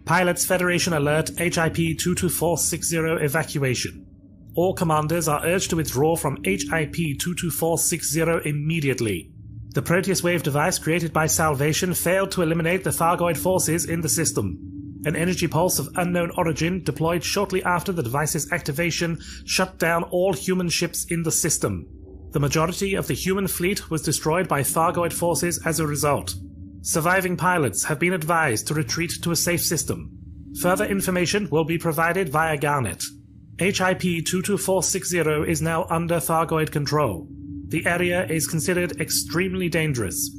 Pilots Federation Alert HIP 22460 evacuation. All commanders are urged to withdraw from HIP 22460 immediately. The Proteus wave device created by Salvation failed to eliminate the Thargoid forces in the system. An energy pulse of unknown origin deployed shortly after the device's activation shut down all human ships in the system. The majority of the human fleet was destroyed by Thargoid forces as a result. Surviving pilots have been advised to retreat to a safe system. Further information will be provided via Garnet. HIP 22460 is now under Thargoid control. The area is considered extremely dangerous.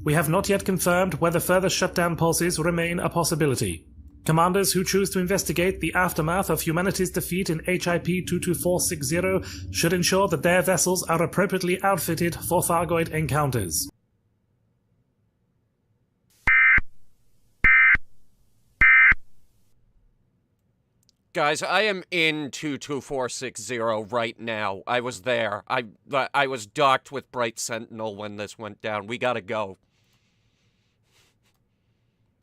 We have not yet confirmed whether further shutdown pulses remain a possibility. Commanders who choose to investigate the aftermath of humanity's defeat in HIP 22460 should ensure that their vessels are appropriately outfitted for Thargoid encounters. Guys, I am in 22460 right now. I was there. I was docked with Bright Sentinel when this went down. We gotta go.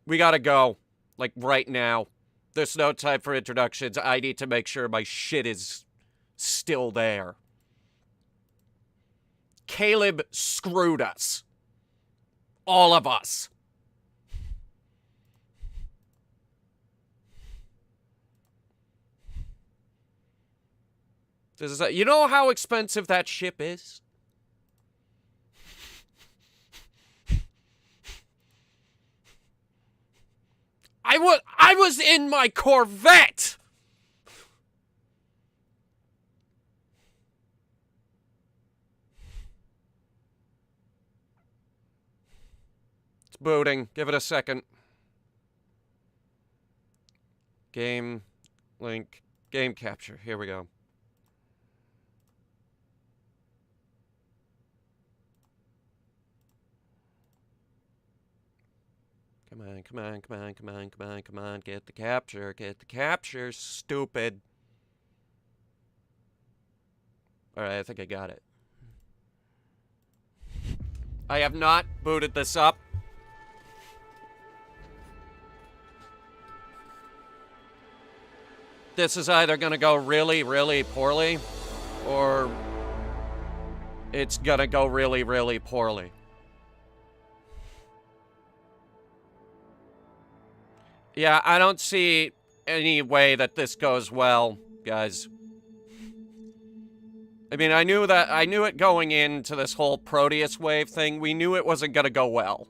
We gotta go. Like, right now. There's no time for introductions. I need to make sure my shit is still there. Caleb screwed us. All of us. You know how expensive that ship is? I was in my Corvette! It's booting. Give it a second. Game link. Game capture. Here we go. Come on. Get the capture, stupid. Alright, I think I got it. I have not booted this up. This is either gonna go really, really poorly, or it's gonna go really, really poorly. Yeah, I don't see any way that this goes well, guys. I mean, I knew it going into this whole Proteus wave thing. We knew it wasn't gonna go well.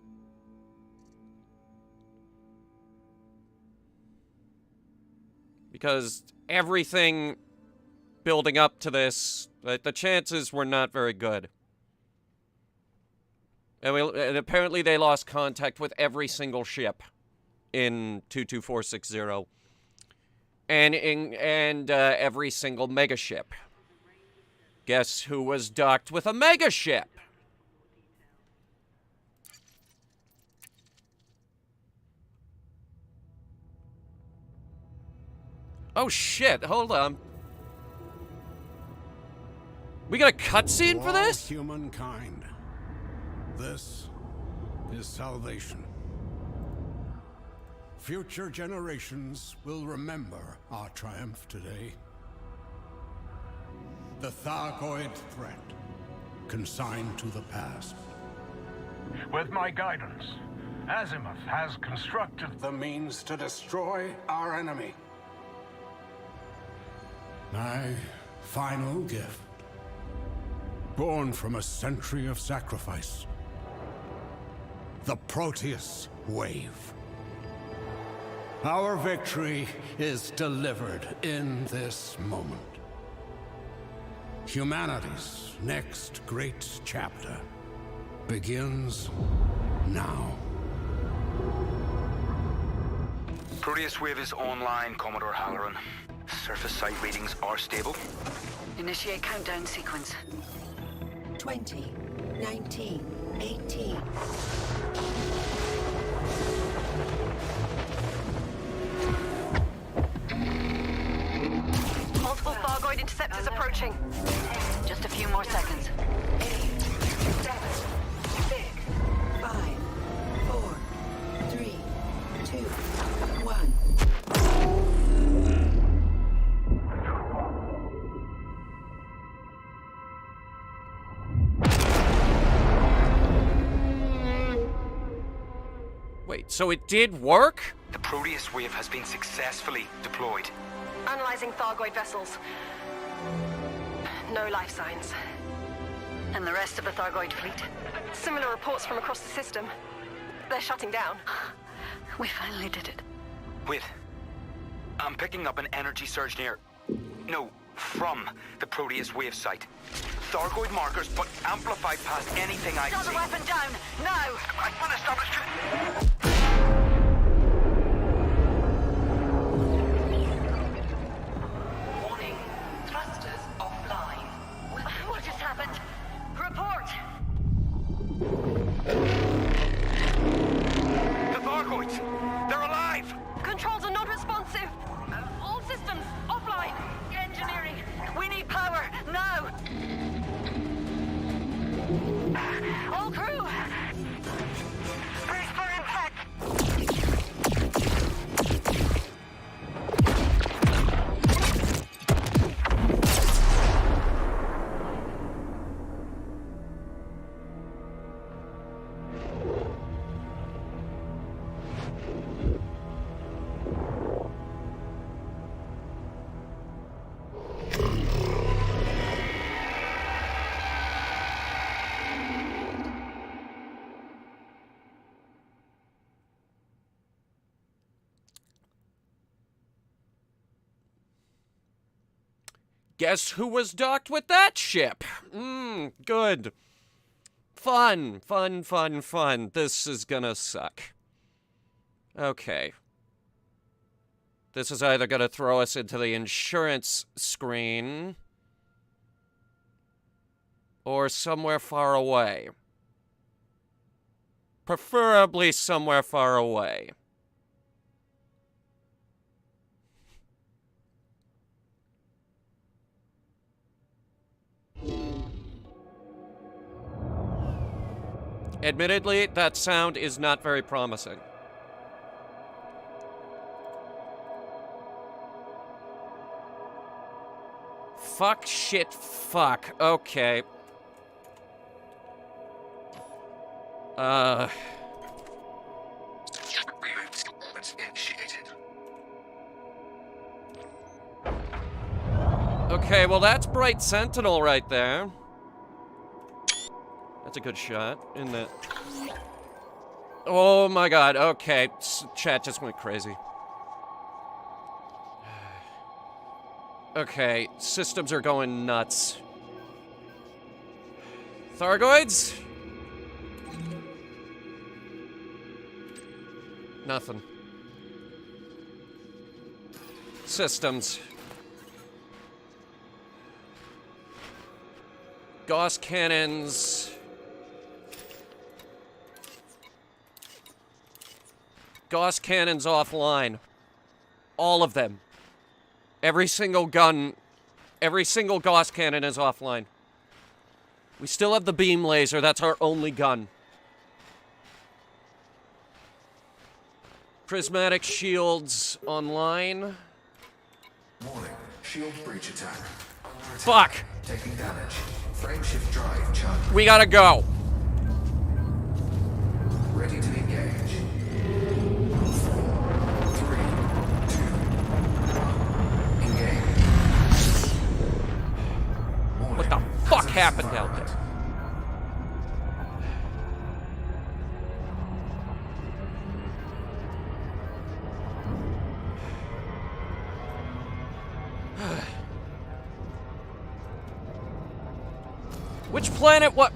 Because everything building up to this, the chances were not very good. And apparently they lost contact with every single ship in 22460, and every single megaship. Guess who was docked with a megaship? Oh shit! Hold on. We got a cutscene for this? Humankind, this is salvation. Future generations will remember our triumph today. The Thargoid threat, consigned to the past. With my guidance, Azimuth has constructed the means to destroy our enemy. My final gift, born from a century of sacrifice. The Proteus wave. Our victory is delivered in this moment. Humanity's next great chapter begins now. Proteus wave is online, Commodore Halloran. Surface site readings are stable. Initiate countdown sequence. 20, 19, 18. Multiple Thargoid interceptors approaching. Just a few more seconds. 8, 7, 6, 5, 4, 3, 2, 1. Wait, so it did work? The Proteus wave has been successfully deployed. Analyzing Thargoid vessels. No life signs. And the rest of the Thargoid fleet? Similar reports from across the system. They're shutting down. We finally did it. Wait. I'm picking up an energy surge near... No, from the Proteus wave site. Thargoid markers, but amplified past anything I Shut see. the weapon down! No! I want to establish... Warning. Thrusters offline. What just happened? Report! The Thargoids! They're alive! Controls are not responsive! All systems offline! Engineering! We need power! Now! All crew! Brace for impact! Guess who was docked with that ship? Good. Fun, fun, fun, fun. This is gonna suck. Okay. This is either gonna throw us into the insurance screen or somewhere far away. Preferably somewhere far away. Admittedly, that sound is not very promising. Fuck, shit, fuck. Okay. Okay, well that's Bright Sentinel right there. That's a good shot, isn't it? Oh my god, okay. Chat just went crazy. Okay, systems are going nuts. Thargoids? Nothing. Systems. Gauss cannons. Gauss cannons offline. All of them. Every single gun, every single Gauss cannon is offline. We still have the beam laser, that's our only gun. Prismatic shields online. Warning, shield breach attack. Fuck! Taking damage. Frameshift drive charged. We gotta go. Ready to engage. 4, 3, 2, 1. Engage. Warning, What the fuck hazardous happened out there? Which planet, what?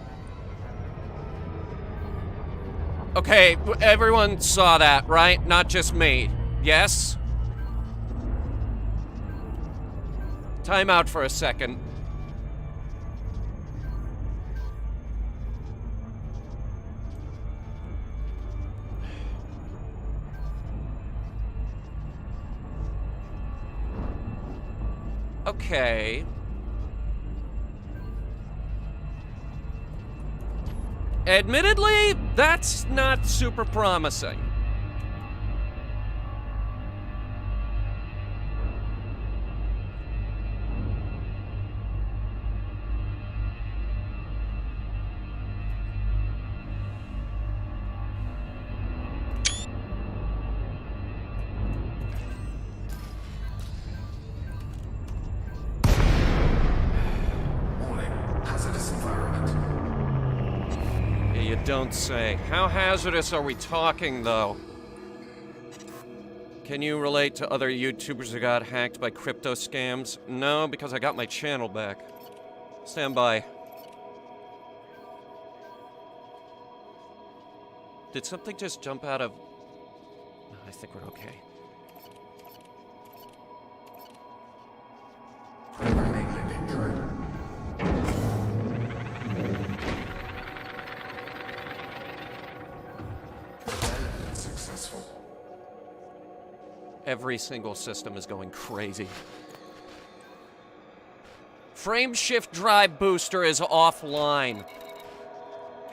Okay, everyone saw that, right? Not just me. Yes? Time out for a second. Okay. Admittedly, that's not super promising. You don't say. How hazardous are we talking, though? Can you relate to other YouTubers who got hacked by crypto scams? No, because I got my channel back. Stand by. Did something just jump out of... No, I think we're okay. Programming limit drone. Development successful. Every single system is going crazy. Frame shift drive booster is offline.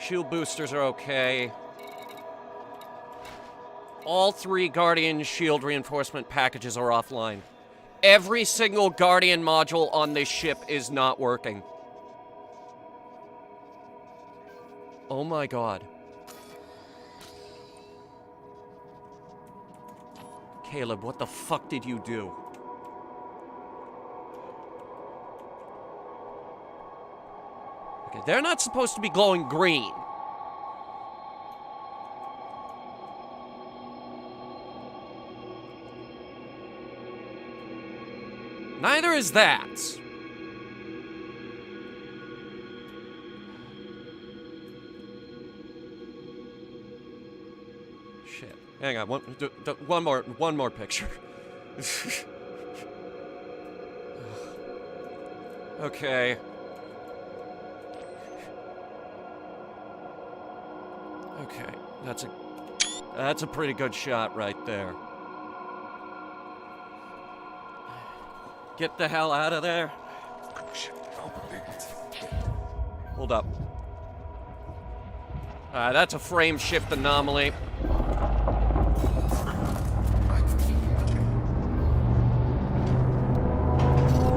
Shield boosters are okay. All 3 Guardian shield reinforcement packages are offline. Every single Guardian module on this ship is not working. Oh my god. Caleb, what the fuck did you do? Okay, they're not supposed to be glowing green. Neither is that. Shit. Hang on, one more picture. Okay. Okay, that's a pretty good shot right there. Get the hell out of there. Hold up. That's a frame shift anomaly.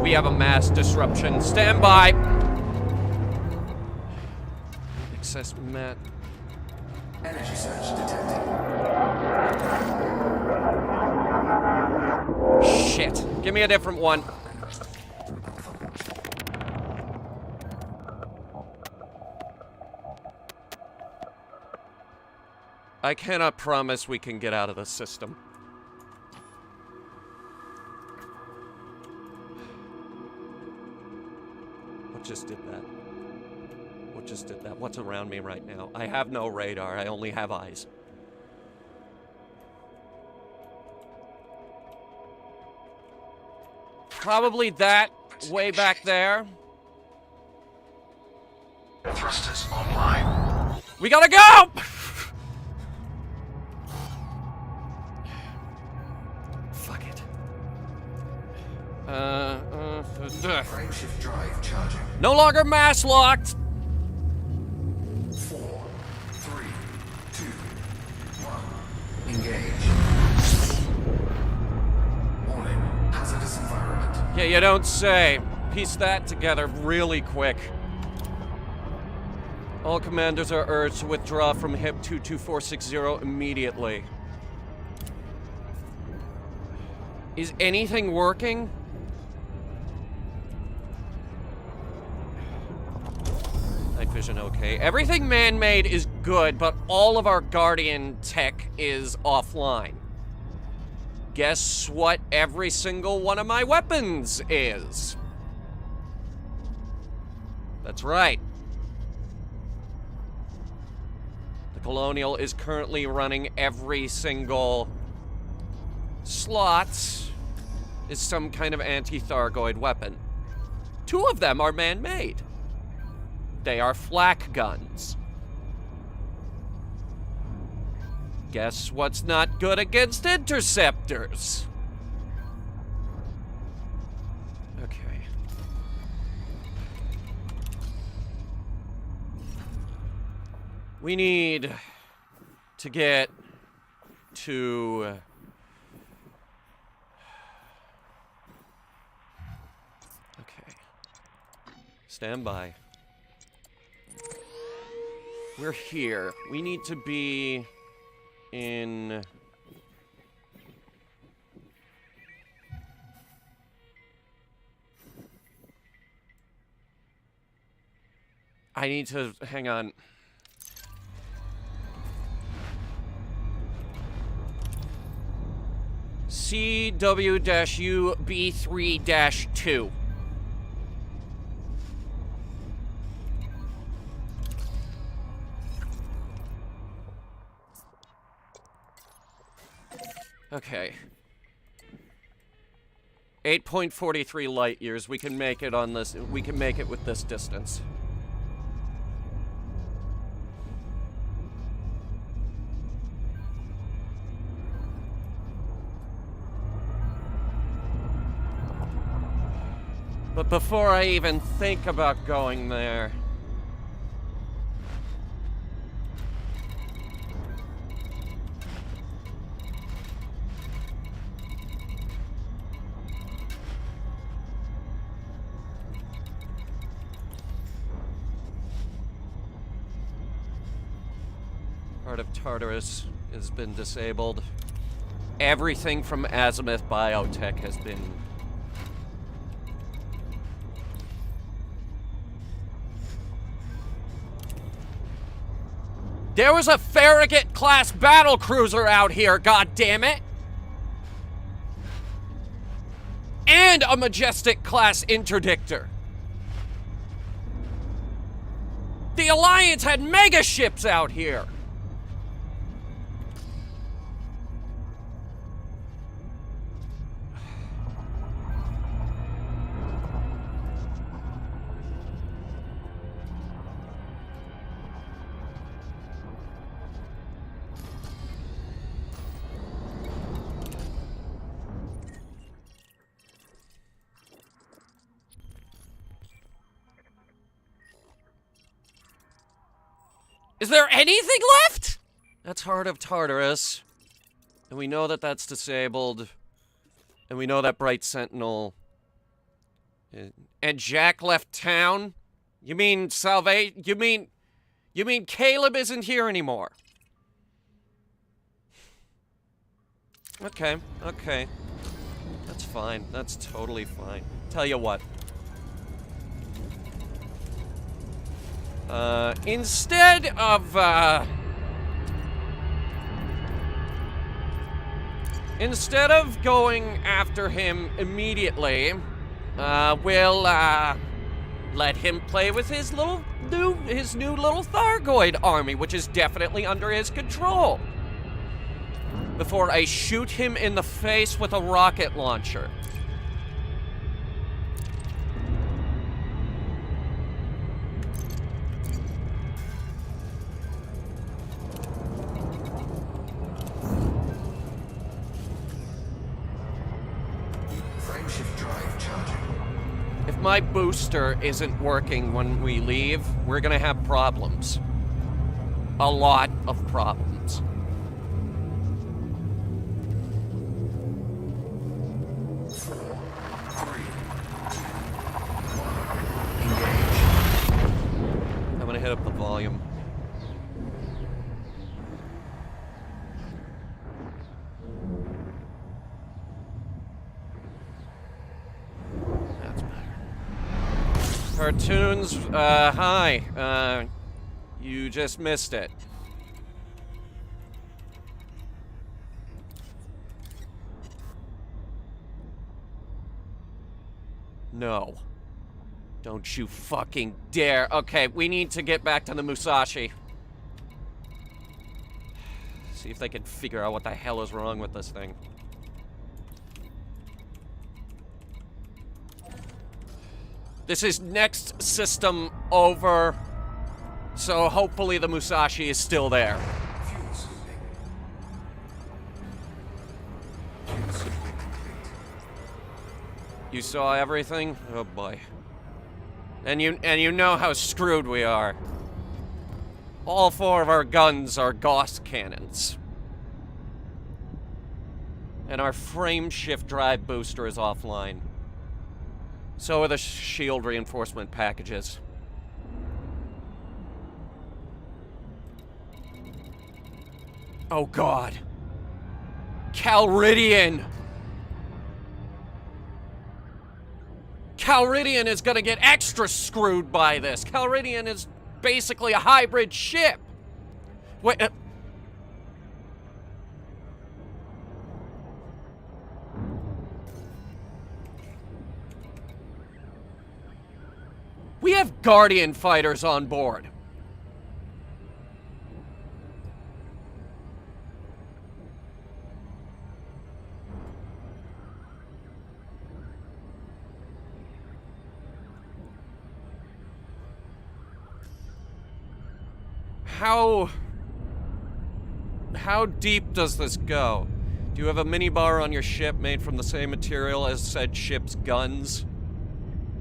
We have a mass disruption. Stand by. Excess mat. Energy surge detected. Shit. Give me a different one. I cannot promise we can get out of the system. What just did that? What just did that? What's around me right now? I have no radar. I only have eyes. Probably that way back there. Thrusters online. We gotta go! Fuck it. Frameshift drive charging. No longer mass locked. 4, 3, 2, 1. Engage. Warning. Hazardous environment. Yeah, you don't say. Piece that together really quick. All commanders are urged to withdraw from HIP 22460 immediately. Is anything working? Night vision okay. Everything man-made is good, but all of our Guardian tech is offline. Guess what every single one of my weapons is? That's right. The Colonial is currently running every single slot is some kind of anti-Thargoid weapon. 2 of them are man-made. They are flak guns. Guess what's not good against interceptors? Okay. We need to get to... Okay. Stand by. We're here. We need to be in... I need to... Hang on. CW-UB3-2. Okay. 8.43 light years. We can make it on this. We can make it with this distance. But before I even think about going there... Heart of Tartarus has been disabled. Everything from Azimuth Biotech has been... There was a Farragut-class battlecruiser out here, goddammit! And a Majestic-class interdictor. The Alliance had mega ships out here! Is there anything left? That's Heart of Tartarus. And we know that that's disabled. And we know that Bright Sentinel... And Jack left town? You mean You mean Caleb isn't here anymore? Okay, okay. That's fine. That's totally fine. Tell you what. Instead of going after him immediately, we'll, let him play with his new little Thargoid army, which is definitely under his control. Before I shoot him in the face with a rocket launcher. If my booster isn't working when we leave, we're gonna have problems. A lot of problems. I'm gonna hit up the volume. Cartoons, hi. You just missed it. No. Don't you fucking dare. Okay, we need to get back to the Musashi. See if they can figure out what the hell is wrong with this thing. This is next system over, so hopefully the Musashi is still there. You saw everything? Oh boy. And you know how screwed we are. All 4 of our guns are Gauss cannons. And our frame shift drive booster is offline. So are the shield reinforcement packages. Oh God. Calridian! Calridian is gonna get extra screwed by this. Calridian is basically a hybrid ship. Wait, We have Guardian fighters on board. How deep does this go? Do you have a minibar on your ship made from the same material as said ship's guns?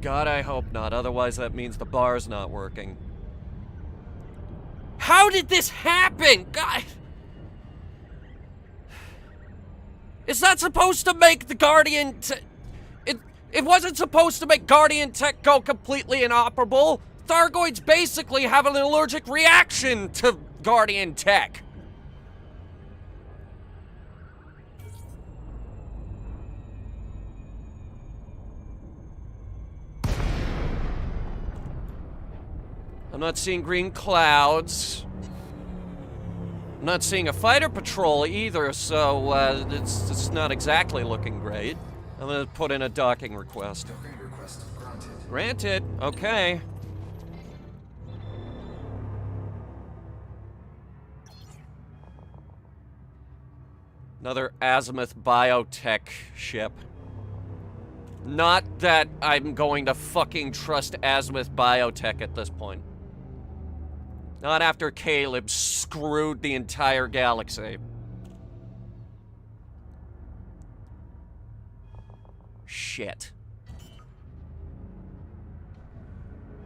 God, I hope not. Otherwise, that means the bar's not working. How did this happen? God! It's not supposed to make the Guardian It wasn't supposed to make Guardian tech go completely inoperable. Thargoids basically have an allergic reaction to Guardian tech. I'm not seeing green clouds. I'm not seeing a fighter patrol either, so it's not exactly looking great. I'm gonna put in a docking request. Docking request granted. Granted, okay. Another Azimuth biotech ship. Not that I'm going to fucking trust Azimuth biotech at this point. Not after Caleb screwed the entire galaxy. Shit.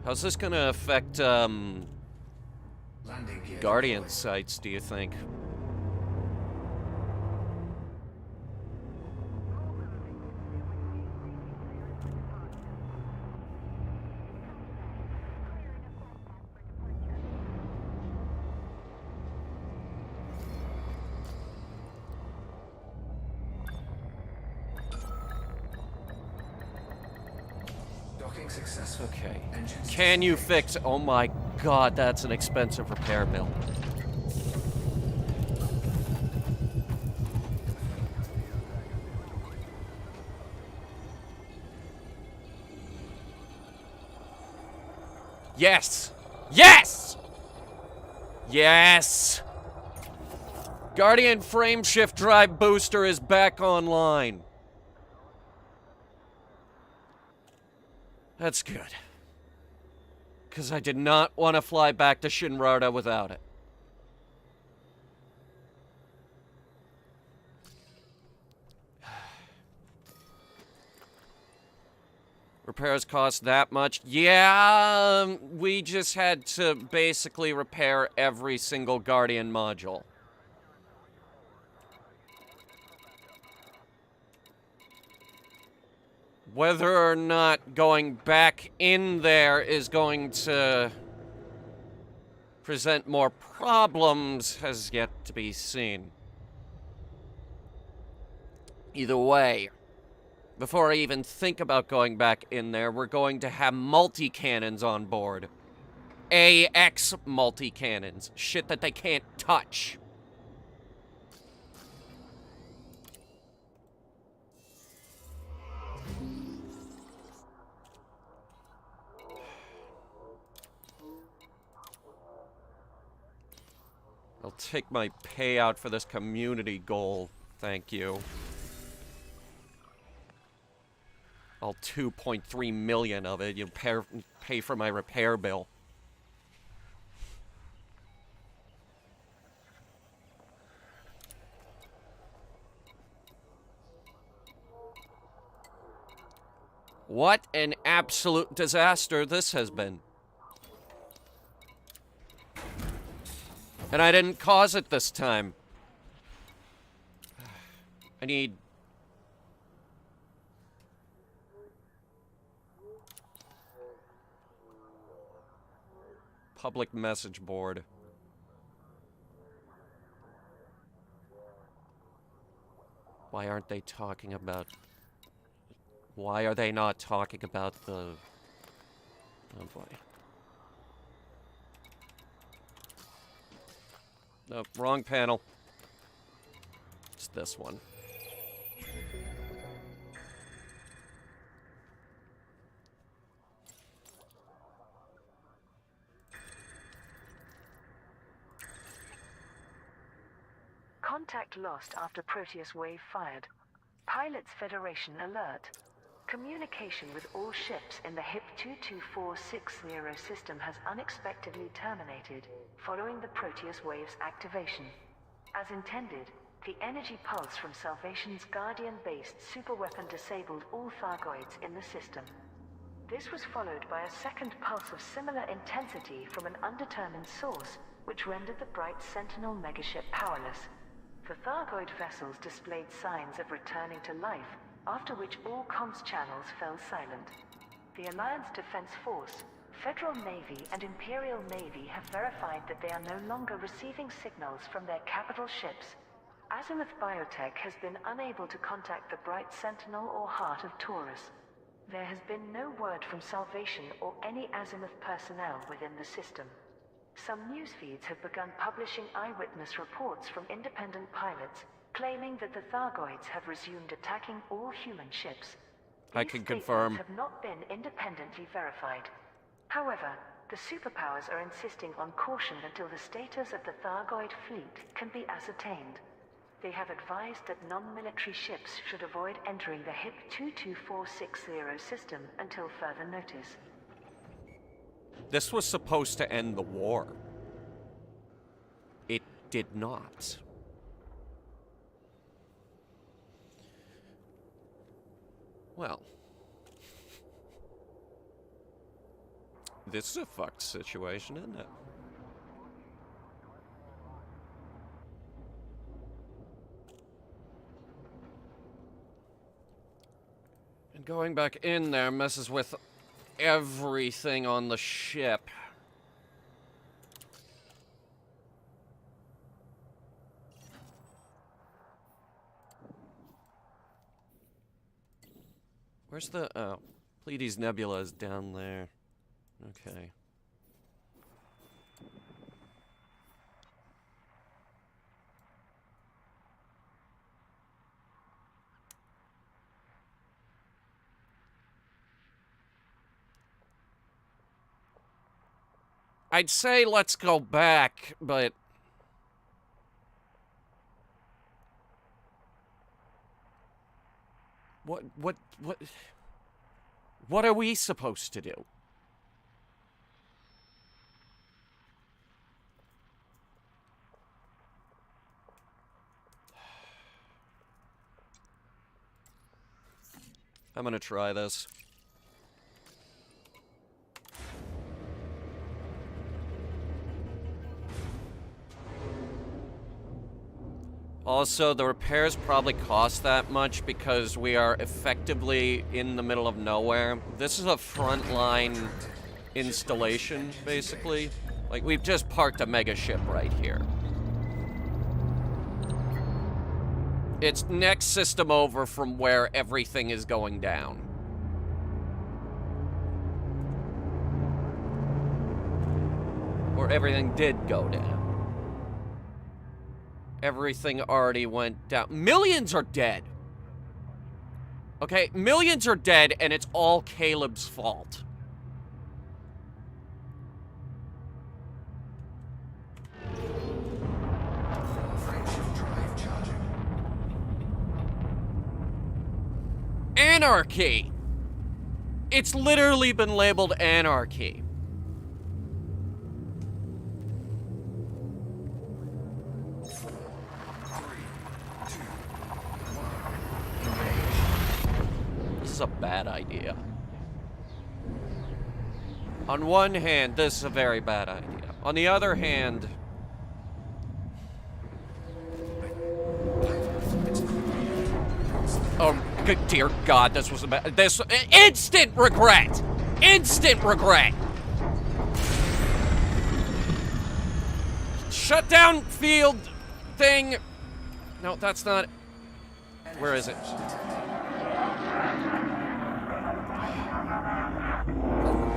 How's this gonna affect, Landing gear Guardian deployed. sites, do you think? Docking successful. Okay. Engines Can you fix... Oh my god, that's an expensive repair bill. Yes! Yes! Yes! Guardian frameshift drive booster is back online. That's good. Because I did not want to fly back to Shinrarta without it. Repairs cost that much? Yeah, we just had to basically repair every single Guardian module. Whether or not going back in there is going to present more problems has yet to be seen. Either way, before I even think about going back in there, we're going to have multi-cannons on board. AX multi-cannons. Shit that they can't touch. I'll take my payout for this community goal. Thank you. All 2.3 million of it. You pay for my repair bill. What an absolute disaster this has been. And I didn't cause it this time. I need... public message board. Why aren't they talking about... Why are they not talking about the... Oh boy. No, wrong panel. It's this one. Contact lost after Proteus wave fired. Pilots Federation alert. Communication with all ships in the HIP 22460 system has unexpectedly terminated following the Proteus wave's activation. As intended, the energy pulse from Salvation's Guardian-based superweapon disabled all Thargoids in the system. This was followed by a second pulse of similar intensity from an undetermined source, which rendered the bright Sentinel megaship powerless. The Thargoid vessels displayed signs of returning to life, after which all comms channels fell silent. The Alliance Defense Force, Federal Navy and Imperial Navy have verified that they are no longer receiving signals from their capital ships. Azimuth Biotech has been unable to contact the Bright Sentinel or Heart of Taurus. There has been no word from Salvation or any Azimuth personnel within the system. Some news feeds have begun publishing eyewitness reports from independent pilots, claiming that the Thargoids have resumed attacking all human ships. I can confirm. These have not been independently verified. However, the superpowers are insisting on caution until the status of the Thargoid fleet can be ascertained. They have advised that non-military ships should avoid entering the HIP 22460 system until further notice. This was supposed to end the war. It did not. Well. This is a fucked situation, isn't it? And going back in there messes with everything on the ship. Where's the... oh, Pleiades Nebula is down there. Okay. I'd say let's go back, but... What are we supposed to do? I'm gonna try this. Also, the repairs probably cost that much because we are effectively in the middle of nowhere. This is a frontline installation, basically. Like, we've just parked a mega ship right here. It's next system over from where everything is going down. Or everything did go down. Everything already went down. Millions are dead. Okay, millions are dead, and it's all Caleb's fault. Anarchy! It's literally been labeled anarchy. This is a bad idea. On one hand, this is a very bad idea. On the other hand... oh, good dear God, this was a bad... this... instant regret! Instant regret! Shut down field thing... no, that's not... where is it?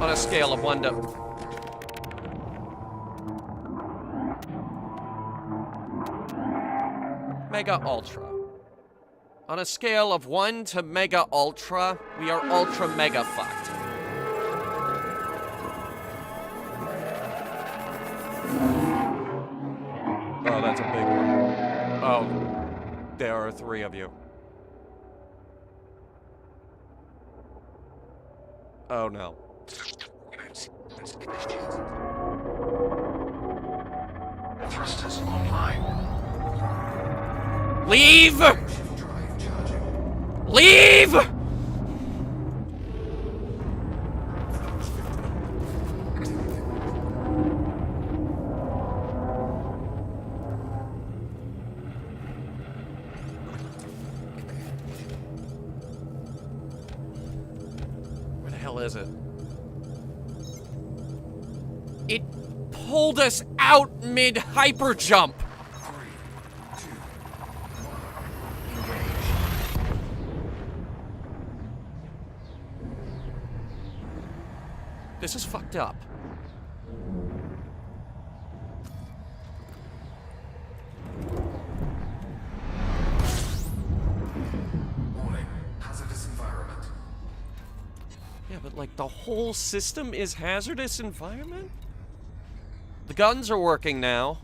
On a scale of 1 to... Mega Ultra. On a scale of 1 to Mega Ultra, we are Ultra Mega fucked. Oh, that's a big one. Oh, there are 3 of you. Oh no. Thrusters online. Leave! Drive charging. Leave! Where the hell is it? It pulled us out mid-hyper jump. 3, 2, 1. Engage. This is fucked up. Warning. Hazardous environment. Yeah, but like the whole system is hazardous environment? The guns are working now.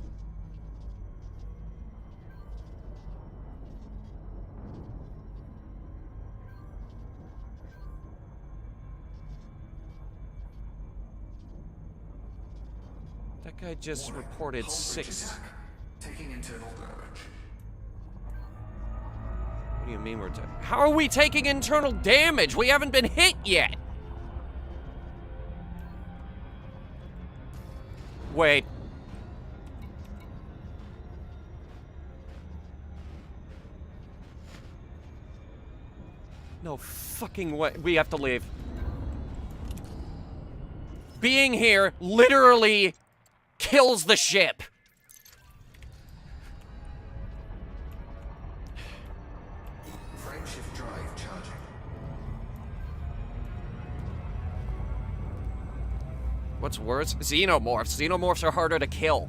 That guy just reported Hull 6. attack. Taking internal damage. What do you mean we're how are we taking internal damage? We haven't been hit yet. Wait. No fucking way. We have to leave. Being here literally kills the ship. Frameshift drive charging. What's worse? Xenomorphs. Xenomorphs are harder to kill.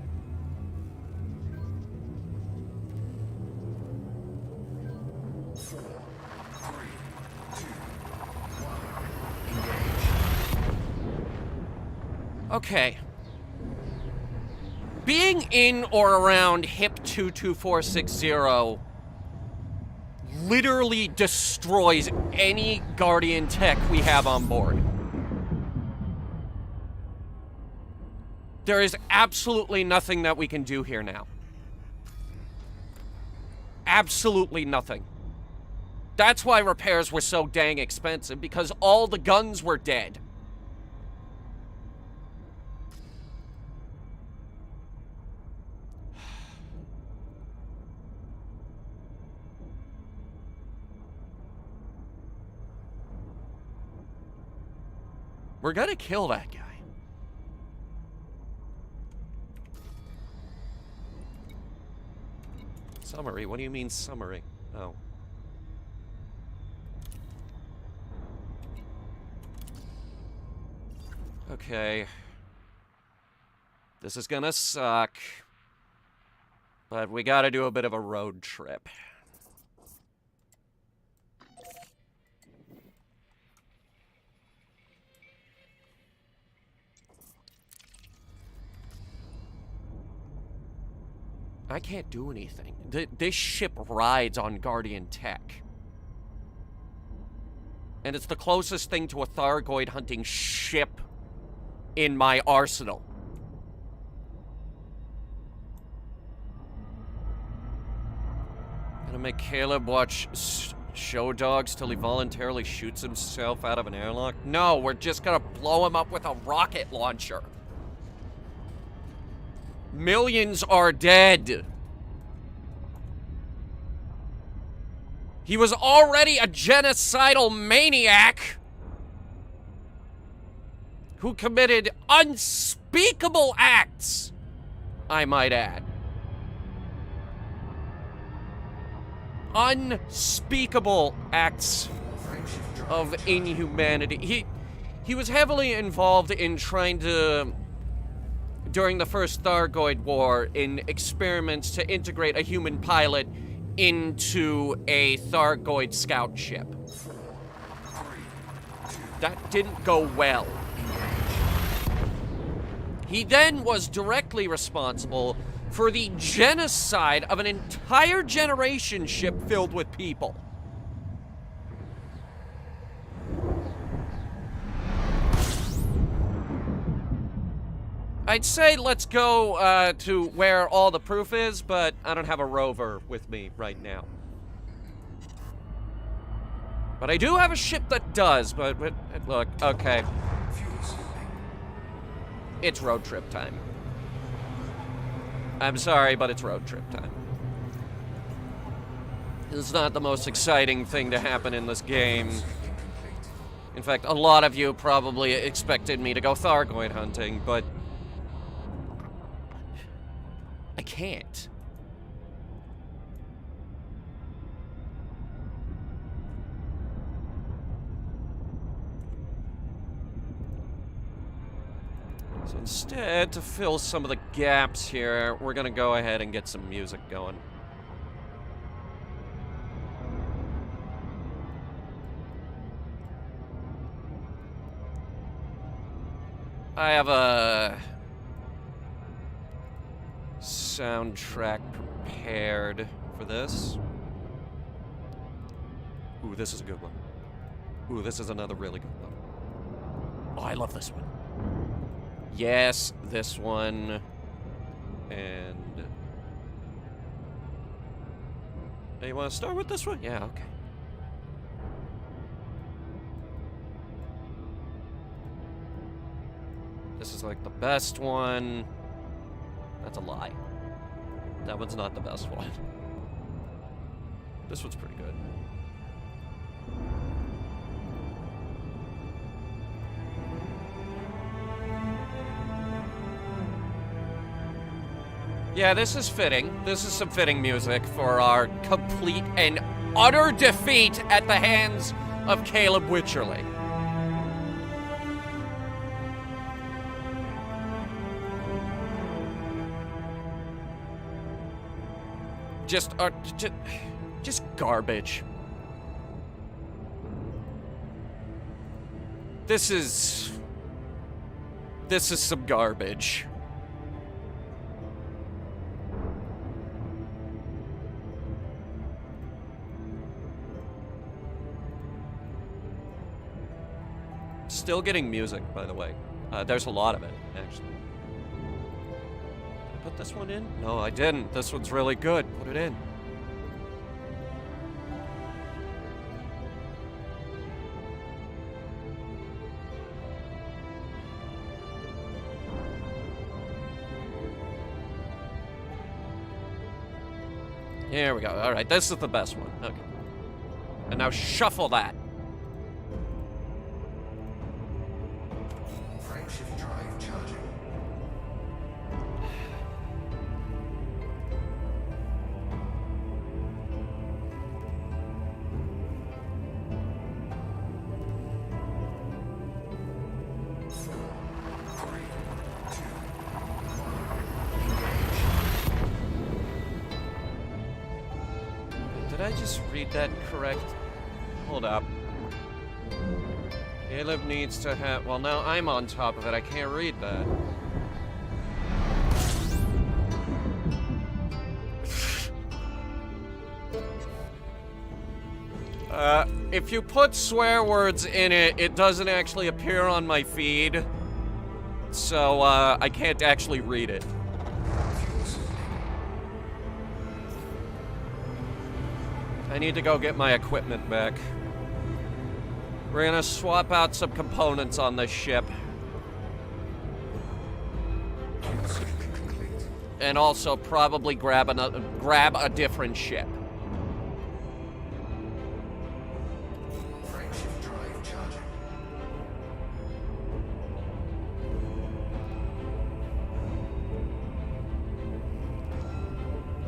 Okay. Being in or around HIP 22460 literally destroys any Guardian tech we have on board. There is absolutely nothing that we can do here now. Absolutely nothing. That's why repairs were so dang expensive, because all the guns were dead. We're gonna kill that guy. Summary? What do you mean summary? Oh. Okay. This is gonna suck. But we gotta do a bit of a road trip. I can't do anything. This ship rides on Guardian tech. And it's the closest thing to a Thargoid hunting ship in my arsenal. Gonna make Caleb watch show dogs till he voluntarily shoots himself out of an airlock? No, we're just gonna blow him up with a rocket launcher. Millions are dead. He was already a genocidal maniac who committed unspeakable acts, I might add. Unspeakable acts of inhumanity. He was heavily involved in trying to, during the first Thargoid War, in experiments to integrate a human pilot into a Thargoid scout ship. That didn't go well. He then was directly responsible for the genocide of an entire generation ship filled with people. I'd say let's go to where all the proof is, but I don't have a rover with me right now. But I do have a ship that does, but look, okay. It's road trip time. I'm sorry, but it's road trip time. It's not the most exciting thing to happen in this game. In fact, a lot of you probably expected me to go Thargoid hunting, but I can't. So instead, to fill some of the gaps here, we're gonna go ahead and get some music going. I have a soundtrack prepared for this. Ooh, this is a good one. Ooh, this is another really good one. Oh, I love this one. Yes, this one. And... Hey, you want to start with this one? Yeah, okay. This is like the best one. That's a lie. That one's not the best one. This one's pretty good. Yeah, this is fitting. This is some fitting music for our complete and utter defeat at the hands of Caleb Wycherley. Just garbage. This is some garbage. Still getting music, by the way. There's a lot of it, actually. Did I put this one in? No, I didn't. This one's really good. Put it in. Here we go. All right, this is the best one. Okay. And now shuffle that. Frameshift drive charging. Did I just read that correct? Hold up. Caleb needs to have... Well, now I'm on top of it. I can't read that. If you put swear words in it, it doesn't actually appear on my feed. So, I can't actually read it. I need to go get my equipment back. We're gonna swap out some components on this ship. And also probably grab a different ship. Frameshift drive charging.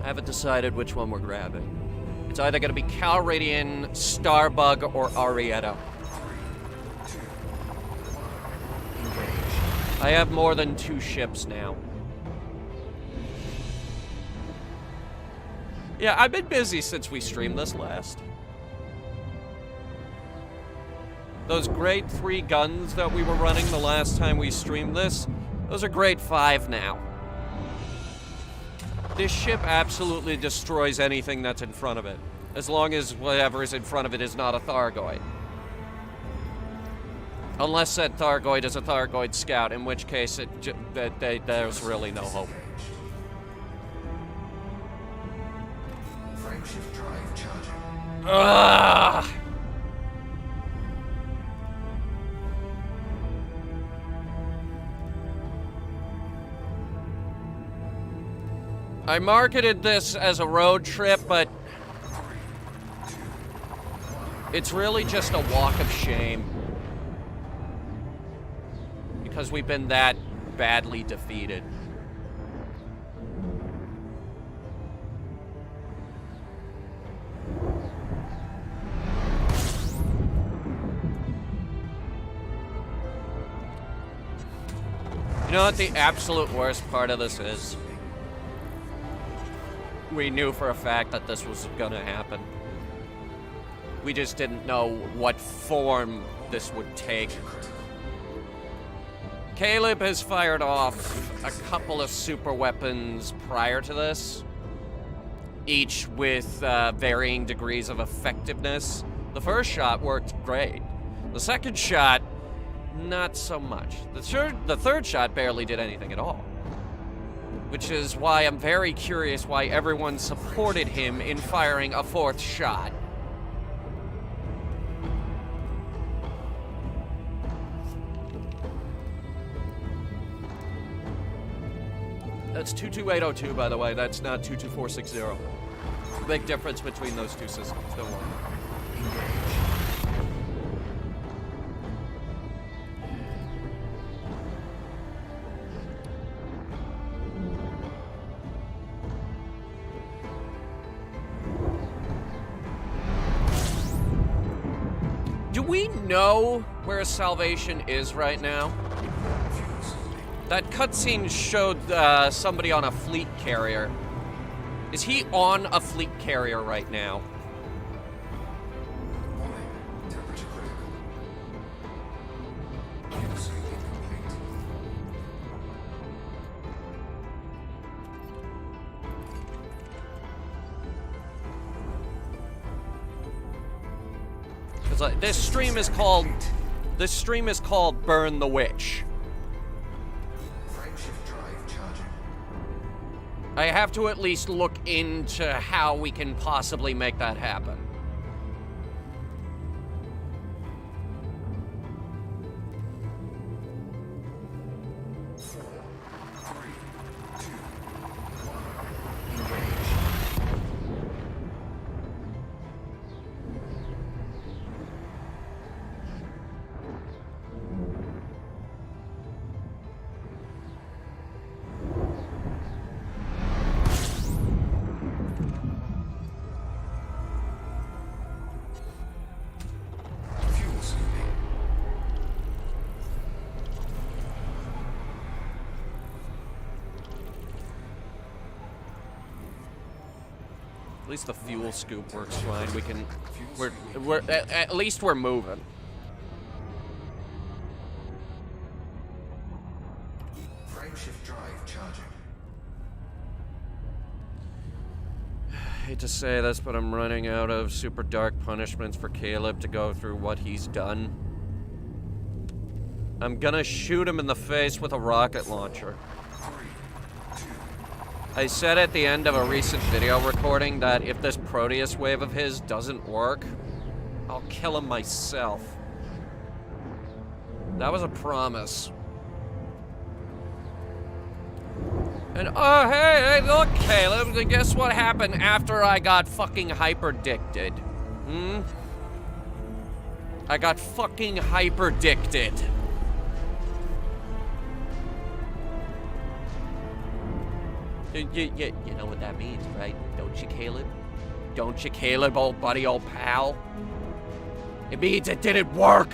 I haven't decided which one we're grabbing. It's either gonna be Calradian, Starbug, or Arietta. I have more than 2 ships now. Yeah, I've been busy since we streamed this last. Those great 3 guns that we were running the last time we streamed this, Those are grade 5 now. This ship absolutely destroys anything that's in front of it, as long as whatever is in front of it is not a Thargoid. Unless that Thargoid is a Thargoid scout, in which case there's really no hope. Frameshift drive charging. Ugh! I marketed this as a road trip, but it's really just a walk of shame. Because we've been that badly defeated. You know what the absolute worst part of this is? We knew for a fact that this was gonna happen. We just didn't know what form this would take. Caleb has fired off a couple of super weapons prior to this, each with varying degrees of effectiveness. The first shot worked great. The second shot, not so much. The third shot barely did anything at all. Which is why I'm very curious why everyone supported him in firing a fourth shot. That's 22802, by the way. That's not 22460. Big difference between those two systems. Don't worry. Do we know where Salvation is right now? That cutscene showed somebody on a fleet carrier. Is he on a fleet carrier right now? Warning. Temperature critical. Fuel sweeping complete. Because this stream is called Burn the Witch. I have to at least look into how we can possibly make that happen. At least the fuel scoop works fine. We can, we're at least we're moving. Frameshift drive charging. Hate to say this, but I'm running out of super dark punishments for Caleb to go through what he's done. I'm gonna shoot him in the face with a rocket launcher. I said at the end of a recent video recording that if this Proteus wave of his doesn't work, I'll kill him myself. That was a promise. And oh hey, look Caleb, guess what happened after I got fucking hyperdicted? I got fucking hyperdicted. You know what that means, right? Don't you, Caleb? Don't you, Caleb, old buddy, old pal? It means it didn't work!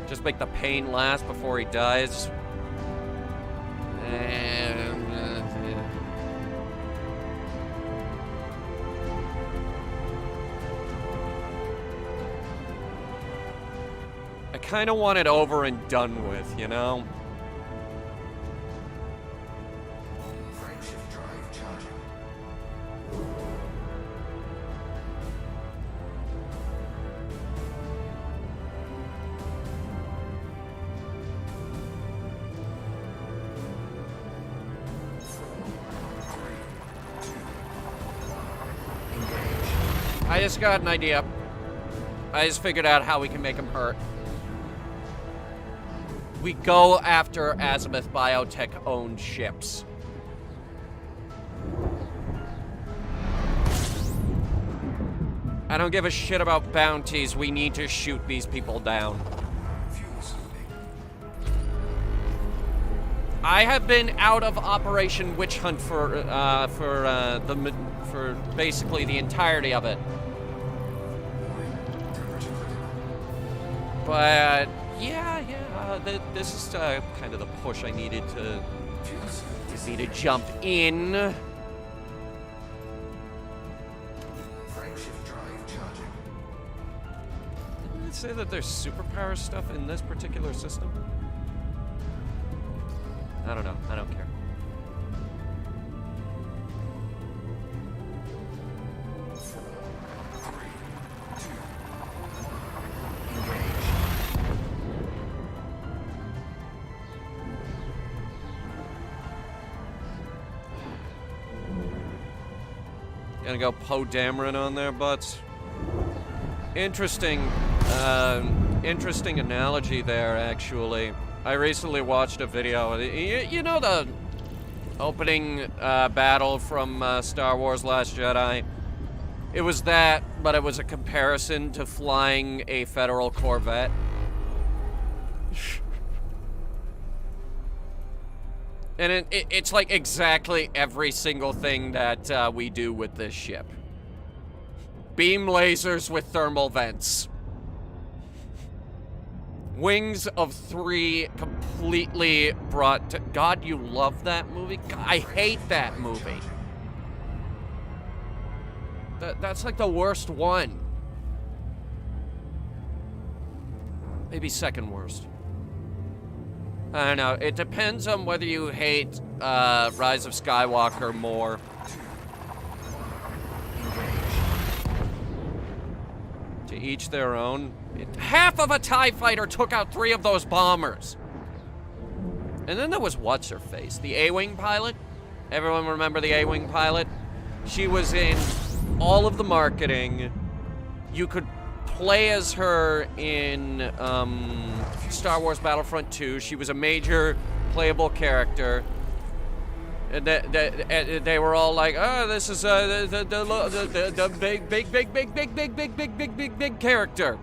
Just make the pain last before he dies. I kind of want it over and done with, you know? Frameshift drive charging. I just got an idea. I just figured out how we can make him hurt. We go after Azimuth Biotech-owned ships. I don't give a shit about bounties. We need to shoot these people down. Fuel sweeping. I have been out of Operation Witch Hunt for basically the entirety of it. Warning. Temperature critical. But yeah, this is kind of the push I needed to Fuel cell me to jump in. Frameshift drive charging. Didn't it say that there's superpower stuff in this particular system? I don't know. I don't care. Gonna go Poe Dameron on there, butts. Interesting analogy there, actually. I recently watched a video. You know the opening battle from Star Wars Last Jedi? It was that, but it was a comparison to flying a Federal Corvette. And it's like exactly every single thing that we do with this ship. Beam lasers with thermal vents. Wings of 3 completely brought to... God, you love that movie? God, I hate that movie. That's like the worst one. Maybe second worst. I don't know. It depends on whether you hate Rise of Skywalker more. To each their own. Half of a TIE fighter took out 3 of those bombers. And then there was what's-her-face? The A-Wing pilot? Everyone remember the A-Wing pilot? She was in all of the marketing. You could play as her in Star Wars Battlefront 2. She was a major playable character. And they were all like, "Oh, this is the big character."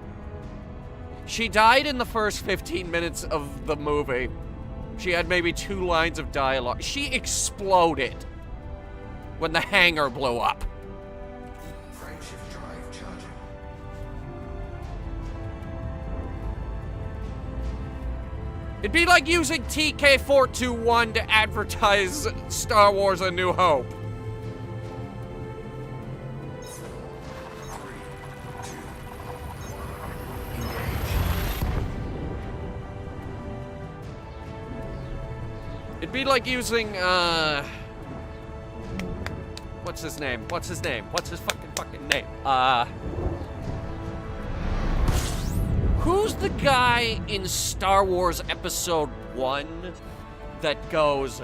She died in the first 15 minutes of the movie. She had maybe 2 lines of dialogue. She exploded when the hangar blew up. Frameshift drive charging. It'd be like using TK421 to advertise Star Wars A New Hope. It'd be like using, what's his name? What's his name? What's his fucking name? Who's the guy in Star Wars Episode 1 that goes...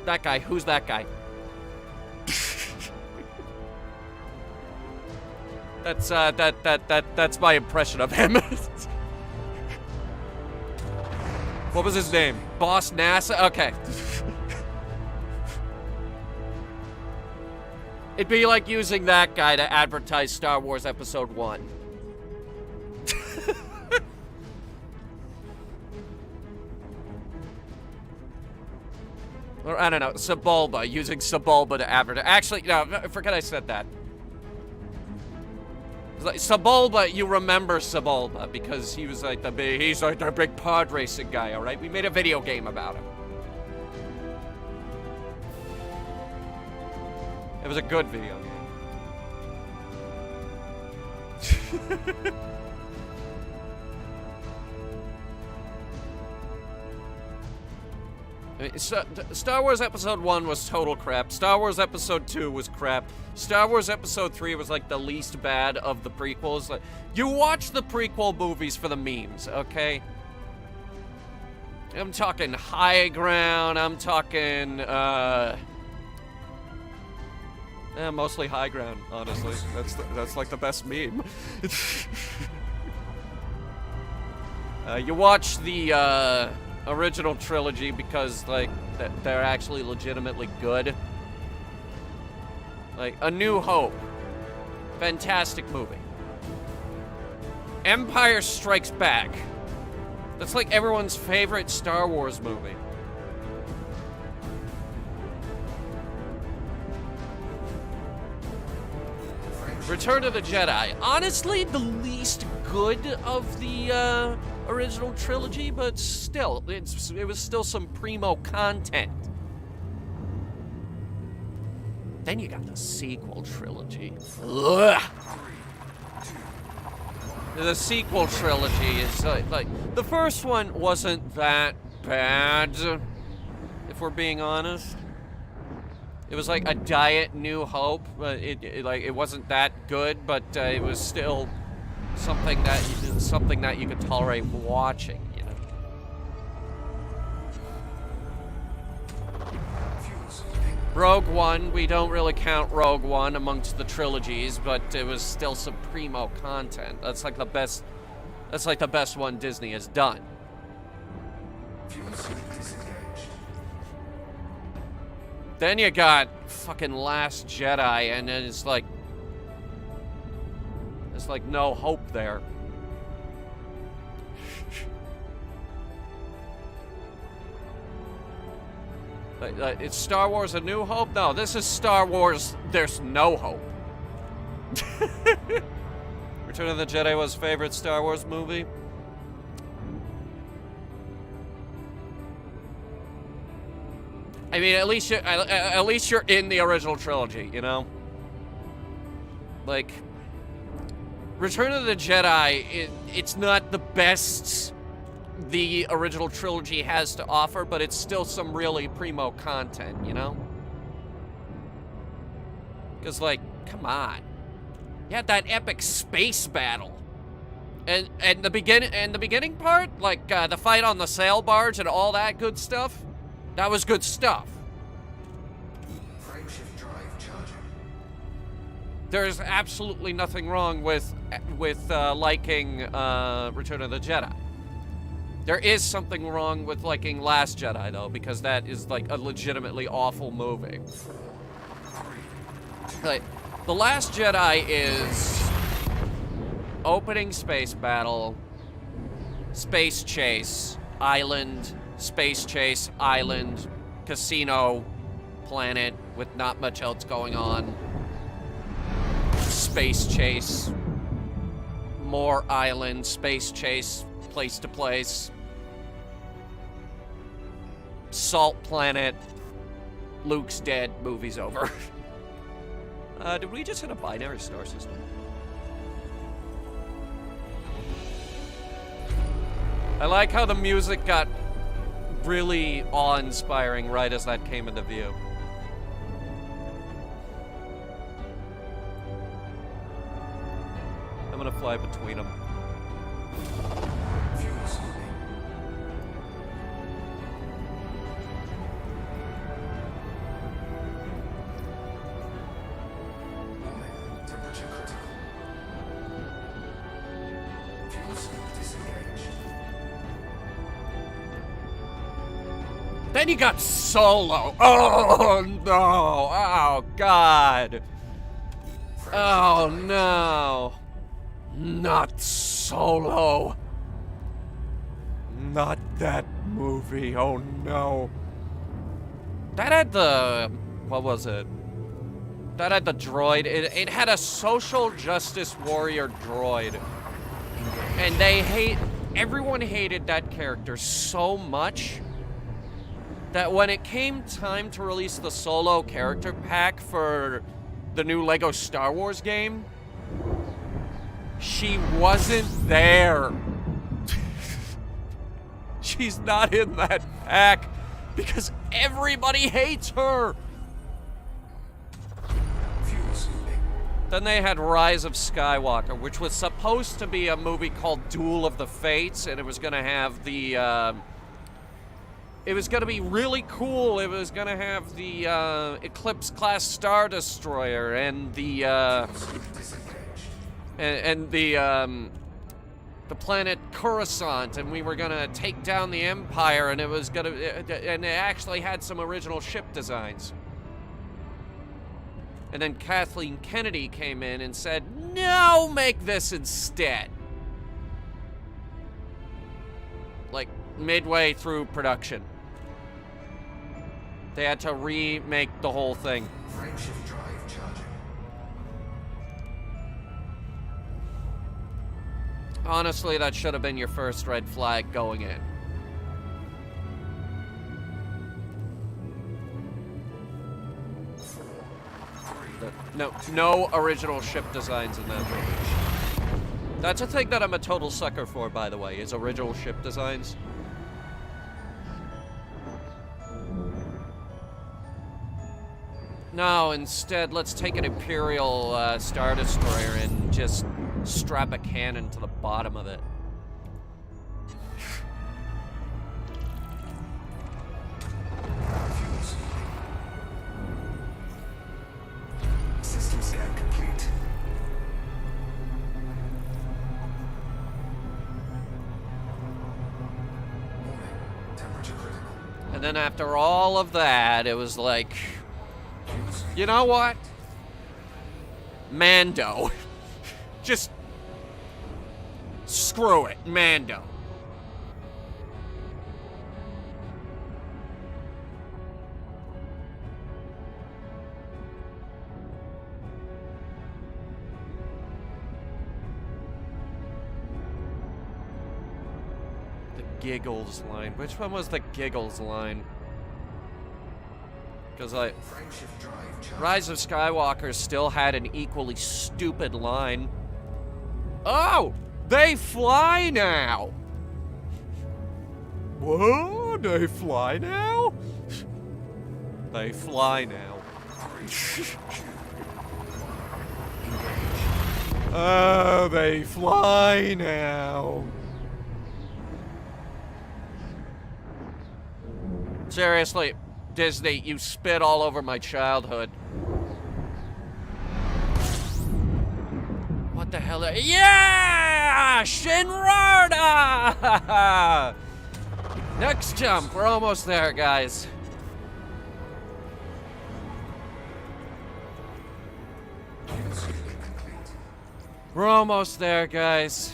That guy, who's that guy? That's my impression of him. What was his name? Boss NASA? Okay. It'd be like using that guy to advertise Star Wars Episode 1. Or, I don't know, Sebulba, using Sebulba to advertise. Actually, no, forget I said that. Like, Sebulba, you remember Sebulba because he was like the big pod racing guy, all right? We made a video game about him. It was a good video game. I mean, Star Wars Episode 1 was total crap. Star Wars Episode 2 was crap. Star Wars Episode 3 was like the least bad of the prequels. Like, you watch the prequel movies for the memes, okay? I'm talking High Ground, I'm talking, mostly High Ground, honestly. That's like the best meme. You watch the, original trilogy because, like, they're actually legitimately good. Like, A New Hope. Fantastic movie. Empire Strikes Back. That's like everyone's favorite Star Wars movie. Return of the Jedi. Honestly, the least good of the original trilogy, but still, it was still some primo content. Then you got the sequel trilogy. Ugh. The sequel trilogy is like the first one wasn't that bad, if we're being honest. It was like a diet New Hope, but it wasn't that good, but it was still something that you could tolerate watching, you know. Rogue One, we don't really count Rogue One amongst the trilogies, but it was still some primo content. That's like the best one Disney has done. Then you got fucking Last Jedi, and then it's like no hope there. It's Star Wars A New Hope? No, this is Star Wars There's No Hope. Return of the Jedi was favorite Star Wars movie? I mean, at least you're in the original trilogy, you know? Like, Return of the Jedi, it's not the best the original trilogy has to offer, but it's still some really primo content, you know? Because, like, come on. You had that epic space battle. And the beginning part, like, the fight on the sail barge and all that good stuff, that was good stuff. Frameshift drive charging. There's absolutely nothing wrong with liking Return of the Jedi. There is something wrong with liking Last Jedi, though, because that is like a legitimately awful movie. Like, The Last Jedi is opening space battle, space chase, island, space chase, island, casino, planet with not much else going on. Space chase, more island, space chase, place to place. Salt planet, Luke's dead, movie's over. Did we just hit a binary star system? I like how the music got really awe-inspiring right as that came into view. I'm gonna fly between them. Then you got Solo. Oh no! Oh god! Oh no! Not Solo! Not that movie! Oh no! That had the... what was it? That had the droid. It had a social justice warrior droid. And everyone hated that character so much that when it came time to release the Solo character pack for the new LEGO Star Wars game, She wasn't there. She's not in that pack because everybody hates her. Fuel sweeping. Then they had Rise of Skywalker, which was supposed to be a movie called Duel of the Fates, and it was going to have the, it was going to be really cool. It was going to have the Eclipse-class Star Destroyer and the, and the planet Coruscant, and we were going to take down the Empire, and it was going to, and it actually had some original ship designs. And then Kathleen Kennedy came in and said, no, make this instead. Like, midway through production. They had to remake the whole thing. Frameshift drive charging. Honestly, that should have been your first red flag going in. No original ship designs in that movie. That's a thing that I'm a total sucker for, by the way, is original ship designs. No, instead, let's take an Imperial Star Destroyer and just strap a cannon to the bottom of it. Fuel sweeping. System scan complete. Warning. Temperature critical. And then after all of that, it was like, you know what? Mando. Just screw it, Mando. The Giggles line. Which one was the Giggles line? Because Frameshift drive charging. Rise of Skywalker still had an equally stupid line. Oh! They fly now! What? They fly now? They fly now. Oh, they fly now. Seriously, Disney, you spit all over my childhood. What the hell? Yeah! Shinrarda! Next jump. We're almost there, guys. Fuel sweeping complete. We're almost there, guys.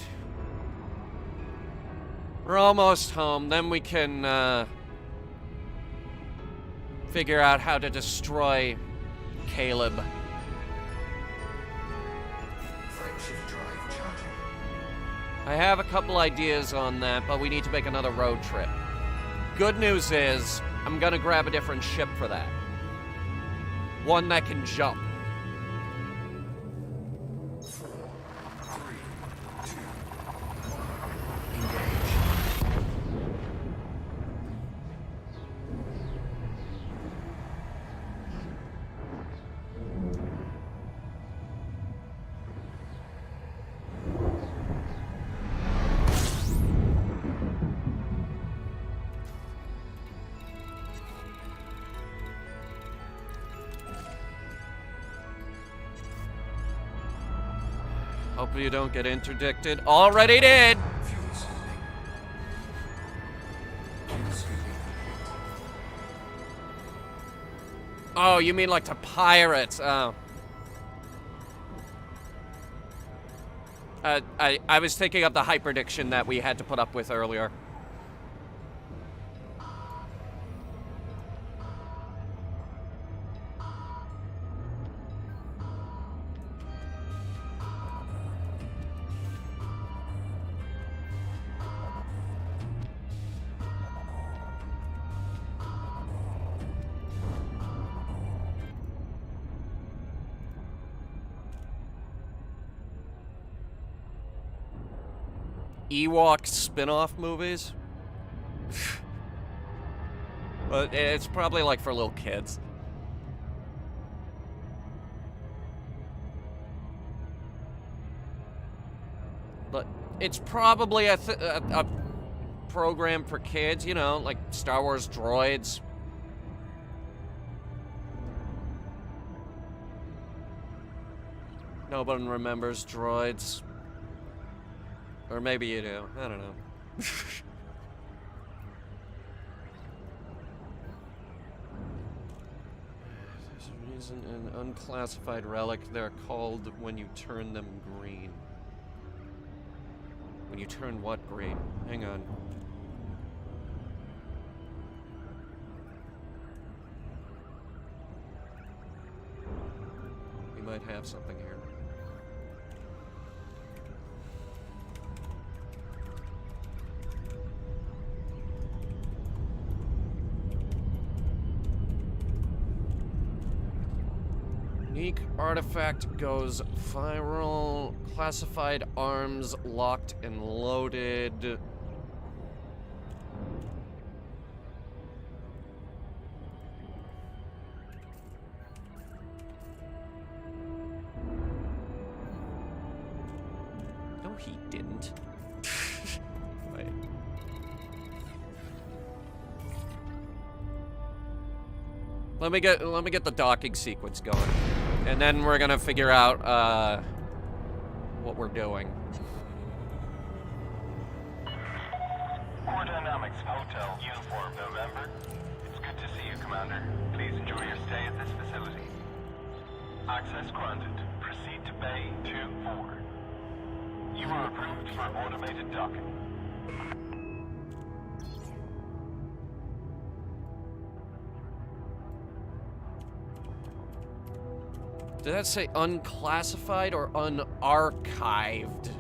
We're almost home. Then we can, figure out how to destroy Caleb. Frameshift drive charging. I have a couple ideas on that, but we need to make another road trip. Good news is, I'm gonna grab a different ship for that. One that can jump. 4, 3, 2, 1. Engage. Hope you don't get interdicted. Already did! Fuel sweeping. Fuel sweeping complete. Oh, you mean like to pirates? Oh. I was thinking of the hyperdiction that we had to put up with earlier. Ewok spin-off movies. But it's probably like for little kids. But it's probably a program for kids, you know, like Star Wars droids. No one remembers droids. Or maybe you do. I don't know. There's a reason an unclassified relic, they're called when you turn them green. When you turn what green? Hang on. We might have something here. Unique artifact goes viral. Classified arms locked and loaded. No, he didn't. Wait. Let me get the docking sequence going. And then we're gonna figure out, what we're doing. Core Dynamics Hotel Uniform, November. It's good to see you, Commander. Please enjoy your stay at this facility. Access granted. Proceed to Bay 2-4. You are approved for automated docking. Did that say unclassified or unarchived?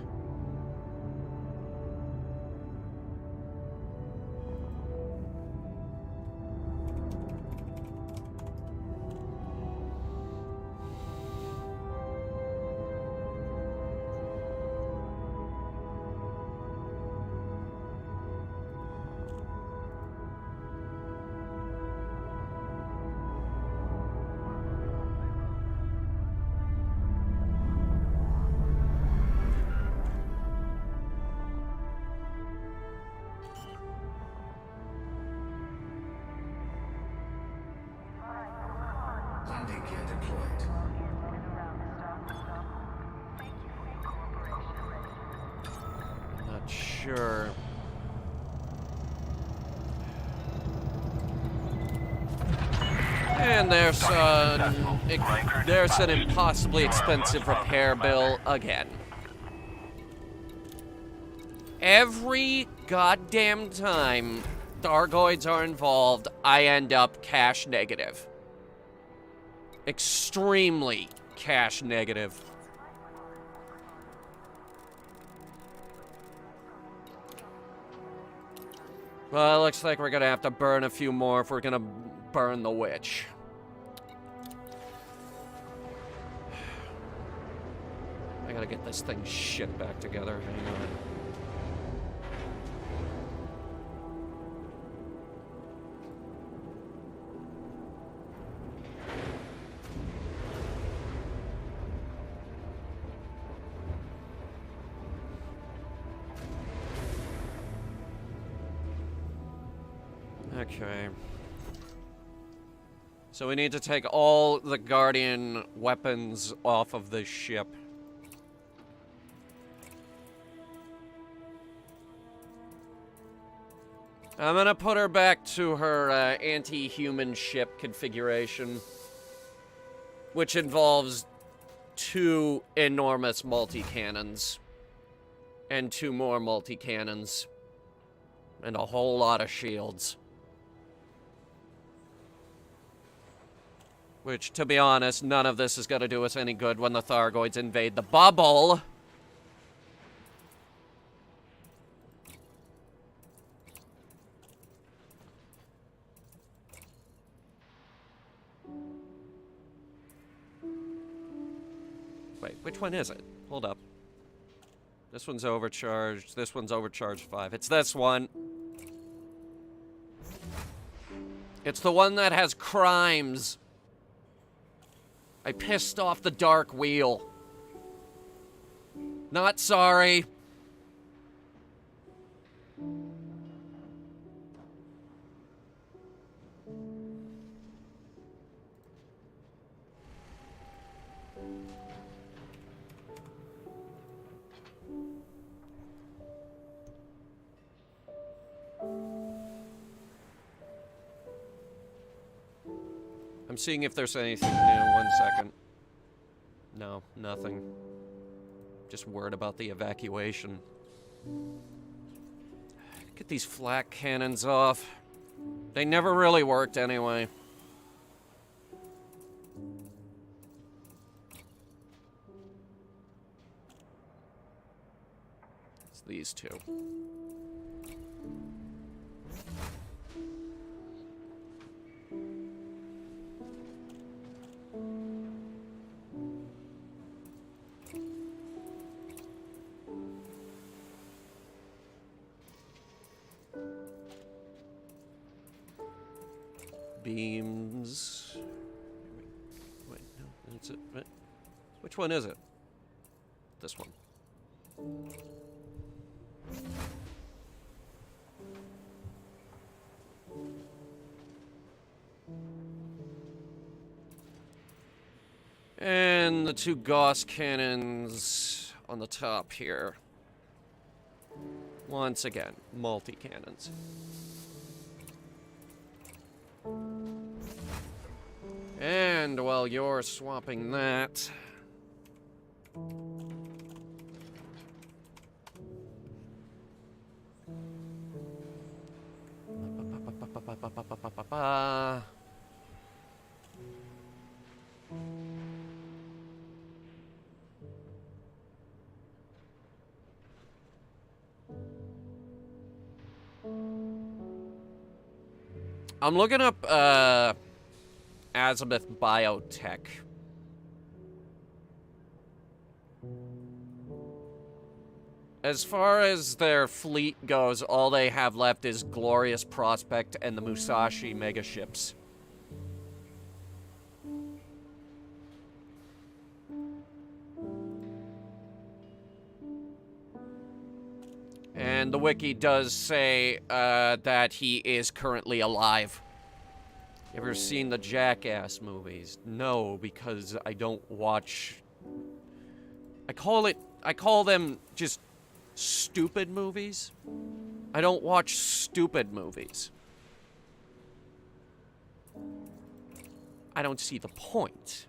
Landing gear deployed. Not sure. And there's an impossibly expensive repair bill again. Every goddamn time Thargoids are involved, I end up cash negative. Extremely cash negative. Well, it looks like we're gonna have to burn a few more if we're gonna burn the witch. I gotta get this thing shit back together. Hang on. Okay. So we need to take all the Guardian weapons off of this ship. I'm gonna put her back to her anti-human ship configuration, which involves 2 enormous multi-cannons and 2 more multi-cannons and a whole lot of shields. Which, to be honest, none of this is gonna do us any good when the Thargoids invade the bubble. Wait, which one is it? Hold up. This This one's overcharged. This one's overcharged 5. It's this one. It's the one that has crimes. I pissed off the dark wheel. Not sorry. I'm seeing if there's anything new. 1 second. No, nothing. Just word about the evacuation. Get these flak cannons off. They never really worked anyway. It's these two. Beams. Wait, no, that's it. Wait. Which one is it? This one. And the 2 Gauss cannons on the top here. Once again, multi-cannons. And while you're swapping that... I'm looking up, Azimuth Biotech. As far as their fleet goes, all they have left is Glorious Prospect and the Musashi megaships. And the wiki does say that he is currently alive. Ever seen the Jackass movies? No, because I don't watch... I call them just stupid movies. I don't watch stupid movies. I don't see the point.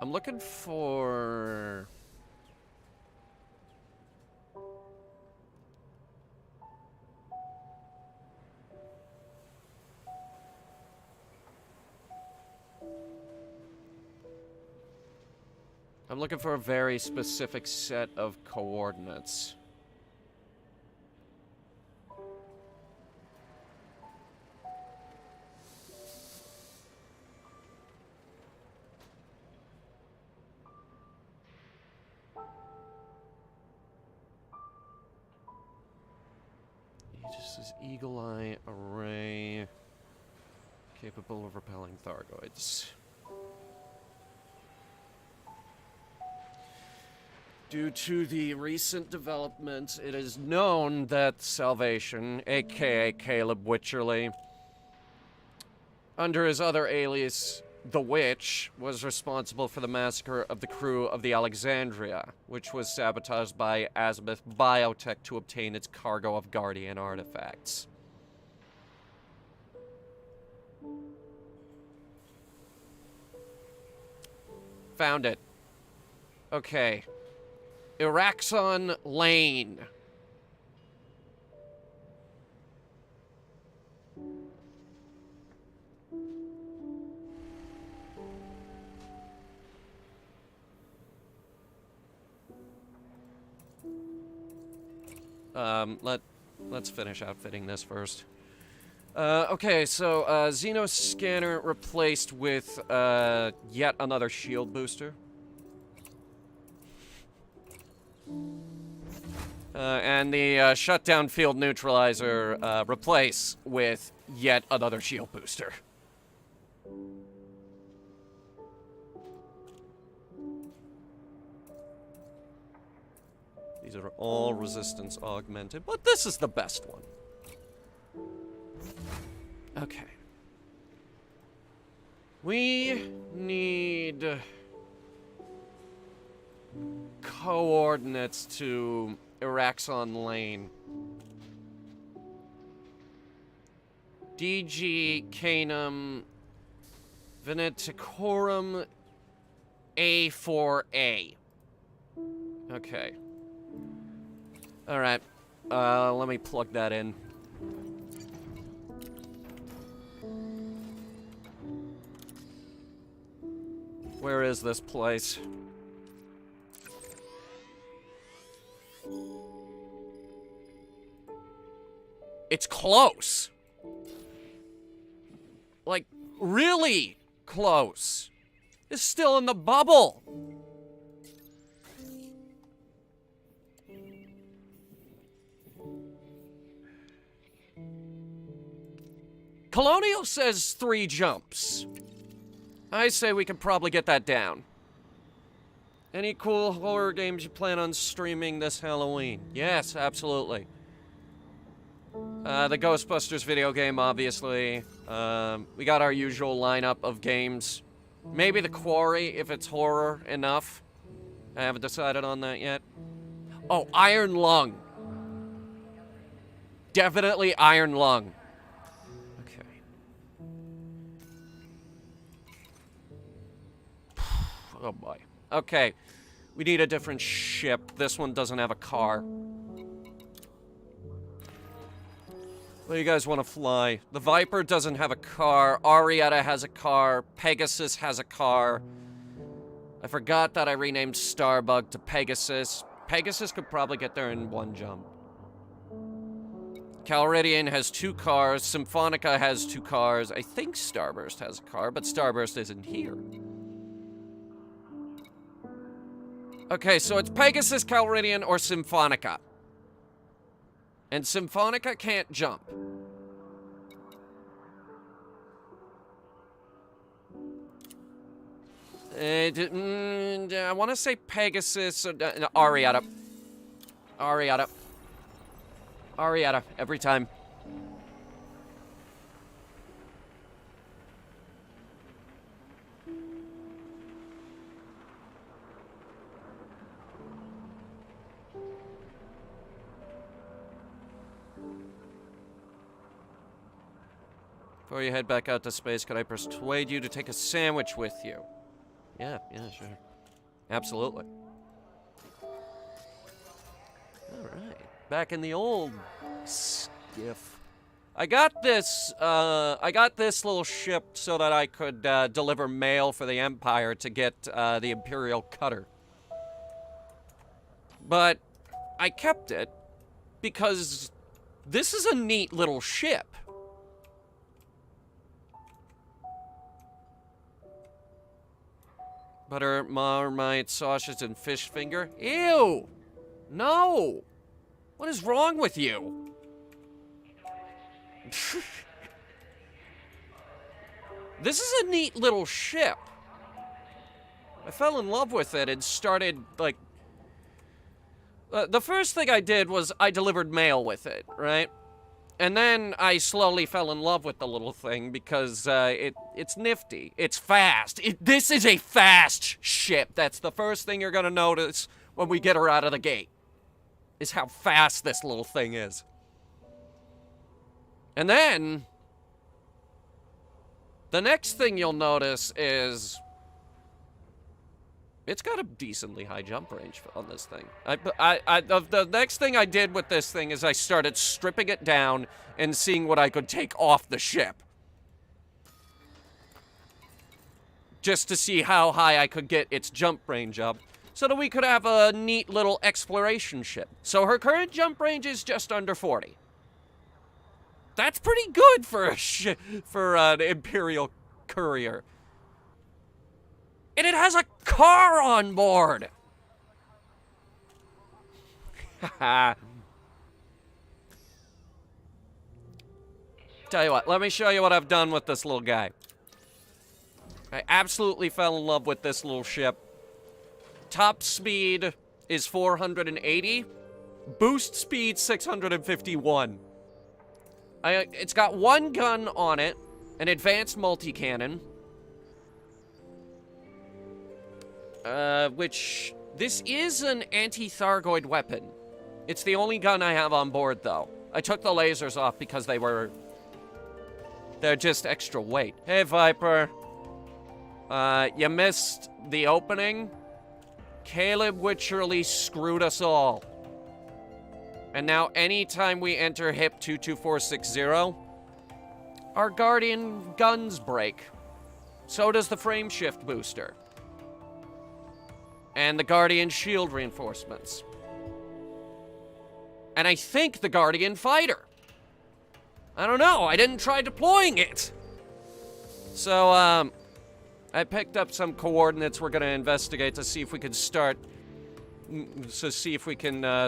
I'm looking for... I'm looking for a very specific set of coordinates. This is Eagle Eye Array, capable of repelling Thargoids. Due to the recent developments, it is known that Salvation, aka Caleb Witcherly, under his other alias, The Witch, was responsible for the massacre of the crew of the Alexandria, which was sabotaged by Azimuth Biotech to obtain its cargo of Guardian artifacts. Found it. Okay. Iraxon Lane. Let's finish outfitting this first. Okay, so, Xeno Scanner replaced with, yet another shield booster. And the, shutdown field neutralizer, replace with yet another shield booster. These are all resistance augmented, but this is the best one. Okay. We need coordinates to Iraxon Lane. DG Canum Veneticorum A4A. Okay. Alright. Let me plug that in. Where is this place? It's close. Like, really close. It's still in the bubble. Colonial says 3 jumps. I say we can probably get that down. Any cool horror games you plan on streaming this Halloween? Yes, absolutely. The Ghostbusters video game, obviously. We got our usual lineup of games. Maybe The Quarry, if it's horror enough. I haven't decided on that yet. Oh, Iron Lung. Definitely Iron Lung. Oh boy. Okay. We need a different ship. This one doesn't have a car. Where do you guys want to fly? The Viper doesn't have a car. Arietta has a car. Pegasus has a car. I forgot that I renamed Starbug to Pegasus. Pegasus could probably get there in 1 jump. Calridian has 2 cars. Symphonica has 2 cars. I think Starburst has a car, but Starburst isn't here. Okay, so it's Pegasus, Calridian, or Symphonica. And Symphonica can't jump. I want to say Pegasus, or Arietta. Arietta. Arietta, every time. Before you head back out to space, could I persuade you to take a sandwich with you? Yeah, sure. Absolutely. Alright. Back in the old skiff. I got this little ship so that I could deliver mail for the Empire to get the Imperial Cutter. But I kept it because this is a neat little ship. Butter, Marmite, sausage, and fish finger? Ew! No! What is wrong with you? This is a neat little ship. I fell in love with it and started, like... the first thing I did was I delivered mail with it, right? And then I slowly fell in love with the little thing because it's nifty. It's fast. This is a fast ship. That's the first thing you're going to notice when we get her out of the gate, is how fast this little thing is. And then the next thing you'll notice is It's got a decently high jump range on this thing. The next thing I did with this thing is I started stripping it down and seeing what I could take off the ship. Just to see how high I could get its jump range up, so that we could have a neat little exploration ship. So her current jump range is just under 40. That's pretty good for an Imperial courier. And it has a car on board! Haha. Tell you what, let me show you what I've done with this little guy. I absolutely fell in love with this little ship. Top speed is 480. Boost speed 651. It's got one gun on it, an advanced multi-cannon. Which, this is an anti-Thargoid weapon. It's the only gun I have on board, though. I took the lasers off because they're just extra weight. Hey, Viper. You missed the opening. Caleb Witcherly screwed us all. And now anytime we enter HIP 22460, our Guardian guns break. So does the frame shift booster. And the Guardian shield reinforcements. And I think the Guardian fighter. I don't know, I didn't try deploying it. So, I picked up some coordinates we're gonna investigate to see if we can start...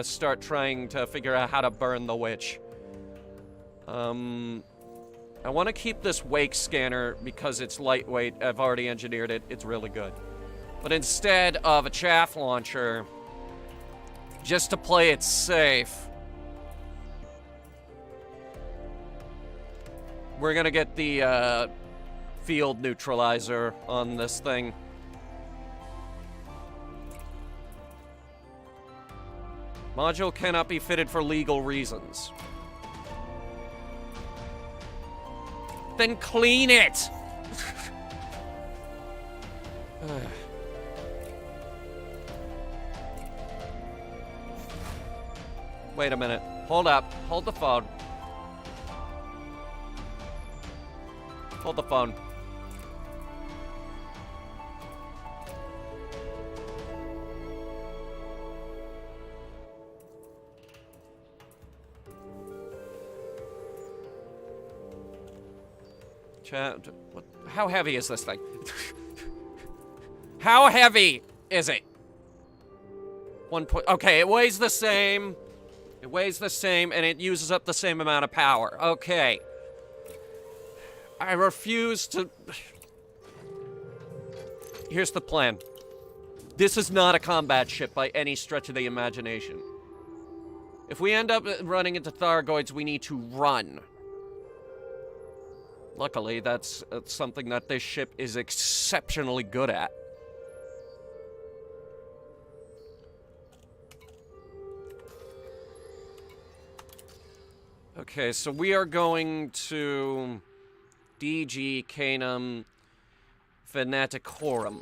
start trying to figure out how to burn the witch. I want to keep this wake scanner because it's lightweight. I've already engineered it. It's really good. But instead of a chaff launcher, just to play it safe, we're gonna get the field neutralizer on this thing. Module cannot be fitted for legal reasons. Then clean it! Wait a minute. Hold up. Hold the phone. Hold the phone. What? How heavy is this thing? How heavy is it? 1 point. Okay, it weighs the same. It weighs the same, and it uses up the same amount of power. Okay. I refuse to... Here's the plan. This is not a combat ship by any stretch of the imagination. If we end up running into Thargoids, we need to run. Luckily, that's something that this ship is exceptionally good at. Okay, so we are going to DG Canum Fanaticorum.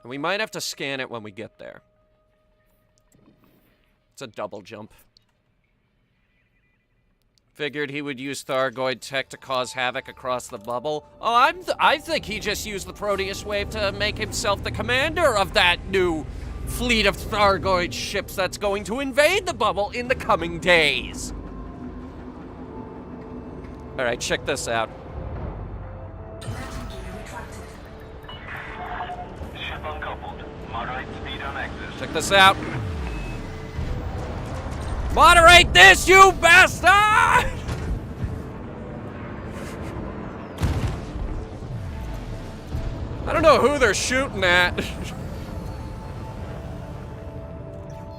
And we might have to scan it when we get there. It's a double jump. Figured he would use Thargoid tech to cause havoc across the bubble. Oh, I think he just used the Proteus wave to make himself the commander of that new fleet of Thargoid ships that's going to invade the bubble in the coming days. Alright, check this out. Ship uncoupled. Moderate speed on exit. Check this out. Moderate this, you bastard! I don't know who they're shooting at.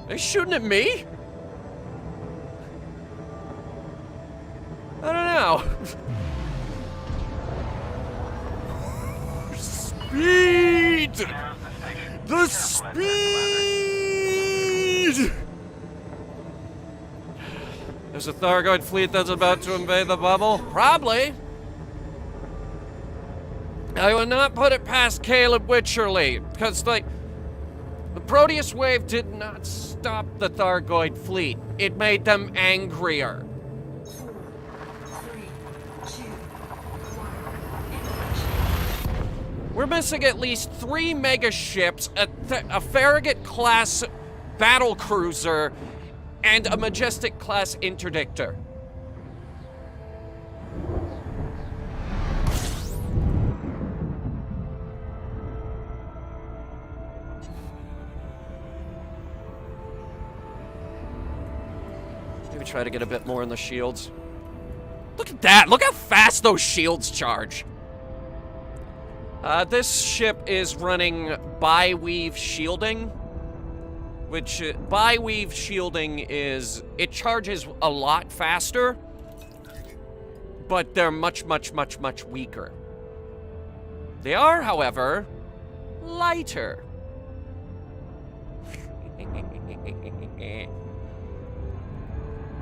They shooting at me? I don't know. Speed! The speed! There's a Thargoid fleet that's about to invade the bubble? Probably. I would not put it past Caleb Wycherley, because, like, the Proteus wave did not stop the Thargoid fleet. It made them angrier. 3, 2, 1. We're missing at least 3 mega ships, a Farragut-class battle cruiser, and a Majestic-class interdictor. Maybe try to get a bit more in the shields. Look at that! Look how fast those shields charge! This ship is running bi-weave shielding, which bi-weave shielding is, it charges a lot faster, but they're much, much, much, much weaker. They are, however, lighter.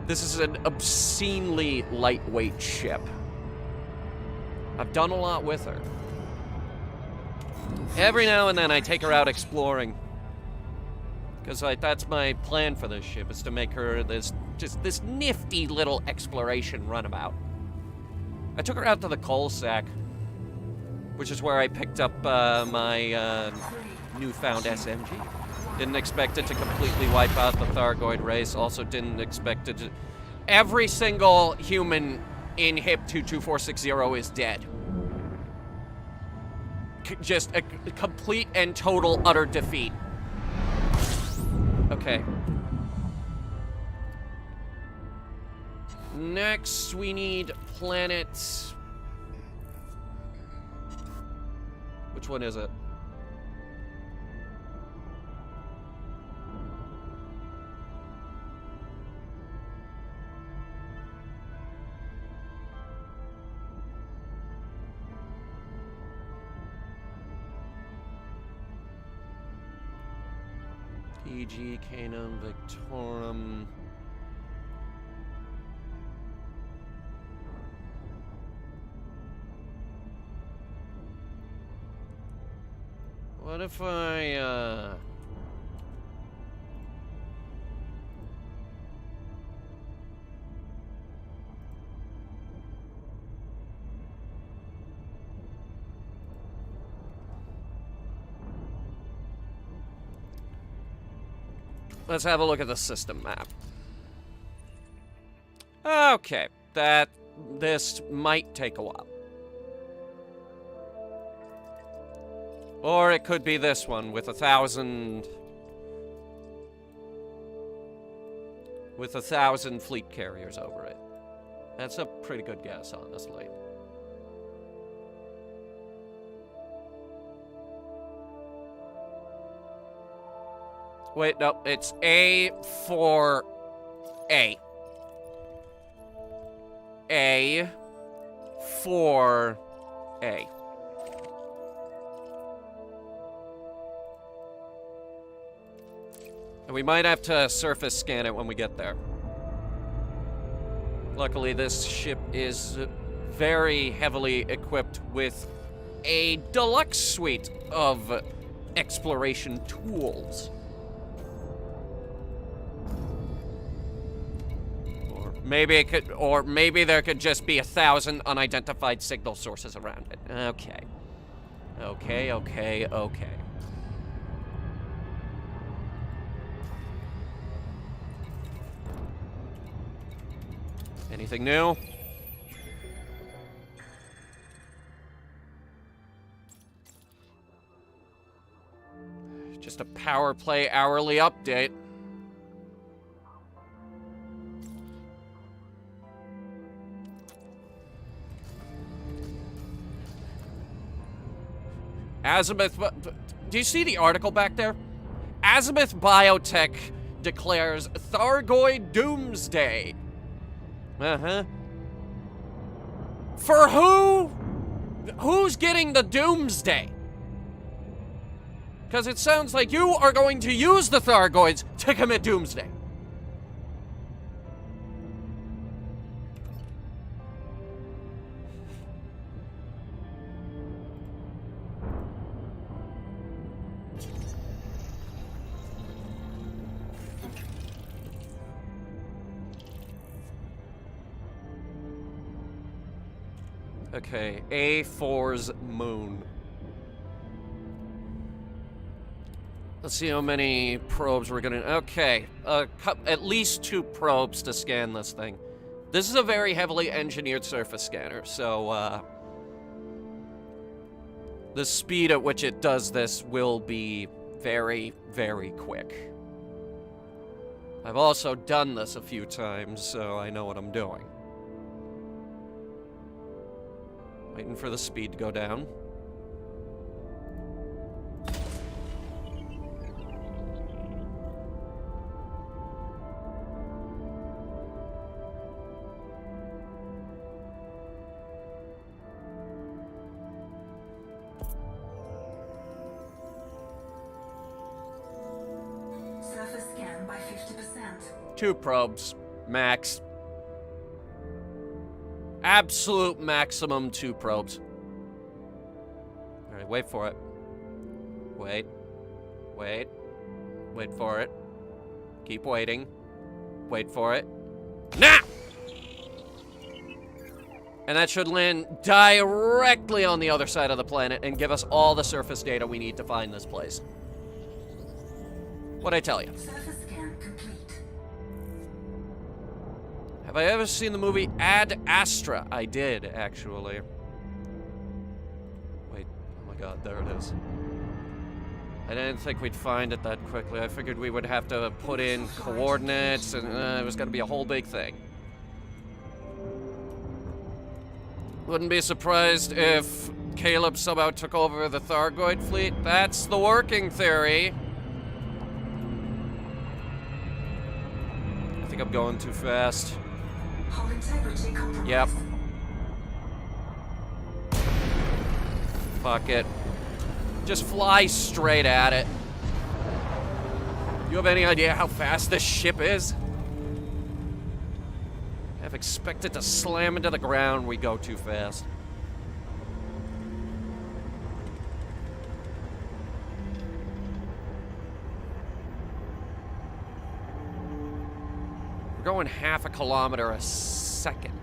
This is an obscenely lightweight ship. I've done a lot with her. Every now and then I take her out exploring. Because that's my plan for this ship, is to make her this nifty little exploration runabout. I took her out to the coal sack, which is where I picked up my newfound SMG. Didn't expect it to completely wipe out the Thargoid race. Also didn't expect it to... Every single human in HIP 22460 is dead. Just a complete and total utter defeat. Okay. Next, we need planet... Which one is it? PG, Canum, Victorum. What if I, Let's have a look at the system map. Okay, this might take a while. Or it could be this one with 1,000 fleet carriers over it. That's a pretty good guess, honestly. Wait, no, it's A4A. A4A. And we might have to surface scan it when we get there. Luckily, this ship is very heavily equipped with a deluxe suite of exploration tools. Or maybe there could just be 1,000 unidentified signal sources around it. Okay. Okay. Anything new? Just a power play hourly update. Azimuth, do you see the article back there? Azimuth Biotech declares Thargoid Doomsday. Uh-huh. For who? Who's getting the Doomsday? Because it sounds like you are going to use the Thargoids to commit Doomsday. Okay, A4's moon. Let's see how many probes we're gonna... Okay, at least 2 probes to scan this thing. This is a very heavily engineered surface scanner, so, the speed at which it does this will be very, very quick. I've also done this a few times, so I know what I'm doing. Waiting for the speed to go down. Surface scan by 50%. 2 probes, max. Absolute maximum 2 probes. Alright, wait for it. Wait. Wait. Wait for it. Keep waiting. Wait for it. Now! And that should land directly on the other side of the planet and give us all the surface data we need to find this place. What'd I tell you? Surface scan complete. Have I ever seen the movie Ad Astra? I did, actually. Wait, oh my god, there it is. I didn't think we'd find it that quickly. I figured we would have to put in coordinates, and it was gonna be a whole big thing. Wouldn't be surprised if Caleb somehow took over the Thargoid fleet. That's the working theory. I think I'm going too fast. Hull integrity compromised. Yep. Fuck it. Just fly straight at it. You have any idea how fast this ship is? I've expected to slam into the ground. We go too fast. We're going 1/2 kilometer a second.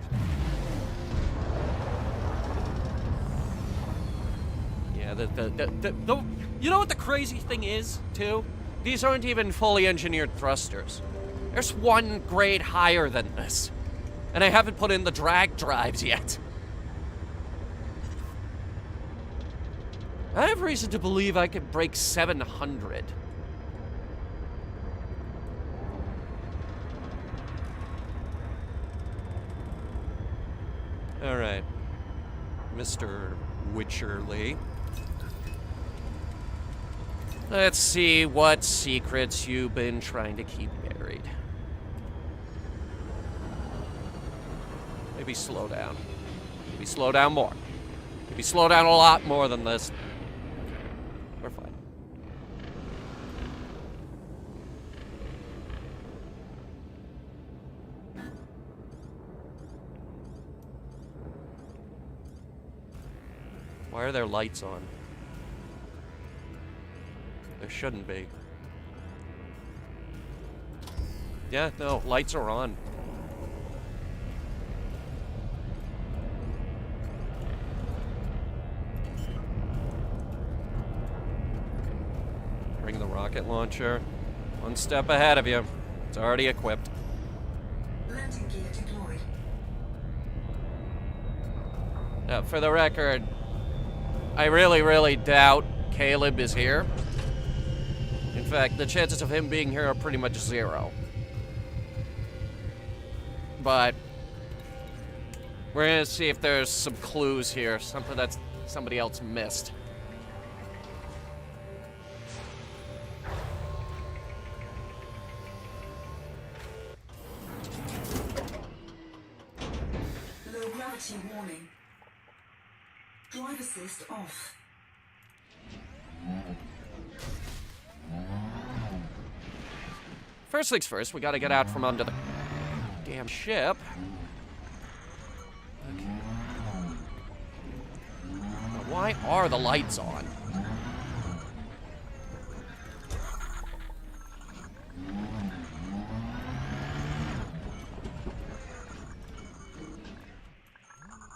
Yeah, you know what the crazy thing is, too? These aren't even fully engineered thrusters. There's 1 grade higher than this. And I haven't put in the drag drives yet. I have reason to believe I could break 700. All right, Mr. Witcherly. Let's see what secrets you've been trying to keep buried. Maybe slow down. Maybe slow down more. Maybe slow down a lot more than this. We're fine. Why are there lights on? There shouldn't be. Yeah, no, lights are on. Bring the rocket launcher. 1 step ahead of you. It's already equipped. Landing gear deployed. Now, for the record, I really, really doubt Caleb is here. In fact, the chances of him being here are pretty much 0. But we're gonna see if there's some clues here, something that somebody else missed. Low gravity warning. Drive assist off. First things first, we gotta get out from under the damn ship. Okay. Now, why are the lights on?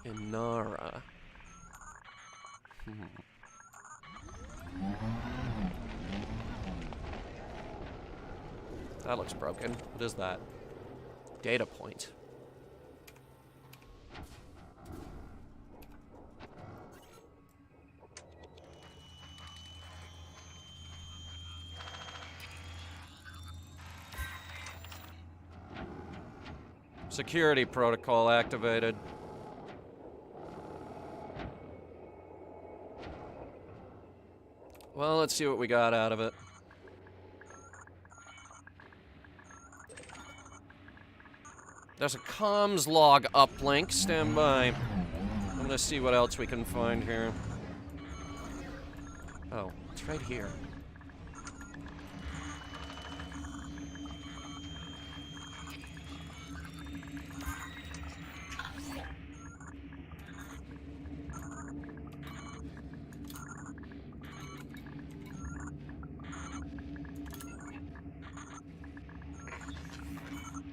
Inara. That looks broken. What is that? Data point. Security protocol activated. Well, let's see what we got out of it. There's a comms log uplink. Stand by. I'm gonna see what else we can find here. Oh, it's right here.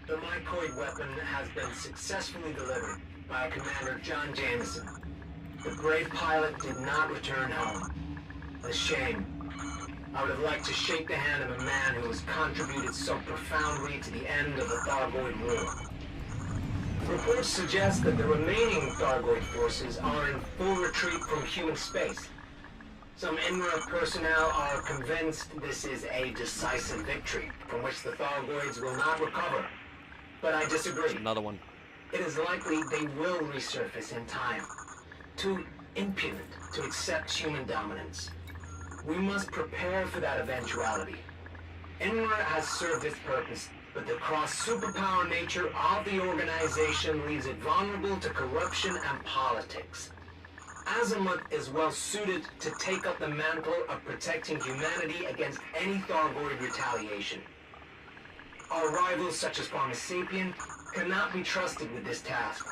The mycoid weapon has been successfully delivered by Commander John Jameson. The brave pilot did not return home. A shame. I would have liked to shake the hand of a man who has contributed so profoundly to the end of the Thargoid War. Reports suggest that the remaining Thargoid forces are in full retreat from human space. Some INRA personnel are convinced this is a decisive victory from which the Thargoids will not recover. But I disagree. Another one. It is likely they will resurface in time. Too impudent to accept human dominance. We must prepare for that eventuality. INRA has served its purpose, but the cross-superpower nature of the organization leaves it vulnerable to corruption and politics. Azimuth is well suited to take up the mantle of protecting humanity against any Thargoid retaliation. Our rivals, such as Pharmasapien, cannot be trusted with this task.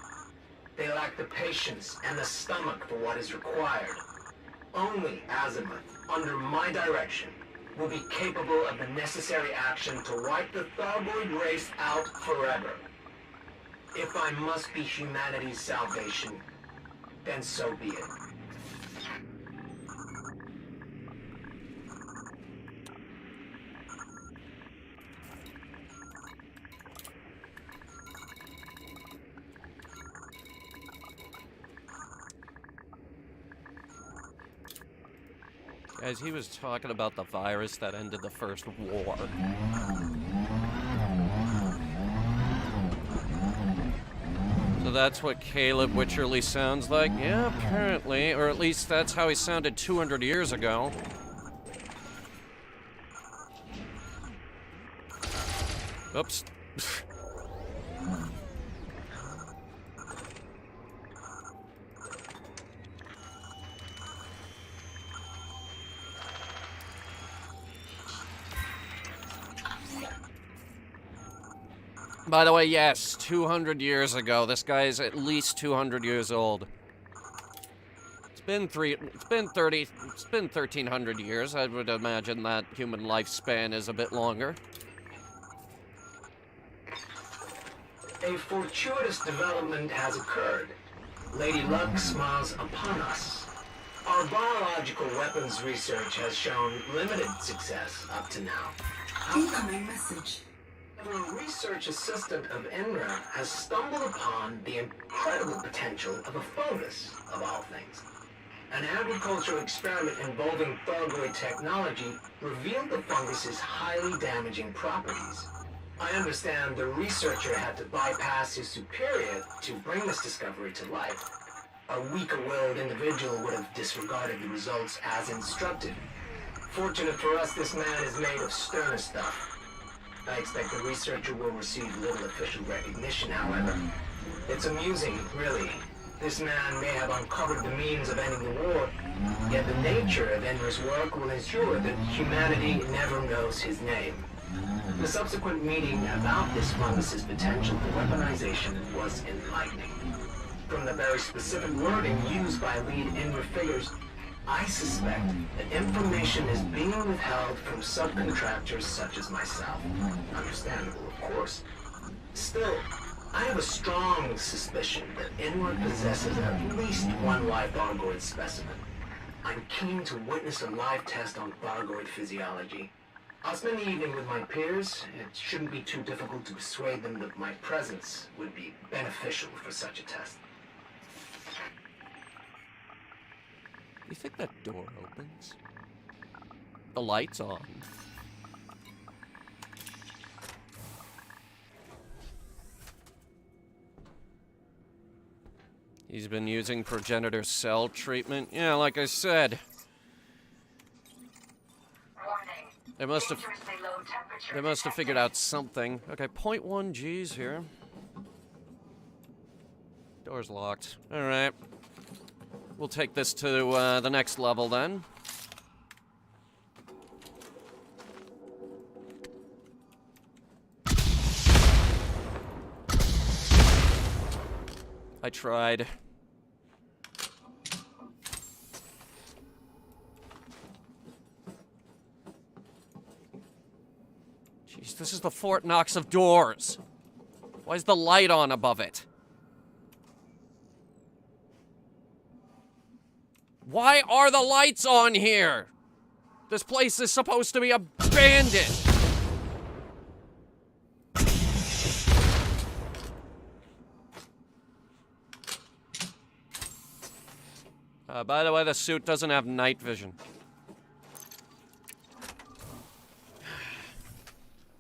They lack the patience and the stomach for what is required. Only Azimuth, under my direction, will be capable of the necessary action to wipe the Thargoid race out forever. If I must be humanity's salvation, then so be it. Guys, he was talking about the virus that ended the First War. So that's what Caleb Witcherly sounds like? Yeah, apparently. Or at least that's how he sounded 200 years ago. Oops. By the way, yes, 200 years ago. This guy's at least 200 years old. It's been 1,300 years. I would imagine that human lifespan is a bit longer. A fortuitous development has occurred. Lady Luck smiles upon us. Our biological weapons research has shown limited success up to now. Incoming message. A research assistant of INRA has stumbled upon the incredible potential of a fungus, of all things. An agricultural experiment involving Thargoid technology revealed the fungus's highly damaging properties. I understand the researcher had to bypass his superior to bring this discovery to life. A weaker-willed individual would have disregarded the results as instructed. Fortunate for us, this man is made of sterner stuff. I expect the researcher will receive little official recognition, however. It's amusing, really. This man may have uncovered the means of ending the war, yet the nature of Ender's work will ensure that humanity never knows his name. The subsequent meeting about this fungus's potential for weaponization was enlightening. From the very specific wording used by lead Indra figures, I suspect that information is being withheld from subcontractors such as myself. Understandable, of course. Still, I have a strong suspicion that Inward possesses at least one live Thargoid specimen. I'm keen to witness a live test on Thargoid physiology. I'll spend the evening with my peers. It shouldn't be too difficult to persuade them that my presence would be beneficial for such a test. You think that door opens? The light's on. He's been using progenitor cell treatment. Yeah, like I said. They must have figured out something. Okay, 0.1 G's here. Door's locked. Alright. We'll take this to the next level then. I tried. Jeez, this is the Fort Knox of doors. Why is the light on above it? Why are the lights on here? This place is supposed to be abandoned. By the way, the suit doesn't have night vision.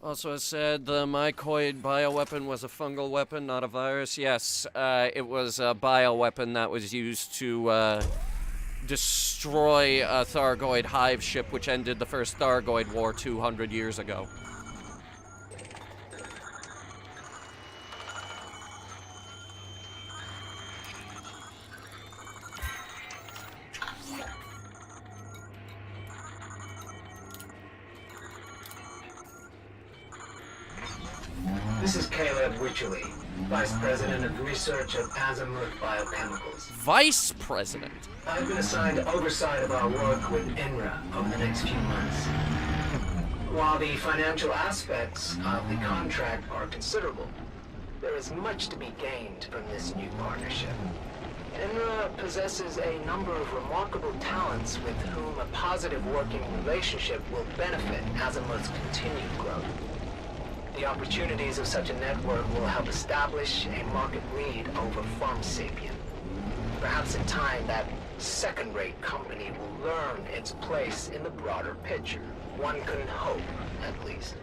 Also, it said the mycoid bioweapon was a fungal weapon, not a virus. Yes, it was a bioweapon that was used to destroy a Thargoid hive ship, which ended the first Thargoid war 200 years ago. This is Caleb Wycherley, Vice President of Research at A7v Biochemicals. Vice President? I've been assigned oversight of our work with INRA over the next few months. While the financial aspects of the contract are considerable, there is much to be gained from this new partnership. INRA possesses a number of remarkable talents with whom a positive working relationship will benefit A7v's continued growth. The opportunities of such a network will help establish a market lead over Pharmsapien. Perhaps in time, that second-rate company will learn its place in the broader picture. One can hope, at least.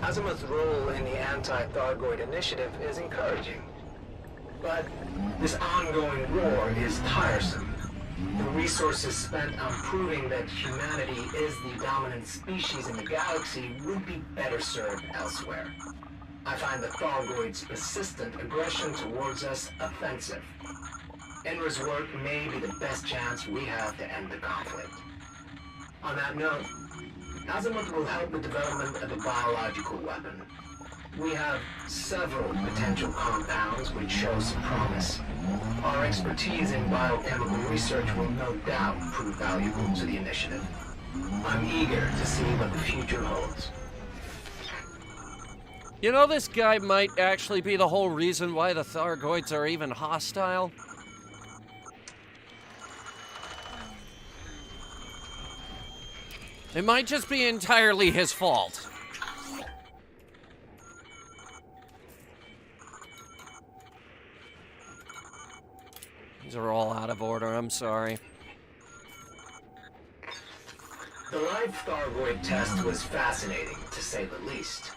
A7v's role in the anti-Thargoid initiative is encouraging. But this ongoing war is tiresome. The resources spent on proving that humanity is the dominant species in the galaxy would be better served elsewhere. I find the Thargoids' persistent aggression towards us offensive. INRA's work may be the best chance we have to end the conflict. On that note, A7v will help the development of a biological weapon. We have several potential compounds which show some promise. Our expertise in biochemical research will no doubt prove valuable to the initiative. I'm eager to see what the future holds. You know, this guy might actually be the whole reason why the Thargoids are even hostile. It might just be entirely his fault. These are all out of order, I'm sorry. The live Thargoid test was fascinating, to say the least.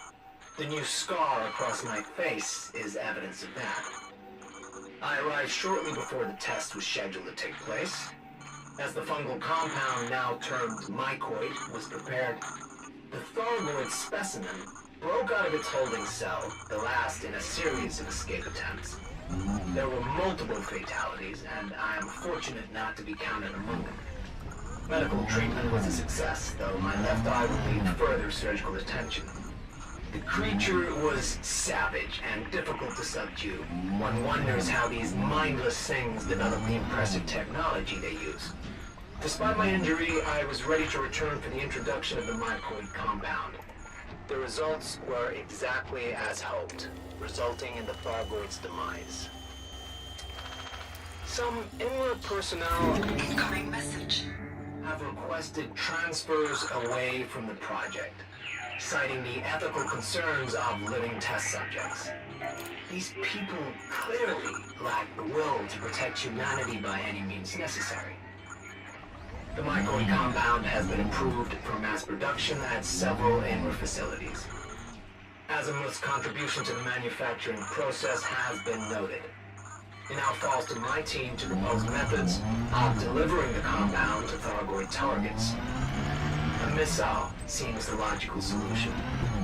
The new scar across my face is evidence of that. I arrived shortly before the test was scheduled to take place. As the fungal compound, now termed mycoid, was prepared, the Thargoid specimen broke out of its holding cell, the last in a series of escape attempts. There were multiple fatalities, and I am fortunate not to be counted among them. Medical treatment was a success, though my left eye would need further surgical attention. The creature was savage and difficult to subdue. One wonders how these mindless things develop the impressive technology they use. Despite my injury, I was ready to return for the introduction of the mycoid compound. The results were exactly as hoped, resulting in the Thargoid's demise. Some INRA personnel... Incoming message. requested transfers away from the project, citing the ethical concerns of living test subjects. These people clearly lack the will to protect humanity by any means necessary. The mycoid compound has been approved for mass production at several INRA facilities. Azimuth's contribution to the manufacturing process has been noted. It now falls to my team to propose methods of delivering the compound to Thargoid targets. A missile seems the logical solution,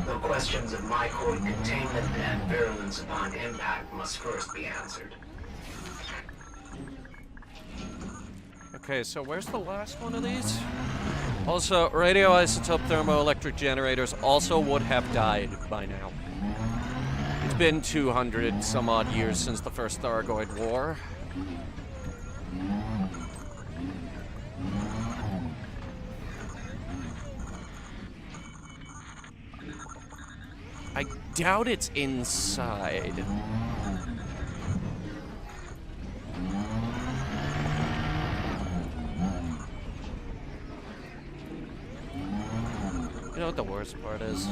though questions of mycoid containment and virulence upon impact must first be answered. Okay, so where's the last one of these? Also, radioisotope thermoelectric generators also would have died by now. It's been 200 some odd years since the first Thargoid War. I doubt it's inside. You know what the worst part is?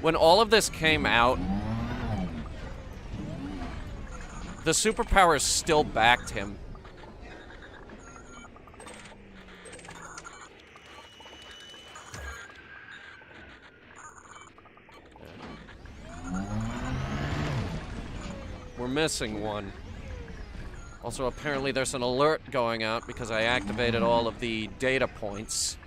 When all of this came out, the superpowers still backed him. We're missing one. Also, apparently there's an alert going out because I activated all of the data points.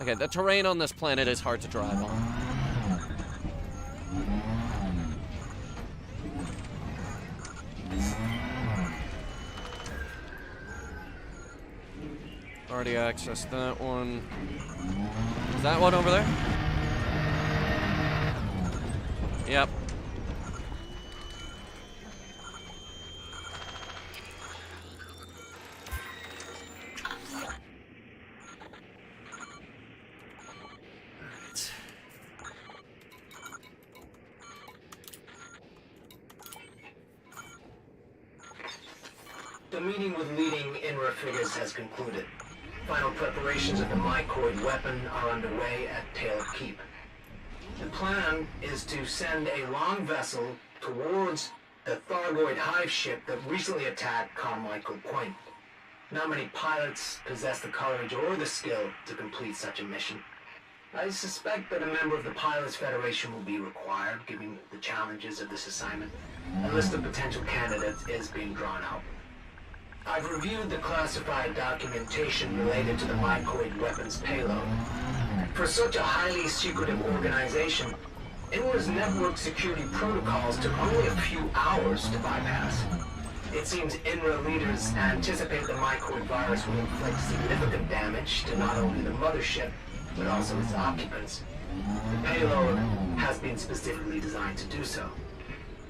Okay, the terrain on this planet is hard to drive on. Already accessed that one. Is that one over there? Yep. The meeting with leading INRA figures has concluded. Final preparations of the mycoid weapon are underway at Tail Keep. The plan is to send a long vessel towards the Thargoid hive ship that recently attacked Carmichael Point. Not many pilots possess the courage or the skill to complete such a mission. I suspect that a member of the Pilots Federation will be required, given the challenges of this assignment. A list of potential candidates is being drawn out. I've reviewed the classified documentation related to the mycoid weapon's payload. For such a highly secretive organization, INRA's network security protocols took only a few hours to bypass. It seems INRA leaders anticipate the mycoid virus will inflict significant damage to not only the mothership, but also its occupants. The payload has been specifically designed to do so.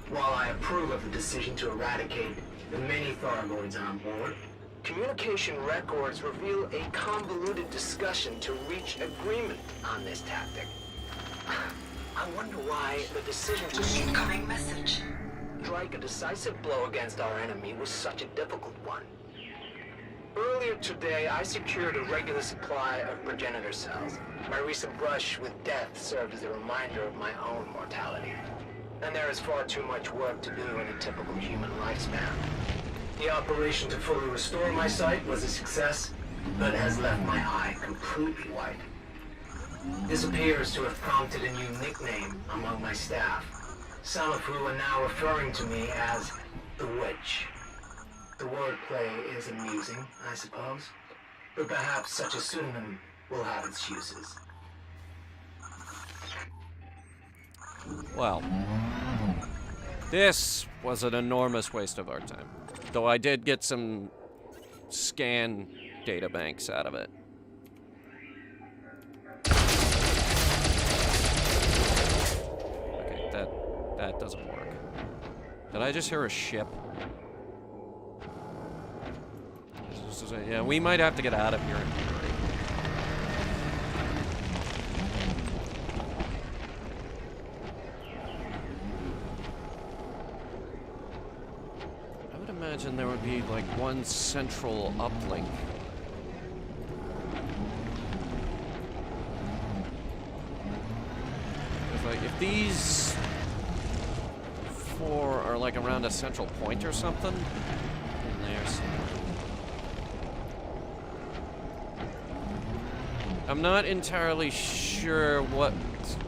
While I approve of the decision to eradicate the many Thargoids on board, communication records reveal a convoluted discussion to reach agreement on this tactic. I wonder why the decision to Incoming message. strike a decisive blow against our enemy was such a difficult one. Earlier today, I secured a regular supply of progenitor cells. My recent brush with death served as a reminder of my own mortality. And there is far too much work to do in a typical human lifespan. The operation to fully restore my sight was a success, but has left my eye completely white. This appears to have prompted a new nickname among my staff, some of who are now referring to me as the Witch. The wordplay is amusing, I suppose, but perhaps such a pseudonym will have its uses. Well, this was an enormous waste of our time. Though I did get some scan data banks out of it. Okay, that doesn't work. Did I just hear a ship? Yeah, we might have to get out of here. imagine there would be like one central uplink. Like, if these 4 are like around a central point or something, and there's... I'm not entirely sure what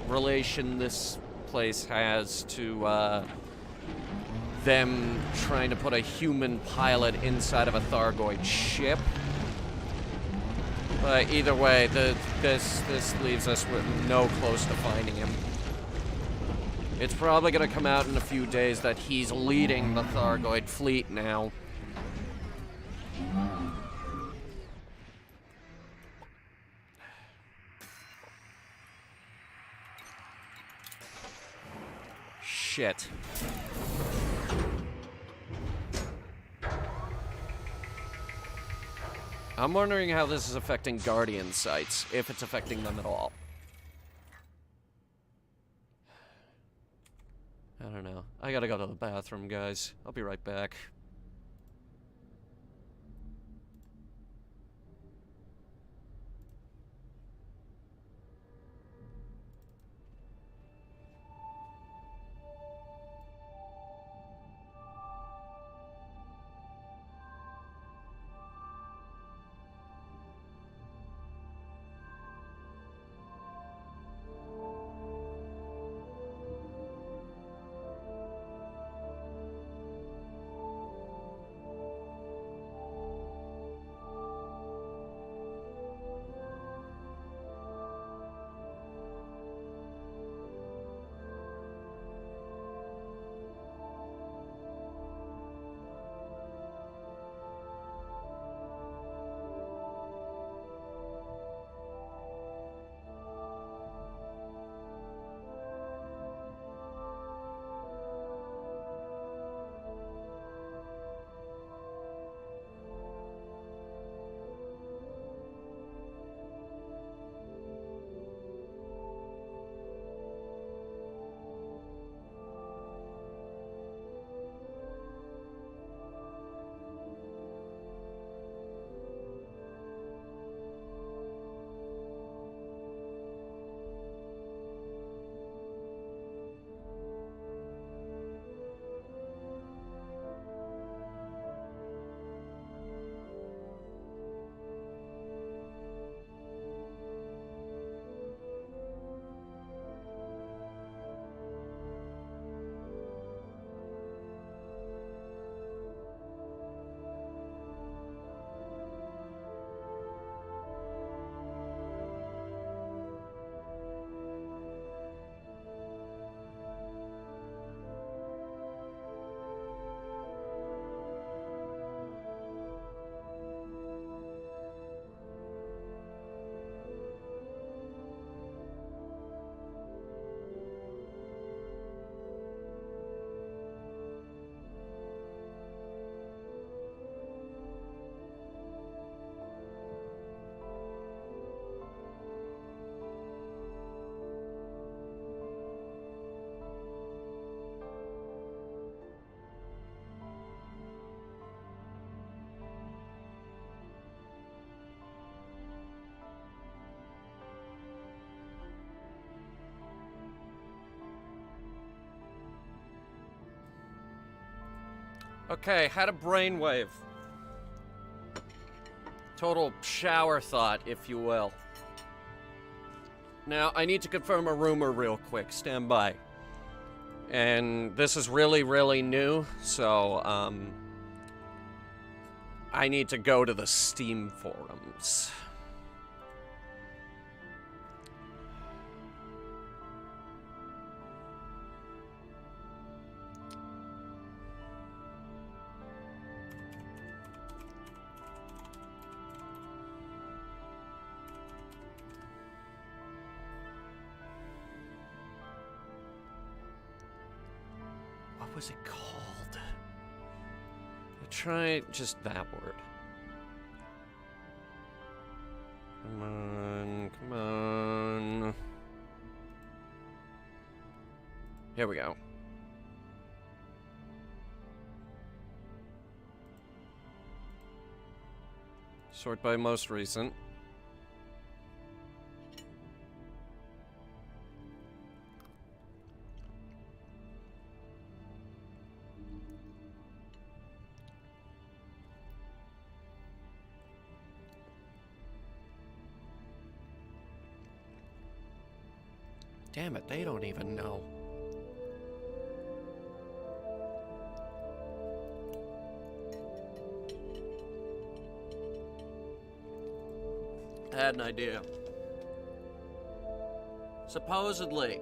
relation this place has to them trying to put a human pilot inside of a Thargoid ship. But either way, this leaves us with no close to finding him. It's probably gonna come out in a few days that he's leading the Thargoid fleet now. Shit. I'm wondering how this is affecting Guardian sites, if it's affecting them at all. I don't know. I gotta go to the bathroom, guys. I'll be right back. Okay, had a brainwave. Total shower thought, if you will. Now, I need to confirm a rumor real quick. Stand by. And this is really, really new, so, I need to go to the Steam forums. What was it called? Try just that word. Come on, come on. Here we go. Sort by most recent. Damn it, they don't even know. I had an idea. Supposedly,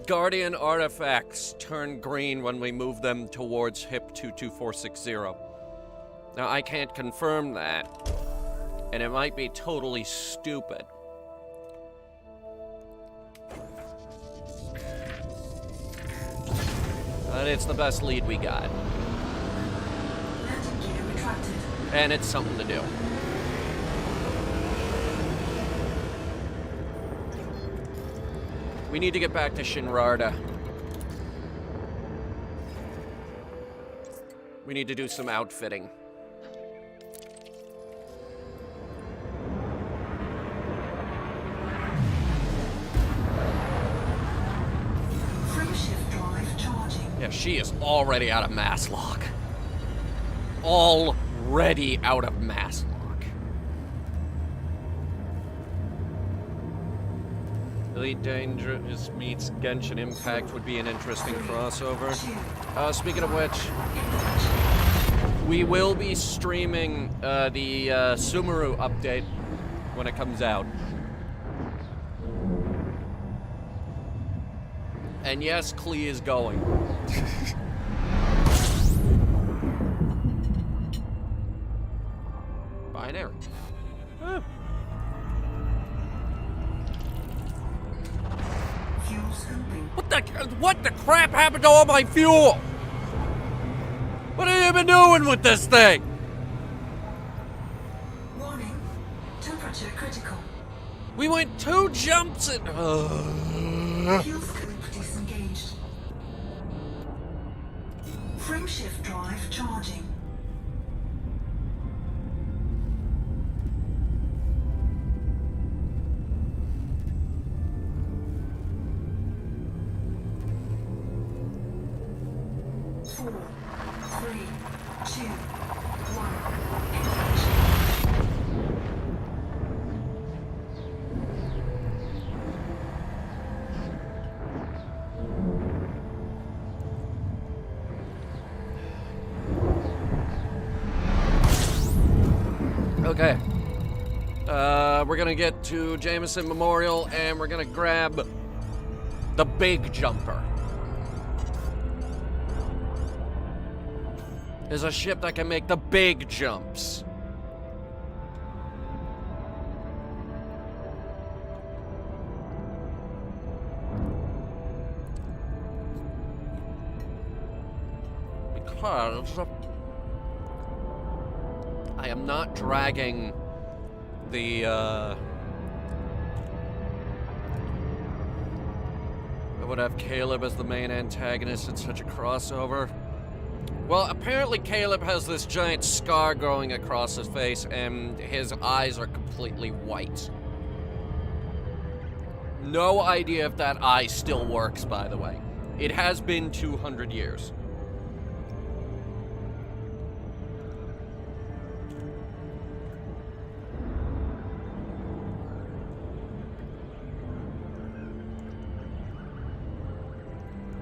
Guardian artifacts turn green when we move them towards HIP 22460. Now, I can't confirm that, and it might be totally stupid. But it's the best lead we got. Landing gear retracted. And it's something to do. We need to get back to Shinrarda. We need to do some outfitting. Frameshift drive charging. Yeah, she is already out of mass lock. Already out of mass lock. Elite Dangerous meets Genshin Impact would be an interesting crossover. Speaking of which, we will be streaming the Sumeru update when it comes out. And yes, Klee is going. Binary. Huh. Fuel scooping. What the crap happened to all my fuel? What have you been doing with this thing? Warning. Temperature critical. We went 2 jumps and... Fuel scoop disengaged. Frameshift drive charging. Four, three, two, one. Okay. We're gonna get to Jameson Memorial and we're gonna grab the big jumper. There's a ship that can make the big jumps. Because I am not dragging the, I would have Caleb as the main antagonist in such a crossover. Well, apparently Caleb has this giant scar growing across his face, and his eyes are completely white. No idea if that eye still works, by the way. It has been 200 years.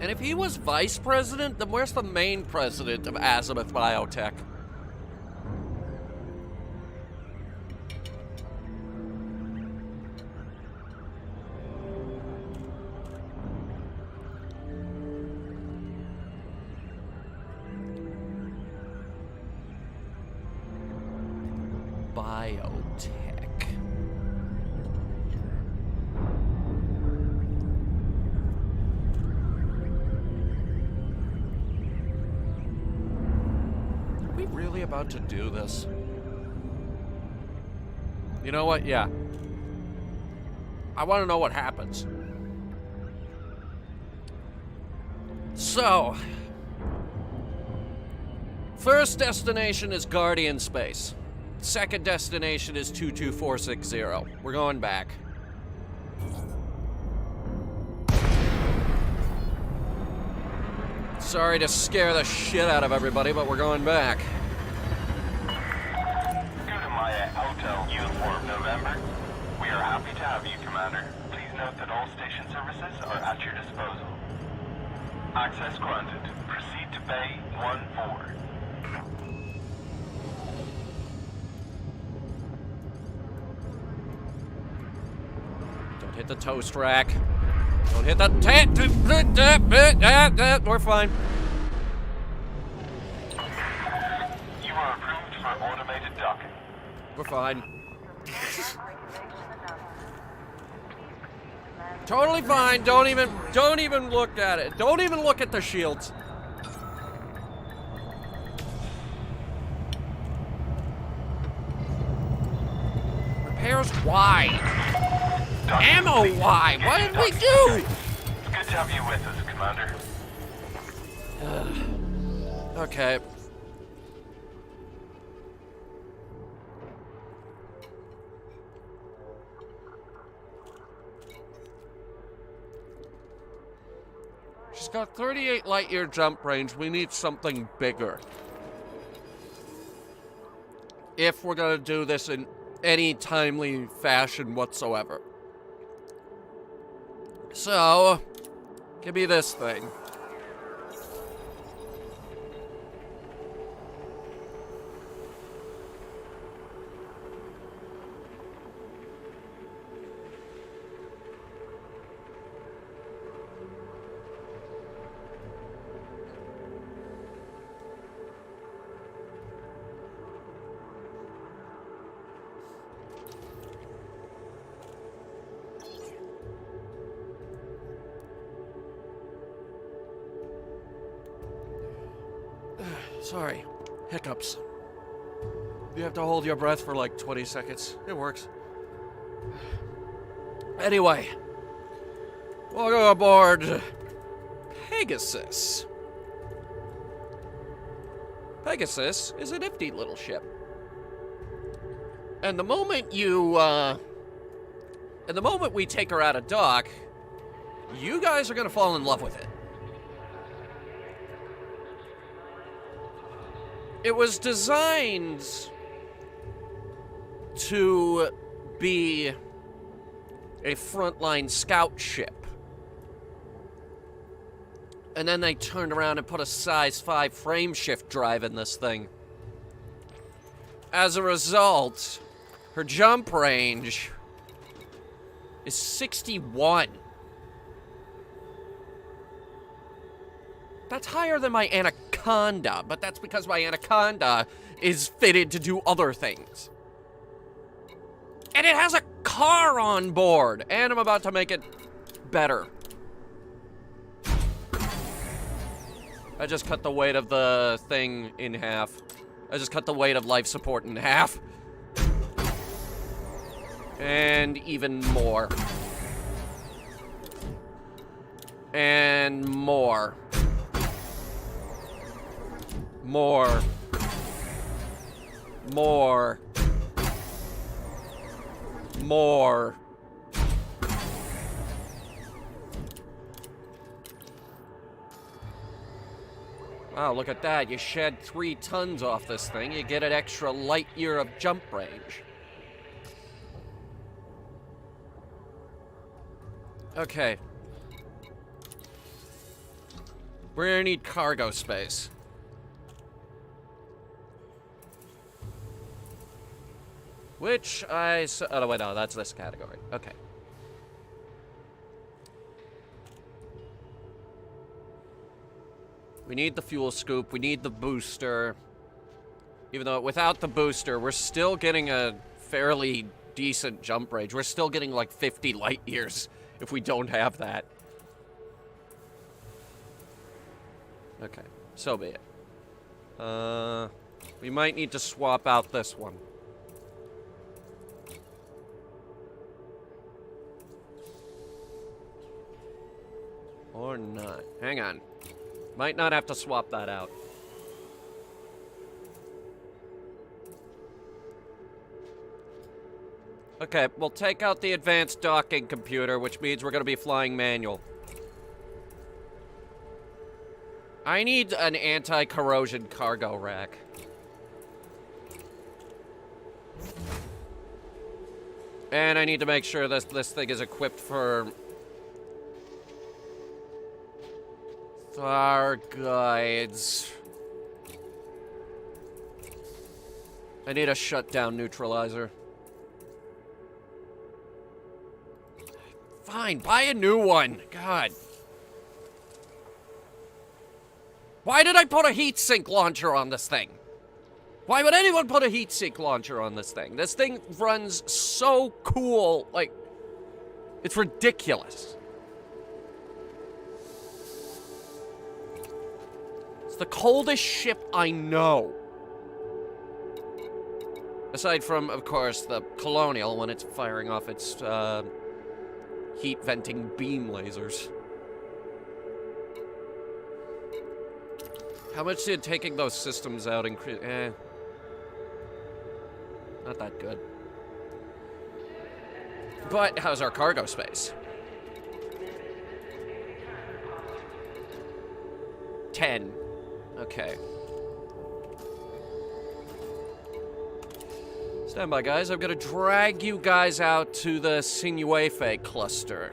And if he was vice president, then where's the main president of Azimuth Biotech? Biotech. Really about to do this? You know what? Yeah. I want to know what happens. So, first destination is Guardian Space. second destination is 22460. We're going back. Sorry to scare the shit out of everybody, but we're going back. Good Maya Hotel Uniform November. We are happy to have you, Commander. Please note that all station services are at your disposal. Access granted. Proceed to Bay 1-4. Don't hit the toast rack. Don't hit the we're fine. You are approved for automated docking. We're fine. Totally fine. Don't even look at it. Don't even look at the shields. Repairs why? Ammo why? What did we do? Good to have you with us, Commander. Okay. She's got 38 light year jump range. We need something bigger. If we're gonna do this in any timely fashion whatsoever. So, give me this thing. Sorry. Hiccups. You have to hold your breath for like 20 seconds. It works. Anyway. Welcome aboard Pegasus. Pegasus is a nifty little ship. And the moment we take her out of dock, you guys are gonna fall in love with it. It was designed to be a frontline scout ship. And then they turned around and put a size 5 frame shift drive in this thing. As a result, her jump range is 61. That's higher than my Anaconda, but that's because my Anaconda is fitted to do other things. And it has a car on board, and I'm about to make it better. I just cut the weight of the thing in half. I just cut the weight of life support in half. And even more. And more. More. More. More. Wow, look at that. You shed 3 tons off this thing. You get an extra light year of jump range. Okay. We're gonna need cargo space. Which I... Oh, wait, no, that's this category. Okay. We need the fuel scoop. We need the booster. Even though without the booster, we're still getting a fairly decent jump range. We're still getting like 50 light years if we don't have that. Okay, so be it. We might need to swap out this one. Or not. Hang on. Might not have to swap that out. Okay, we'll take out the advanced docking computer, which means we're gonna be flying manual. I need an anti-corrosion cargo rack. And I need to make sure this thing is equipped for Thargoids. I need a shutdown neutralizer. Fine, buy a new one. God. Why did I put a heatsink launcher on this thing? Why would anyone put a heatsink launcher on this thing? This thing runs so cool, like, it's ridiculous. It's the coldest ship I know. Aside from, of course, the Colonial when it's firing off its heat-venting beam lasers. How much did taking those systems out increase? Not that good. But how's our cargo space? 10. Okay. Stand by, guys. I'm gonna drag you guys out to the Sinuefe cluster.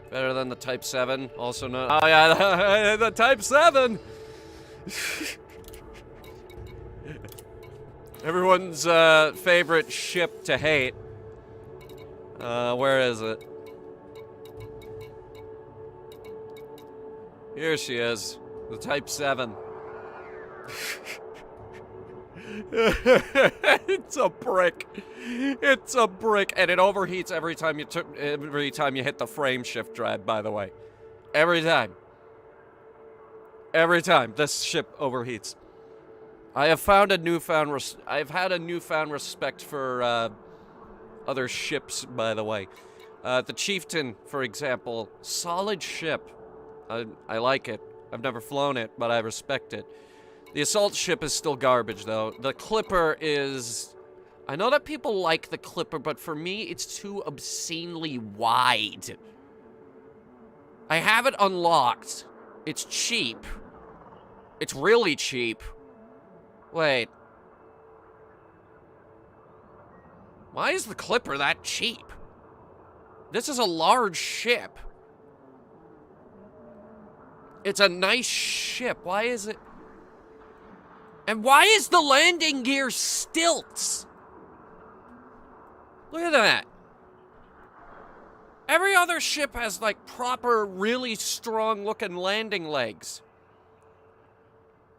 Better than the Type 7, also not. Oh yeah, the Type 7! Everyone's favorite ship to hate. Where is it? Here she is, the Type 7. It's a brick. It's a brick, and it overheats every time you hit the frame shift drive. By the way, every time this ship overheats. I've had a newfound respect for other ships. By the way, the Chieftain, for example, solid ship. I like it. I've never flown it, but I respect it. The assault ship is still garbage, though. The Clipper is... I know that people like the Clipper, but for me, it's too obscenely wide. I have it unlocked. It's cheap. It's really cheap. Wait. Why is the Clipper that cheap? This is a large ship. It's a nice ship. Why is it... And why is the landing gear stilts? Look at that. Every other ship has, like, proper, really strong-looking landing legs.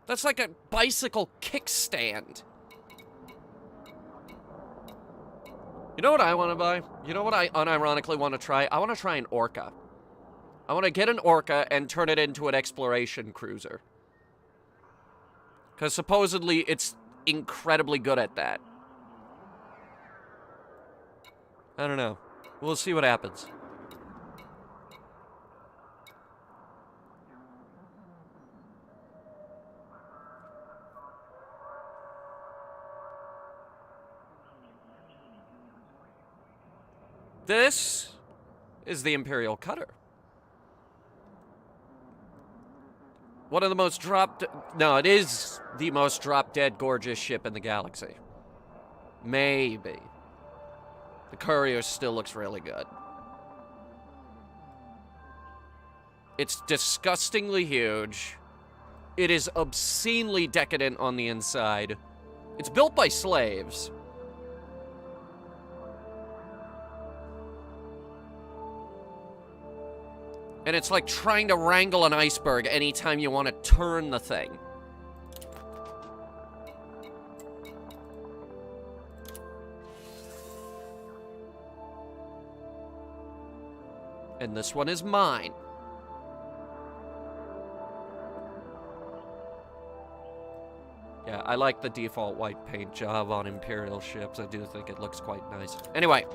That's like a bicycle kickstand. You know what I want to buy? You know what I unironically want to try? I want to try an Orca. I want to get an Orca and turn it into an exploration cruiser. Because supposedly it's incredibly good at that. I don't know. We'll see what happens. This is the Imperial Cutter. One of the most no, it is the most drop-dead gorgeous ship in the galaxy. Maybe. The Courier still looks really good. It's disgustingly huge. It is obscenely decadent on the inside. It's built by slaves. And it's like trying to wrangle an iceberg anytime you want to turn the thing. And this one is mine. Yeah, I like the default white paint job on Imperial ships. I do think it looks quite nice. Anyway.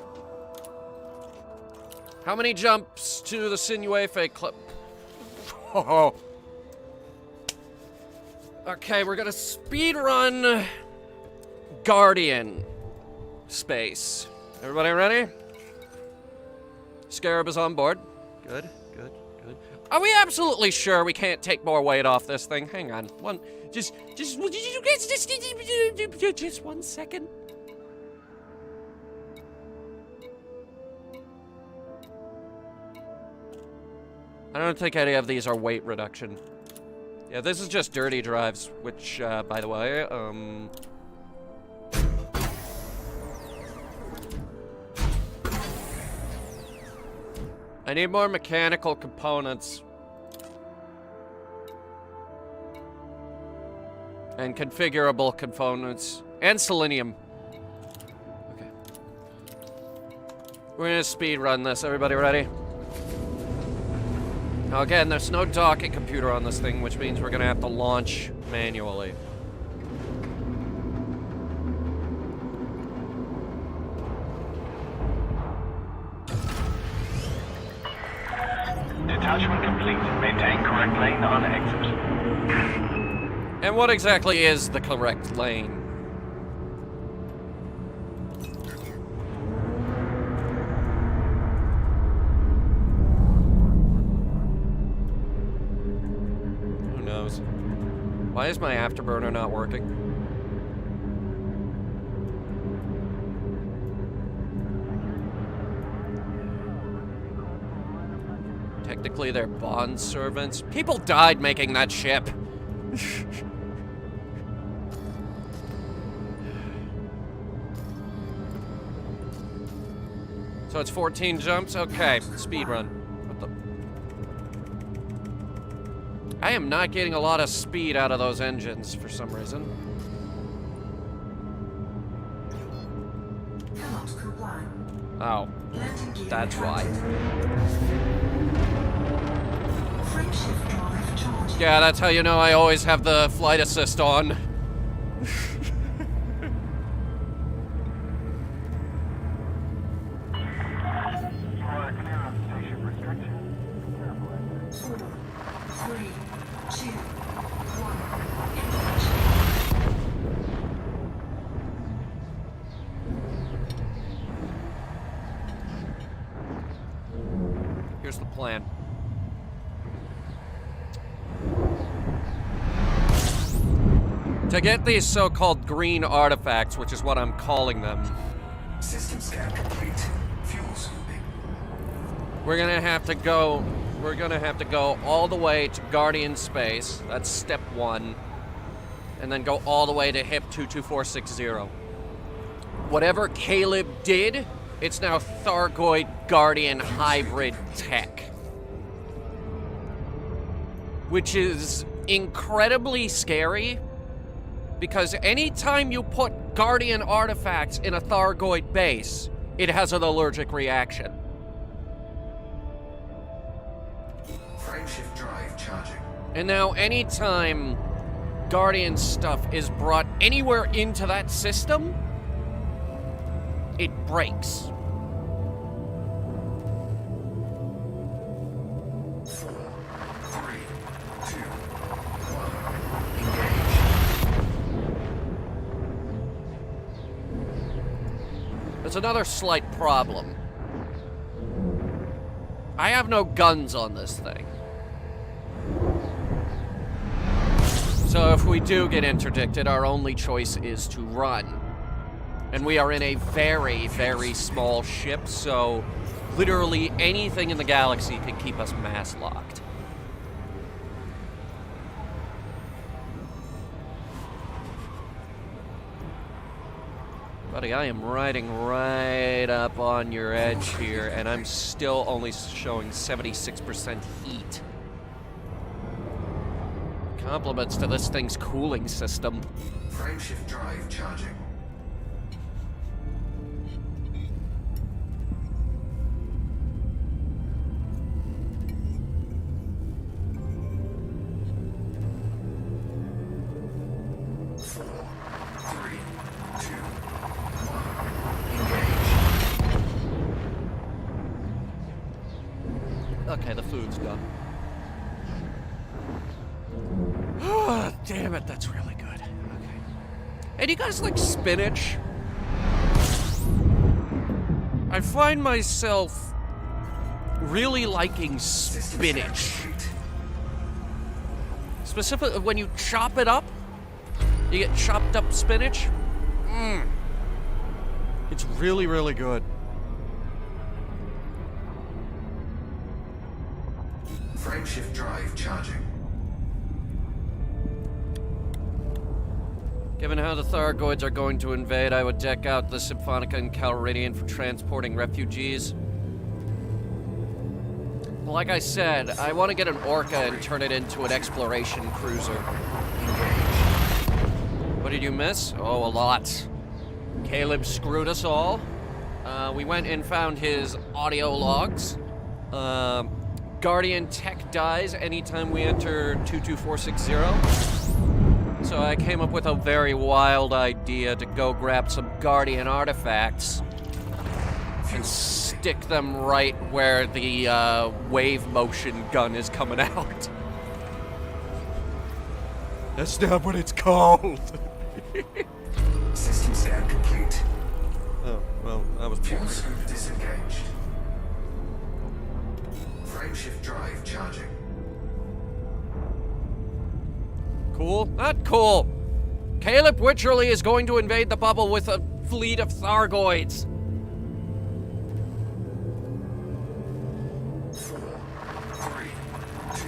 How many jumps to the Sinuefe clip? Oh. Okay, we're gonna speed run Guardian space. Everybody ready? Scarab is on board. Good, good, good. Are we absolutely sure we can't take more weight off this thing? Hang on. Just 1 second. I don't think any of these are weight reduction. Yeah, this is just dirty drives, which, by the way, I need more mechanical components. And configurable components. And selenium. Okay. We're gonna speed run this. Everybody ready? Now again, there's no docking computer on this thing, which means we're gonna have to launch manually. Detachment complete. Maintain correct lane on exit. And what exactly is the correct lane? Who knows? Why is my afterburner not working? Technically, they're bond servants. People died making that ship. So it's 14 jumps? Okay, speed run. What the? I am not getting a lot of speed out of those engines for some reason. Cannot comply. Oh, that's why. Frameshift drive charging. Yeah, that's how you know I always have the flight assist on. Here's the plan. To get these so-called green artifacts, which is what I'm calling them, System scan complete. Fuel scooping. we're gonna have to go all the way to Guardian space. That's step 1. And then go all the way to HIP 22460. Whatever Caleb did, it's now Thargoid Guardian hybrid tech. Which is incredibly scary, because anytime you put Guardian artifacts in a Thargoid base, it has an allergic reaction. Frameshift drive charging. And now anytime Guardian stuff is brought anywhere into that system, it breaks. 4, 3, 2, 1. There's another slight problem. I have no guns on this thing. So if we do get interdicted, our only choice is to run. And we are in a very, very small ship, so literally anything in the galaxy can keep us mass locked. Buddy, I am riding right up on your edge here, and I'm still only showing 76% heat. Compliments to this thing's cooling system. Frameshift drive charging. Okay, the food's done. damn it, that's really good. Okay. Hey, do you guys like spinach? I find myself really liking spinach. Specifically, when you chop it up, you get chopped up spinach. It's really, really good. Frameshift drive charging. Given how the Thargoids are going to invade, I would deck out the Symphonica and Calridian for transporting refugees. Like I said, I want to get an Orca and turn it into an exploration cruiser. What did you miss? Oh, a lot. Caleb screwed us all. We went and found his audio logs. Guardian tech dies anytime we enter 22460. So I came up with a very wild idea to go grab some Guardian artifacts and stick them right where the wave motion gun is coming out. That's not what it's called. System scan complete. Oh, well, that was Fuel boring. scoop disengaged. Frameshift drive charging. Cool? Not cool. Caleb Witcherly is going to invade the bubble with a fleet of Thargoids. 4, 3, 2,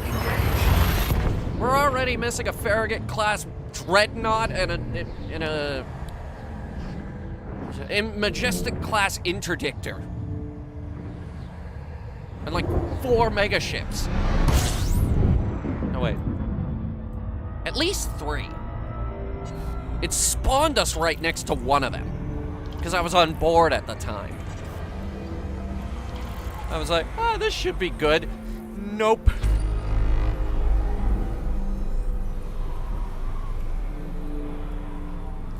1. Engage. We're already missing a Farragut-class dreadnought and a Majestic-class interdictor. And like 4 megaships. No, wait. At least 3. It spawned us right next to one of them. Because I was on board at the time. I was like, this should be good. Nope.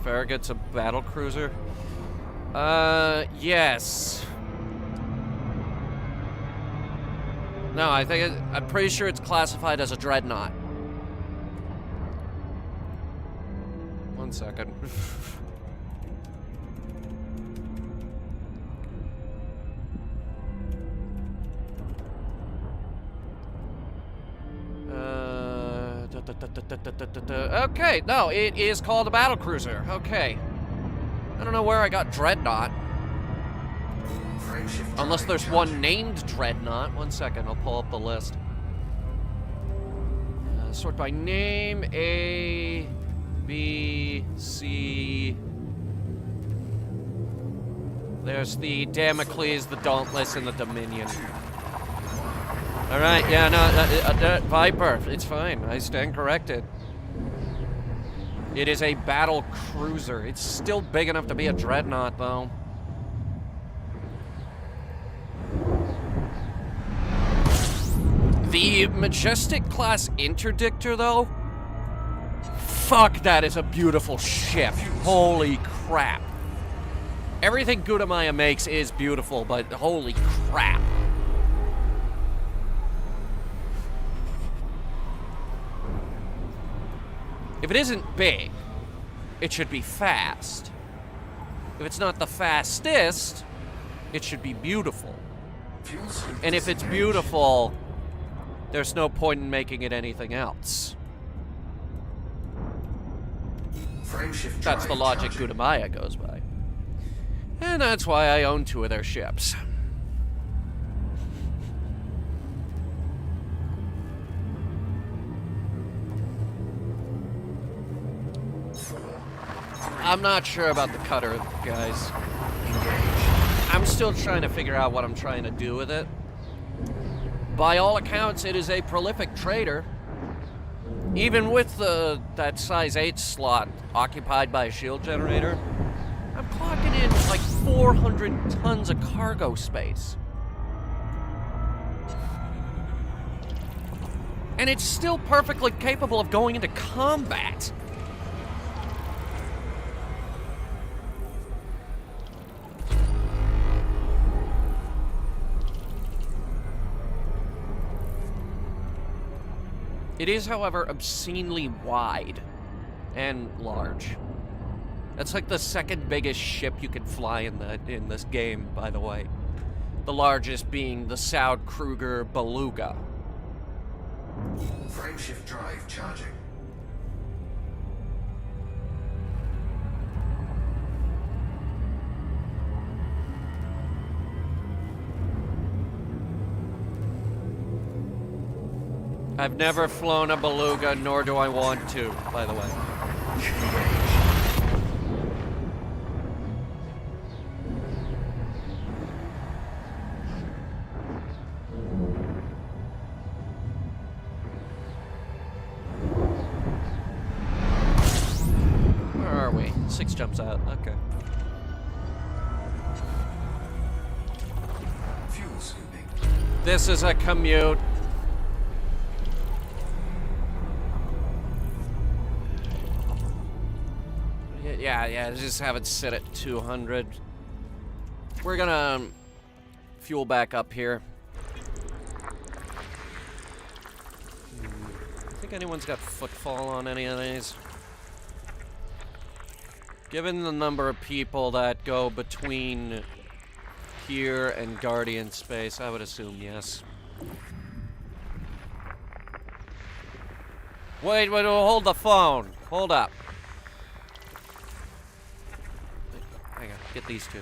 Farragut's a battle cruiser? Yes. No, I'm pretty sure it's classified as a dreadnought. One second. Okay, no, it is called a battle cruiser. Okay. I don't know where I got dreadnought. Unless there's one named dreadnought. One second, I'll pull up the list. Sort by name: A, B, C. There's the Damocles, the Dauntless, and the Dominion. All right, yeah, no, Viper, it's fine. I stand corrected. It is a battle cruiser. It's still big enough to be a dreadnought, though. The Majestic-class interdictor, though? Fuck, that is a beautiful ship. Holy crap. Everything Gudamaya makes is beautiful, but holy crap. If it isn't big, it should be fast. If it's not the fastest, it should be beautiful. And if it's beautiful, there's no point in making it anything else. That's the logic Gudamaya goes by. And that's why I own 2 of their ships. I'm not sure about the cutter, guys. I'm still trying to figure out what I'm trying to do with it. By all accounts, it is a prolific trader. Even with that size 8 slot occupied by a shield generator, I'm clocking in like 400 tons of cargo space. And it's still perfectly capable of going into combat. It is, however, obscenely wide and large. That's like the second biggest ship you can fly in this game, by the way. The largest being the Saud Kruger Beluga. Frameshift drive charging. I've never flown a Beluga, nor do I want to, by the way. Where are we? 6 jumps out, okay. Fuel scooping. This is a commute. Yeah, just have it sit at 200. We're gonna fuel back up here. I think anyone's got footfall on any of these? Given the number of people that go between here and Guardian space, I would assume yes. Wait, hold the phone. Hold up. Hang on, get these two.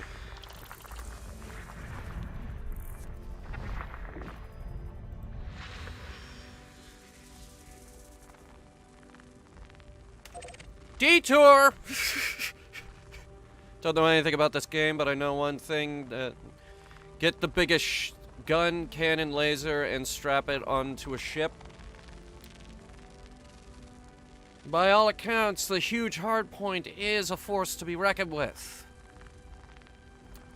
Detour! Don't know anything about this game, but I know one thing. Get the biggest gun, cannon, laser, and strap it onto a ship. By all accounts, the huge hardpoint is a force to be reckoned with.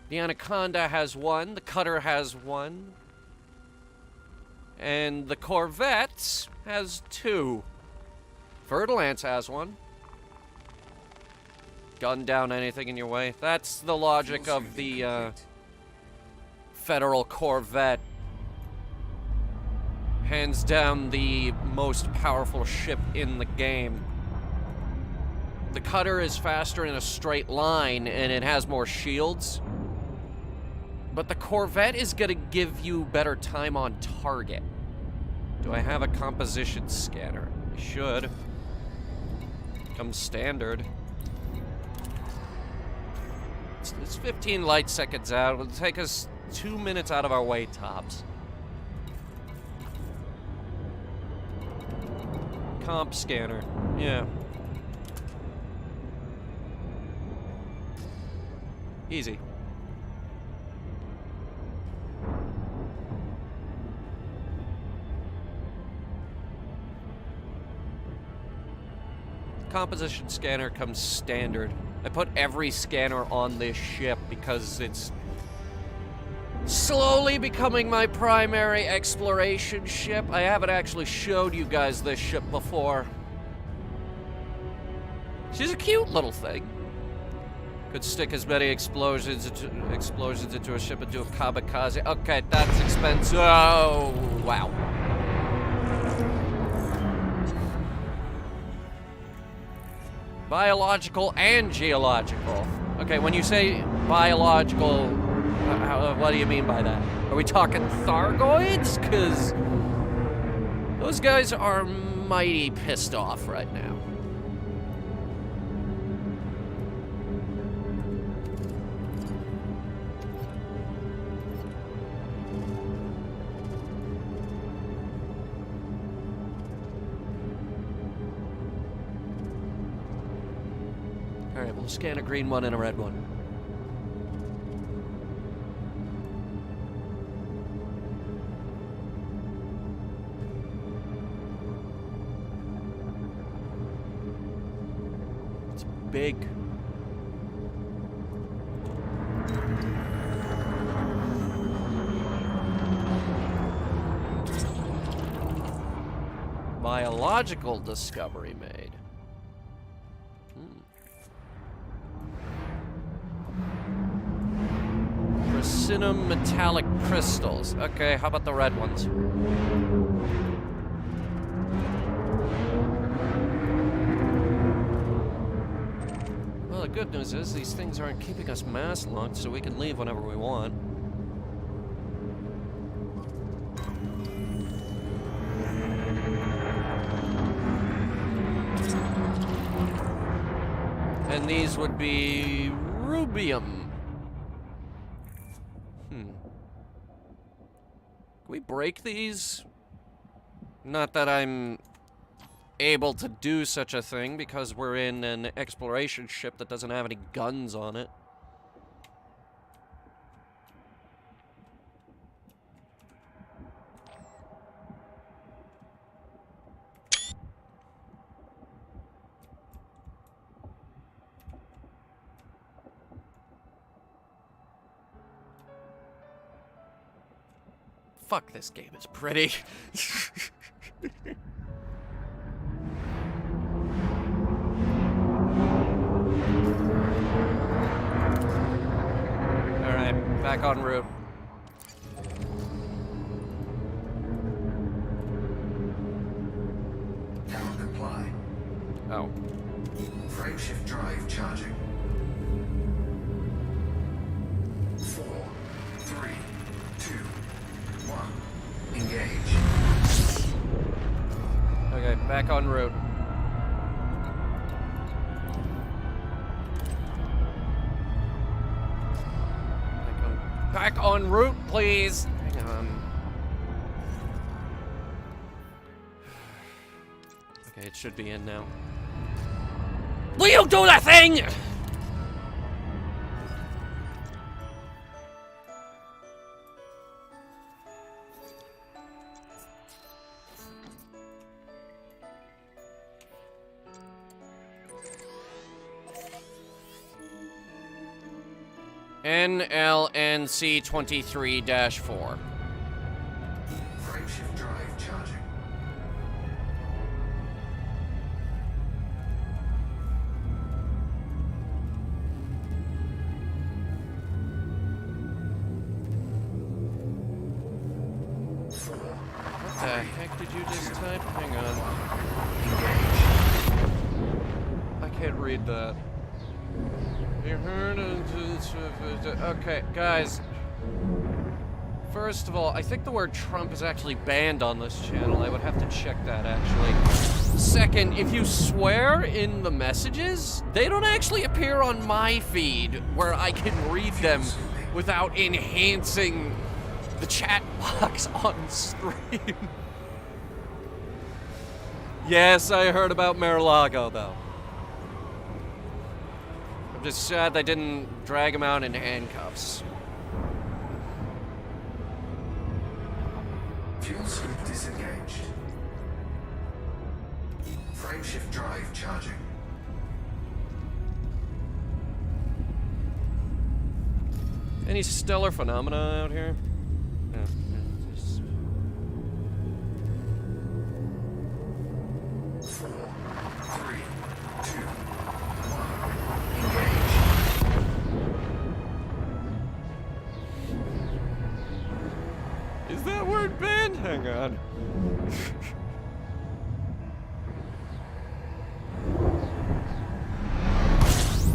The Anaconda has one, the Cutter has one, and the Corvette has 2. Fer-de-Lance has one. Gun down anything in your way. That's the logic of the Federal Corvette. Hands down the most powerful ship in the game. The Cutter is faster in a straight line and it has more shields. But the Corvette is gonna give you better time on target. Do I have a composition scanner? I should. Comes standard. It's 15 light seconds out. It'll take us 2 minutes out of our way, tops. Comp scanner. Yeah. Easy. Composition scanner comes standard. I put every scanner on this ship because it's slowly becoming my primary exploration ship. I haven't actually showed you guys this ship before. She's a cute little thing. Could stick as many explosions into a ship and do a kamikaze. Okay, that's expensive. Oh, wow. Biological and geological. Okay, when you say biological, what do you mean by that? Are we talking Thargoids? Because those guys are mighty pissed off right now. Alright, we'll scan a green one and a red one. It's big. Biological discovery made. Prasinum metallic crystals. Okay, how about the red ones? the good news is these things aren't keeping us mass locked, so we can leave whenever we want. And these would be rubium. Can we break these? Not that I'm able to do such a thing because we're in an exploration ship that doesn't have any guns on it. Fuck, this game is pretty. Alright, back en route. Cannot comply. Oh. Frameshift drive charging. 4, 3, 2, 1. Engage. Okay, back en route. Back en route, please. Hang on. Okay, it should be in now. Will you do that thing? NLNC 23-4. Frameshift drive charging. What the heck did you just type? Hang on. I can't read that. You heard it. Okay, guys. First of all, I think the word Trump is actually banned on this channel. I would have to check that, actually. Second, if you swear in the messages, they don't actually appear on my feed where I can read them without enhancing the chat box on stream. Yes, I heard about Mar-a-Lago, though. I'm just sad they didn't drag him out in handcuffs. Fuel scoop disengaged. Frameshift drive charging. Any stellar phenomena out here? No. Is that word banned? Hang on.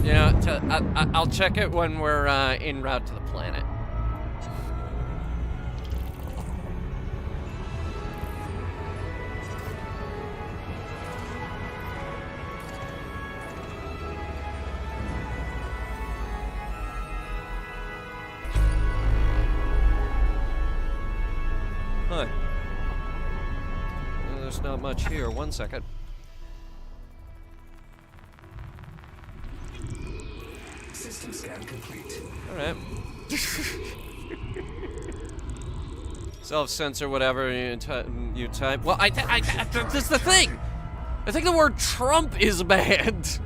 You know, I'll check it when we're en route to the planet. Huh. Well, there's not much here. 1 second. System scan complete. Alright. Self-censor, whatever you type. Well, that's the thing! I think the word Trump is banned.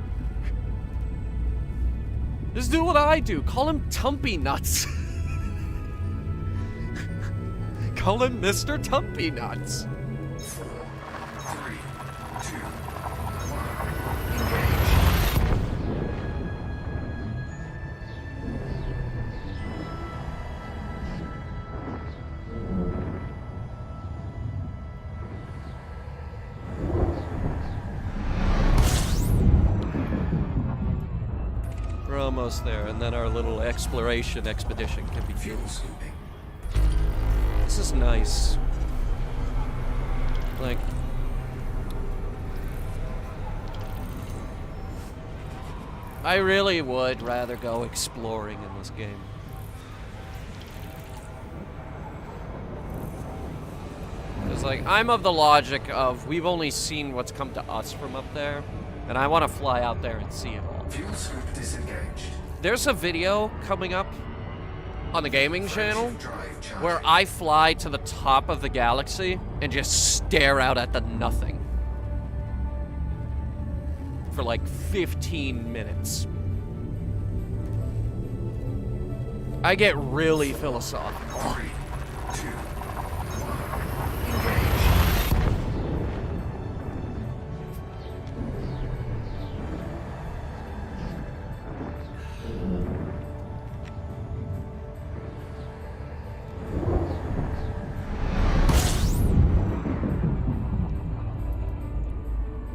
Just do what I do. Call him Tumpy Nuts. Call him Mr. Tumpy Nuts. 4, 3, 2, 1. We're almost there, and then our little exploration expedition can be Fuel scooping. This is nice. Like, I really would rather go exploring in this game. Because, like, I'm of the logic of we've only seen what's come to us from up there, and I want to fly out there and see it all. Fuel scoop disengaged. There's a video coming up on the gaming channel Drive charging. where I fly to the top of the galaxy and just stare out at the nothing for like 15 minutes. I get really philosophical. 3, 2, 1.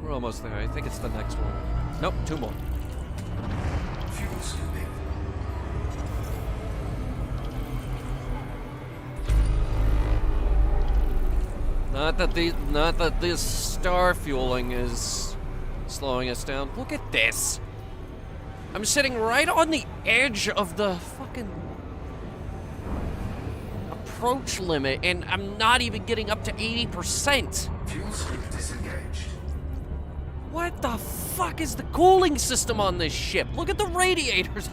We're almost there. I think it's the next one. Nope, 2 more. Fuel scooping. Not that this star fueling is slowing us down. Look at this. I'm sitting right on the edge of the fucking approach limit, and I'm not even getting up to 80%. Fuel scoop disengaged. What the fuck is the cooling system on this ship? Look at the radiators.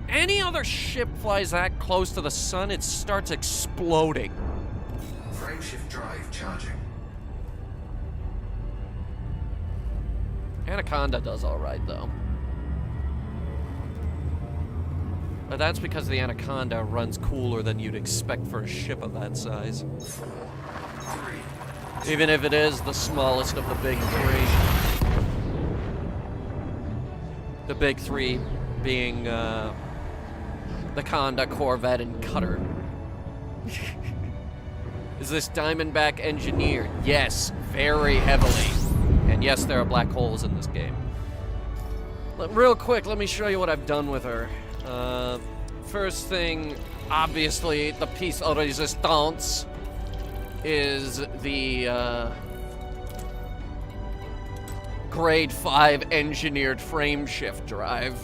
Any other ship flies that close to the sun, it starts exploding. Frameshift drive charging. Anaconda does alright, though. But that's because the Anaconda runs cooler than you'd expect for a ship of that size. 4, 3. Even if it is the smallest of the big three. The big three being, the Conda, Corvette, and Cutter. Is this Diamondback engineered? Yes, very heavily. And yes, there are black holes in this game. Real quick, let me show you what I've done with her. First thing, obviously, the piece de resistance is the grade 5 engineered frameshift drive.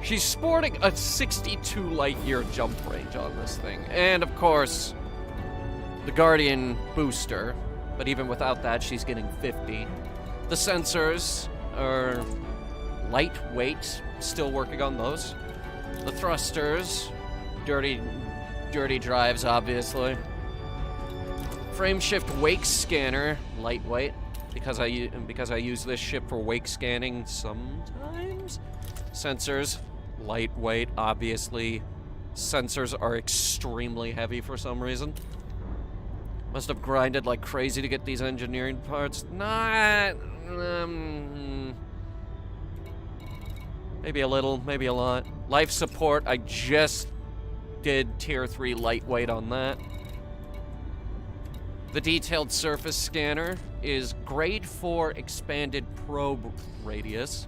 She's sporting a 62 light-year jump range on this thing. And, of course, the Guardian booster. But even without that, she's getting 50. The sensors are lightweight. Still working on those. The thrusters, dirty drives, obviously. Frameshift wake scanner, lightweight, because I use this ship for wake scanning sometimes. Sensors, lightweight, obviously. Sensors are extremely heavy for some reason. Must have grinded like crazy to get these engineering parts. Not... maybe a little, maybe a lot. Life support, I just did tier 3 lightweight on that. The detailed surface scanner is grade 4 expanded probe radius,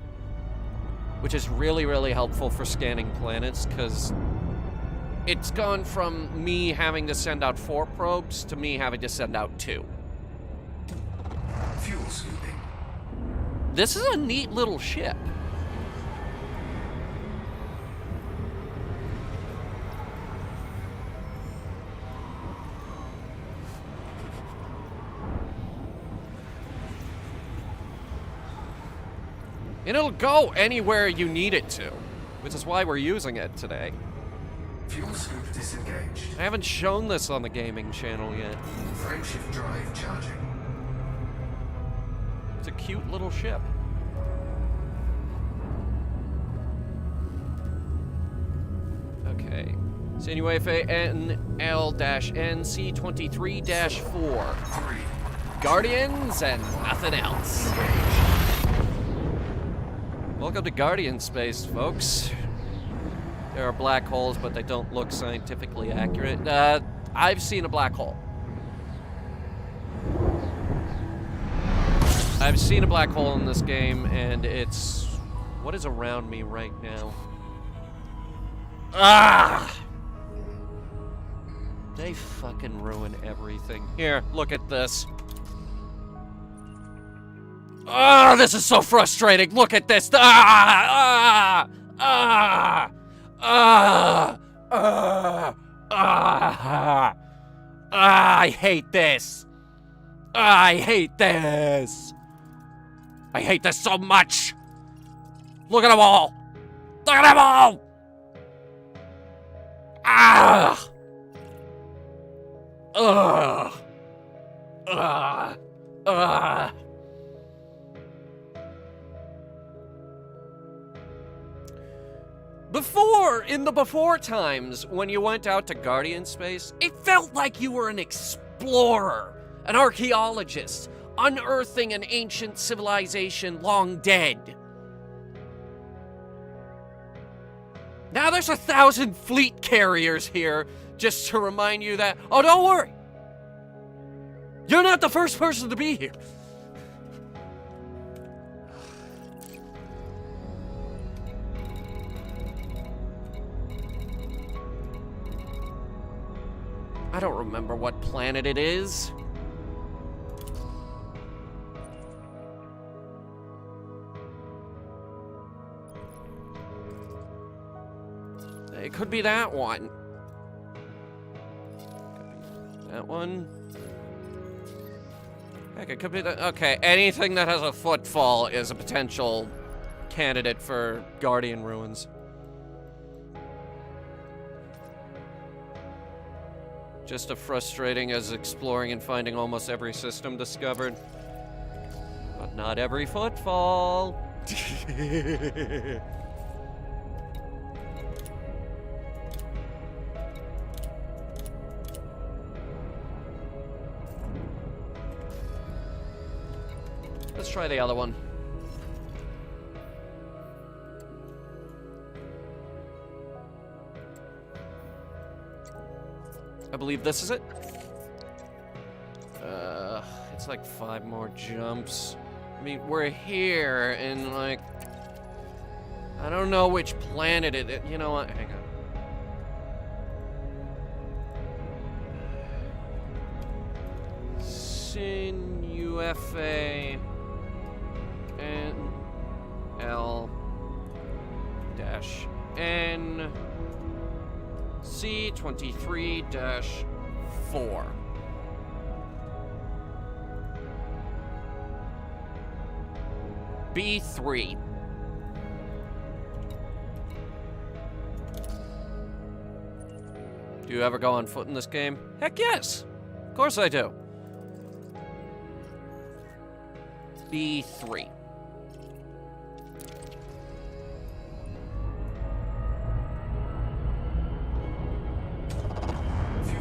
which is really, really helpful for scanning planets, because it's gone from me having to send out 4 probes to me having to send out 2. Fuel scooping. This is a neat little ship. And it'll go anywhere you need it to, which is why we're using it today. Fuel scoop disengaged. I haven't shown this on the gaming channel yet. Frameshift drive charging. It's a cute little ship. Okay. Sinuefe NL-NC23-4. 3. Guardians and nothing else. Welcome to Guardian space, folks. There are black holes, but they don't look scientifically accurate. I've seen a black hole. I've seen a black hole in this game, and it's... What is around me right now? Ah! They fucking ruin everything. Here, look at this. Ah, this is so frustrating. Look at this. Ah! Ah! Ah! Ah! Ah! Ah! I hate this. I hate this. I hate this so much. Look at them all. Look at them all. Ah! Ugh. Ugh. Ugh. In the before times, when you went out to Guardian space, it felt like you were an explorer, an archaeologist, unearthing an ancient civilization long dead. Now there's 1,000 fleet carriers here just to remind you that, oh, don't worry. You're not the first person to be here. I don't remember what planet it is. It could be that one. That one. Heck, it could be that. Okay, anything that has a footfall is a potential candidate for Guardian Ruins. Just as frustrating as exploring and finding almost every system discovered. But not every footfall. Let's try the other one. I believe this is it. It's like 5 more jumps. I mean, we're here, and like, I don't know which planet it is. You know what? Hang on. Sin UFA NL-N C23-4. B3. Do you ever go on foot in this game? Heck yes! Of course I do. B3.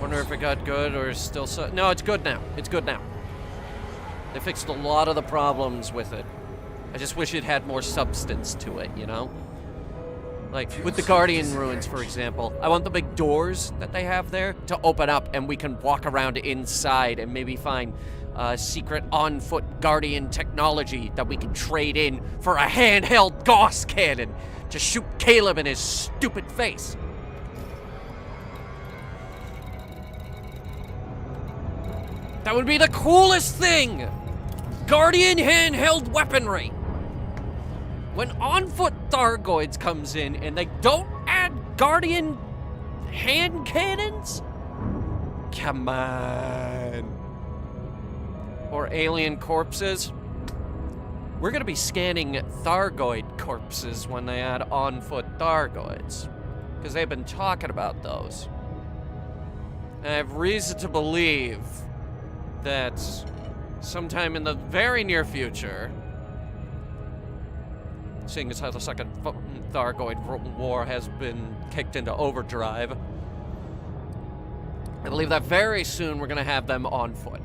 Wonder if it got good or is still so. No, it's good now. It's good now. They fixed a lot of the problems with it. I just wish it had more substance to it, you know? Like, with the Guardian Ruins, for example, I want the big doors that they have there to open up and we can walk around inside and maybe find secret on-foot Guardian technology that we can trade in for a handheld Gauss cannon to shoot Caleb in his stupid face. That would be the coolest thing! Guardian handheld weaponry! When on-foot Thargoids comes in and they don't add Guardian hand cannons? Come on. Or alien corpses? We're gonna be scanning Thargoid corpses when they add on-foot Thargoids. Because they've been talking about those. And I have reason to believe that sometime in the very near future, seeing as how the second Thargoid war has been kicked into overdrive, I believe that very soon we're going to have them on foot.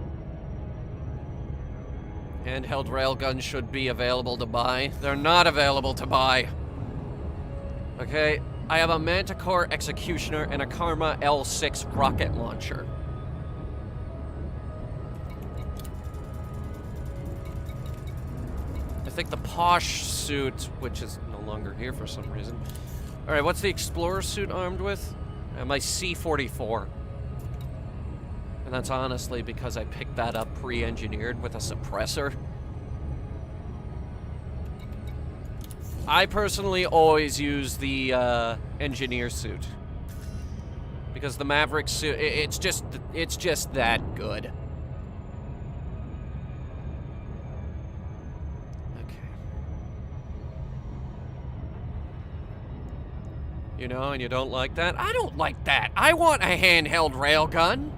Handheld railguns should be available to buy. They're not available to buy. Okay, I have a Manticore Executioner and a Karma L6 rocket launcher. think the posh suit, which is no longer here for some reason. All right, what's the explorer suit armed with? My C-44. And that's honestly because I picked that up pre-engineered with a suppressor. I personally always use the engineer suit. Because the Maverick suit, it's just that good. You know, and you don't like that? I don't like that. I want a handheld railgun.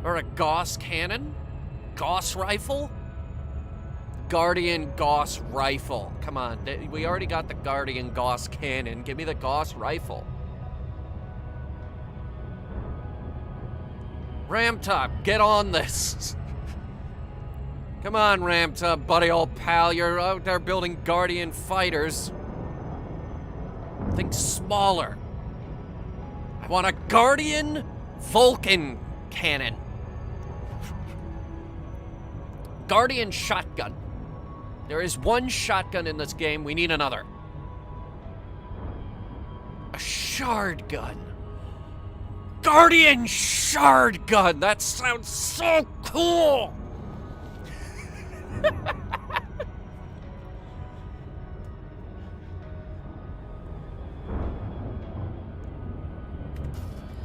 Or a Gauss cannon. Gauss rifle. Guardian Gauss rifle. Come on, we already got the Guardian Gauss cannon. Give me the Gauss rifle. Ramtop, get on this. Come on, Ramtop, buddy old pal. You're out there building Guardian fighters. Think smaller. I want a Guardian Vulcan cannon. Guardian shotgun. There is one shotgun in this game. We need another. A shard gun. Guardian shard gun. That sounds so cool.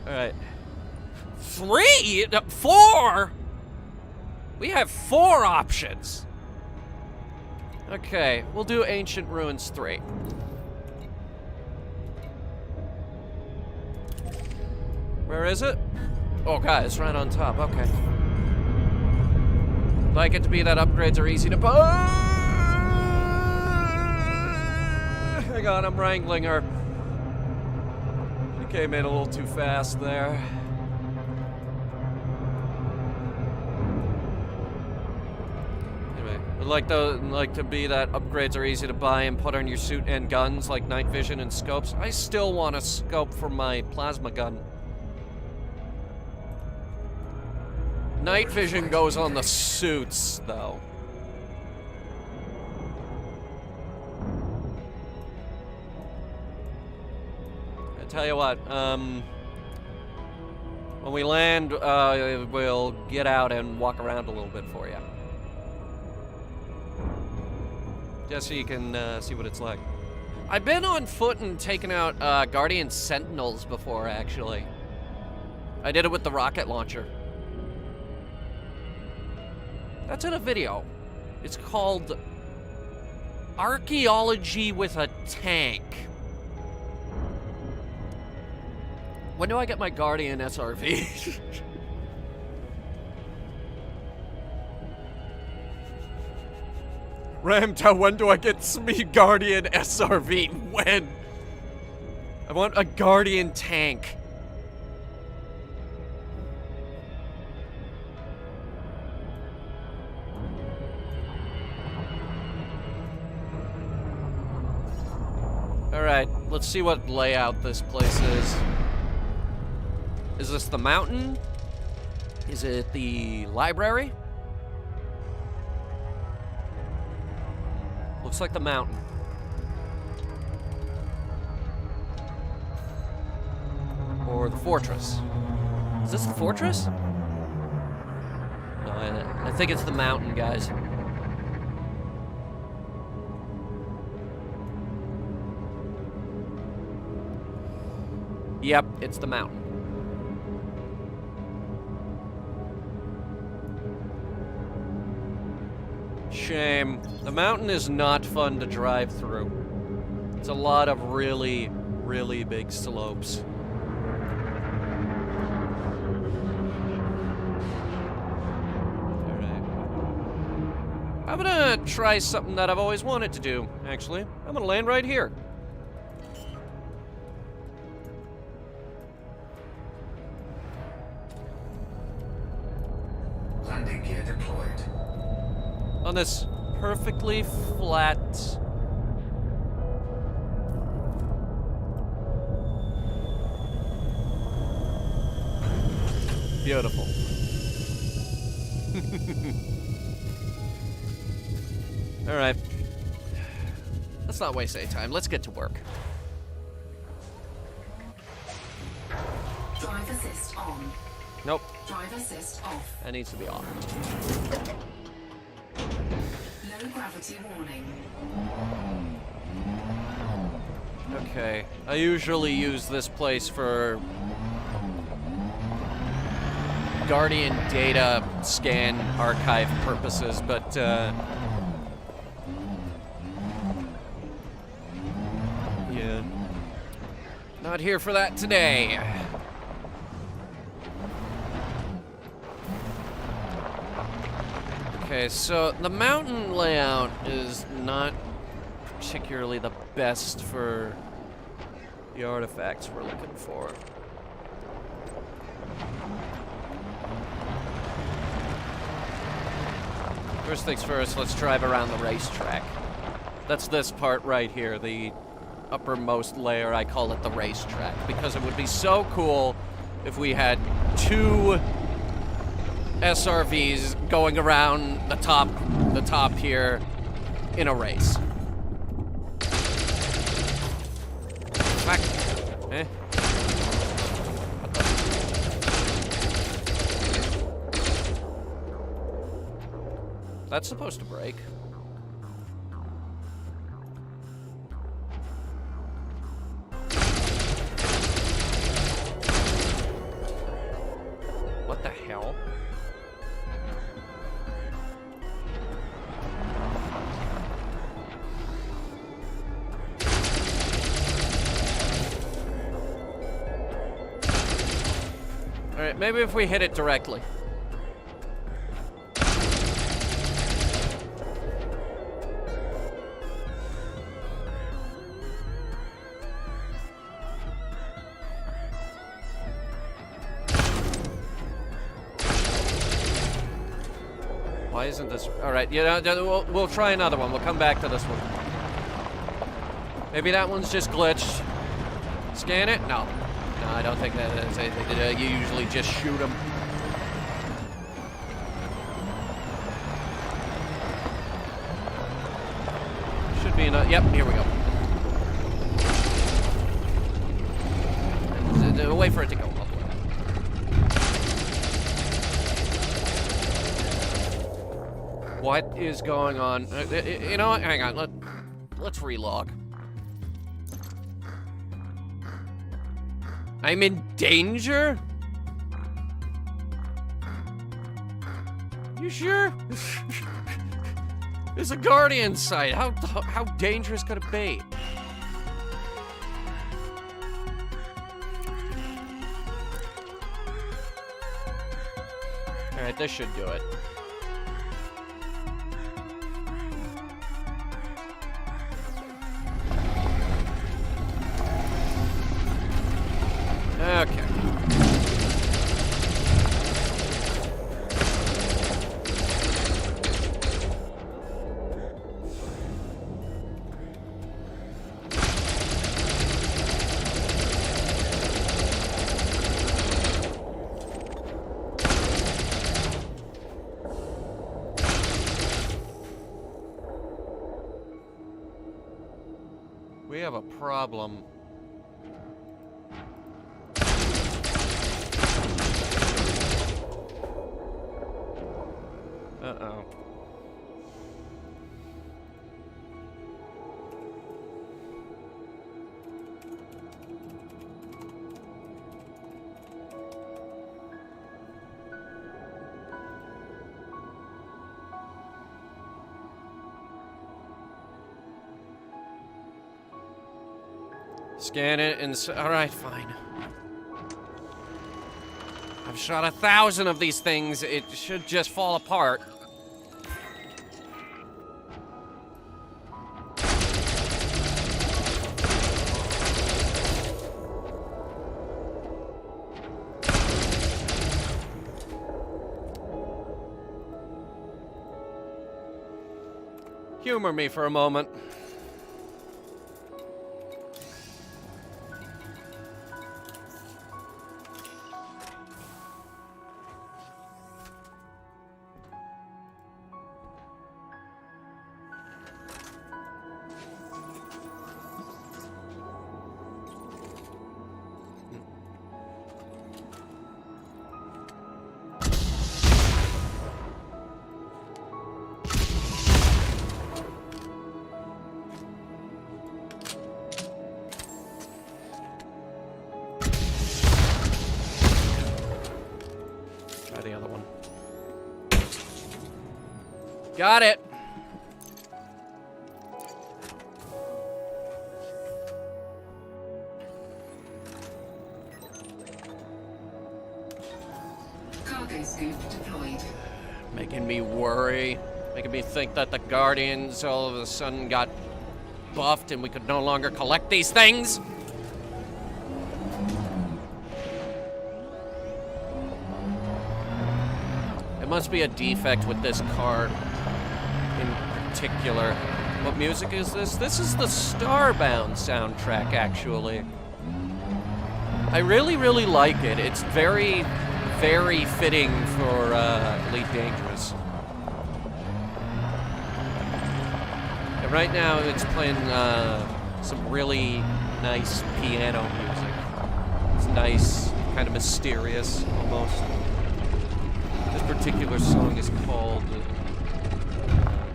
All right. 3? 4? We have 4 options. Okay, we'll do Ancient Ruins 3. Where is it? Oh god, it's right on top, okay. I'd like it to be that upgrades are easy to buy. Hang on, I'm wrangling her. She came in a little too fast there. Would like to be that upgrades are easy to buy and put on your suit and guns like night vision and scopes. I still want a scope for my plasma gun. Night vision goes on the suits, though. I tell you what, when we land, we'll get out and walk around a little bit for you. Just so you can see what it's like. I've been on foot and taken out Guardian Sentinels before, actually. I did it with the rocket launcher. That's in a video. It's called Archaeology with a Tank. When do I get my Guardian SRV? Ramta, when do I get me Guardian SRV? When? I want a Guardian tank. Alright, let's see what layout this place is. Is this the mountain? Is it the library? Looks like the mountain. Or the fortress. Is this the fortress? No, I think it's the mountain, guys. Yep, it's the mountain. Shame. The mountain is not fun to drive through. It's a lot of really, really big slopes. Alright. I'm gonna try something that I've always wanted to do, actually. I'm gonna land right here. Landing gear deployed. On this perfectly flat... Beautiful. Alright. Let's not waste any time. Let's get to work. Drive assist on. Nope. Drive assist off. That needs to be off. Low gravity warning. Okay. I usually use this place for Guardian data scan archive purposes, but yeah. Not here for that today. Okay, so the mountain layout is not particularly the best for the artifacts we're looking for. First things first, let's drive around the racetrack. That's this part right here, the uppermost layer. I call it the racetrack because it would be so cool if we had 2 SRVs going around the top here in a race. Fuck. Eh? That's supposed to break. What the hell? Alright, maybe if we hit it directly. Why isn't this... Alright, you know, we'll try another one. We'll come back to this one. Maybe that one's just glitched. Scan it? No. No, I don't think that is anything to do. You usually just shoot them. Should be enough. Yep, here we go. Wait for it to go. What is going on? You know what? Hang on. Let's relog. I'm in danger? You sure? There's a Guardian site. How dangerous could it be? Alright, this should do it. Okay. We have a problem. Uh-oh. Scan it and... Alright, fine. I've shot 1,000 of these things. It should just fall apart. Humor me for a moment. Got it. Cargo scoop deployed. Making me worry. Making me think that the Guardians all of a sudden got buffed and we could no longer collect these things. It must be a defect with this card in particular. What music is this? This is the Starbound soundtrack, actually. I really, really like it. It's very, very fitting for Elite Dangerous. And right now, it's playing some really nice piano music. It's nice, kind of mysterious, almost. This particular song is called,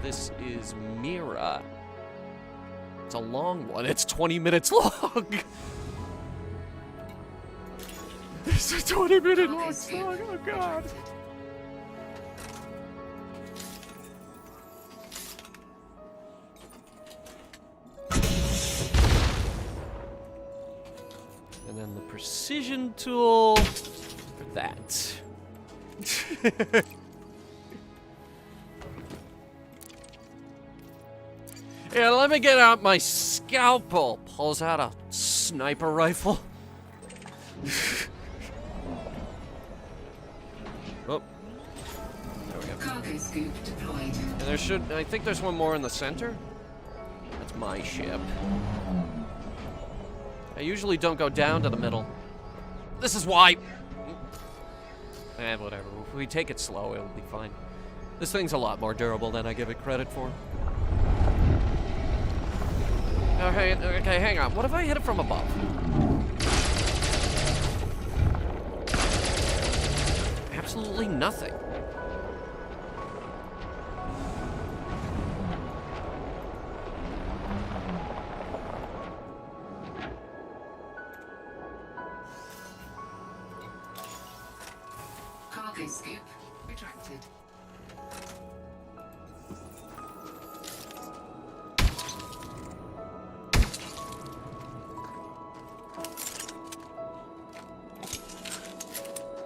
this is Mira. It's a long one, it's 20 minutes long. It's a 20-minute long song, oh god. And then the precision tool for that. Yeah, let me get out my scalpel. Pulls out a sniper rifle. Oh. There we go. Cargo scoop deployed. And there should, I think there's one more in the center. That's my ship. I usually don't go down to the middle. This is why. Whatever. If we take it slow, it'll be fine. This thing's a lot more durable than I give it credit for. Okay, hang on. What if I hit it from above? Absolutely nothing. Cargo scoop retracted.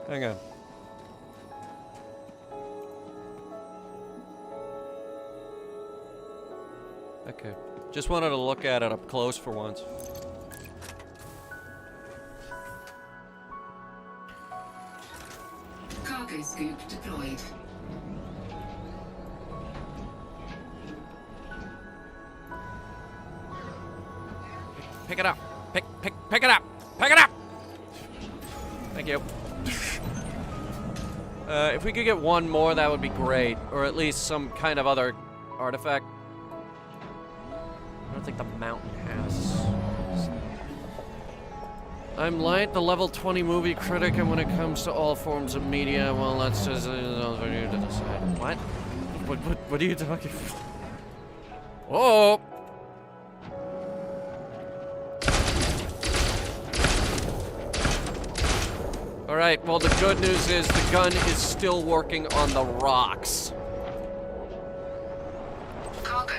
Hang on. Okay. Just wanted to look at it up close for once. Cargo scoop deployed. Pick it up. Pick it up. Pick it up. Thank you. If we could get one more, that would be great. Or at least some kind of other artifact. I don't think the mountain has. I'm light, the level 20 movie critic, and when it comes to all forms of media, well, that's just for you to decide. What? What are you talking about? Oh! Alright, well, the good news is the gun is still working on the rocks.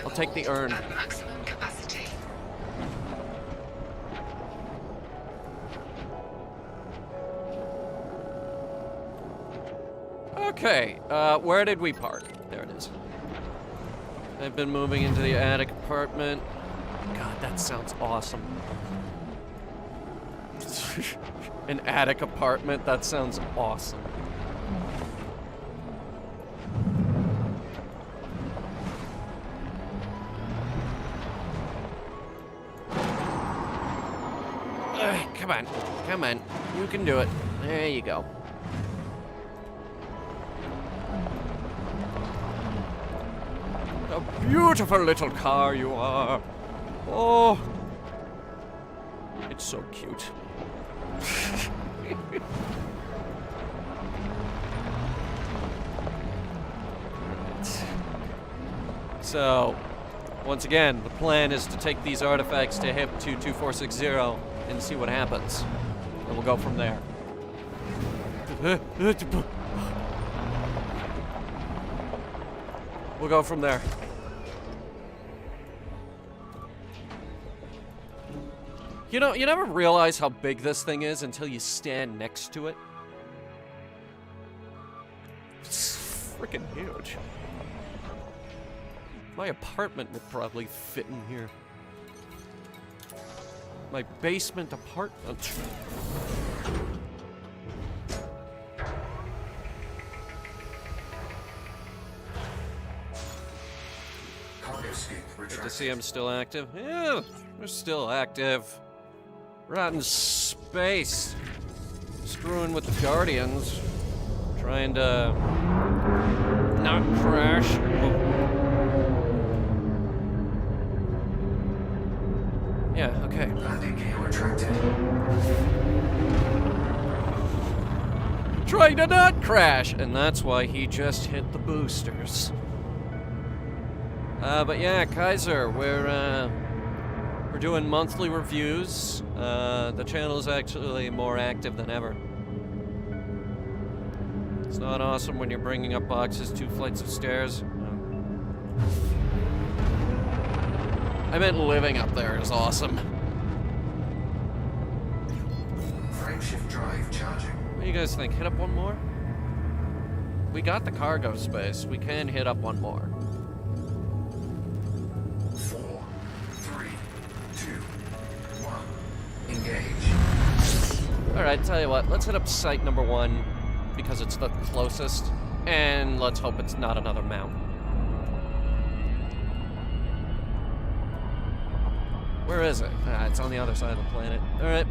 I'll take the urn. At maximum capacity. Okay, where did we park? There it is. I've been moving into the attic apartment. God, that sounds awesome. An attic apartment, that sounds awesome. Come on, you can do it. There you go. A beautiful little car you are. Oh, it's so cute. So, once again, the plan is to take these artifacts to HIP 22460 and see what happens. And we'll go from there. We'll go from there. You know, you never realize how big this thing is until you stand next to it. It's freaking huge. My apartment would probably fit in here. My basement apartment. Good to see I'm still active. Yeah, we're still active. We're out in space. Screwing with the Guardians. Trying to not crash. Oh. Yeah, okay. Landing gear retracted. Trying to not crash, and that's why he just hit the boosters. But yeah, Kaiser, we're doing monthly reviews. The channel is actually more active than ever. It's not awesome when you're bringing up boxes 2 flights of stairs. I meant living up there is awesome. Frameshift drive charging. What do you guys think? Hit up one more? We got the cargo space. We can hit up one more. 4, 3, 2, 1. Engage. Alright, tell you what. Let's hit up site number 1 because it's the closest. And let's hope it's not another mountain. Where is it? Ah, it's on the other side of the planet. Alright,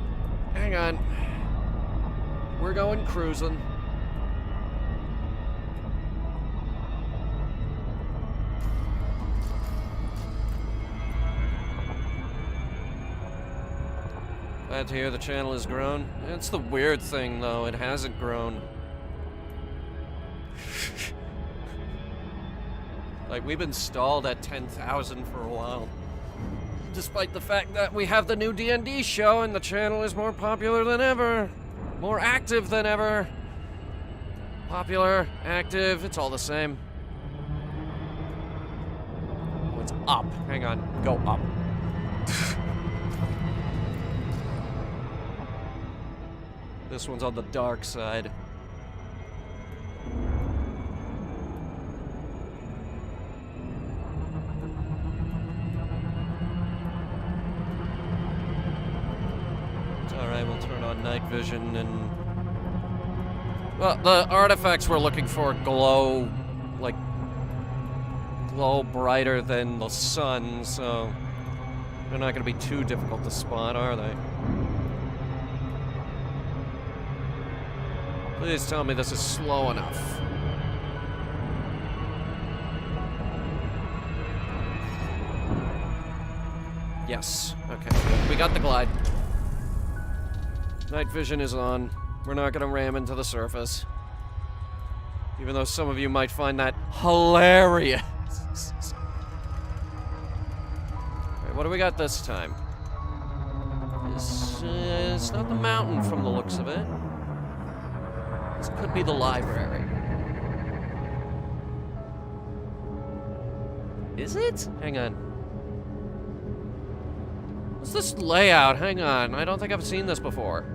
hang on. We're going cruising. Glad to hear the channel has grown. It's the weird thing, though. It hasn't grown. Like, we've been stalled at 10,000 for a while. Despite the fact that we have the new D&D show and the channel is more popular than ever. More active than ever. Popular, active, it's all the same. Oh, it's up. Hang on, go up. This one's on the dark side. Alright, we'll turn on night vision and... Well, the artifacts we're looking for glow, like, glow brighter than the sun, so they're not going to be too difficult to spot, are they? Please tell me this is slow enough. Yes, okay, we got the glide. Night vision is on. We're not gonna ram into the surface. Even though some of you might find that hilarious. Alright, what do we got this time? It's not the mountain from the looks of it. This could be the library. Is it? Hang on. What's this layout? Hang on. I don't think I've seen this before.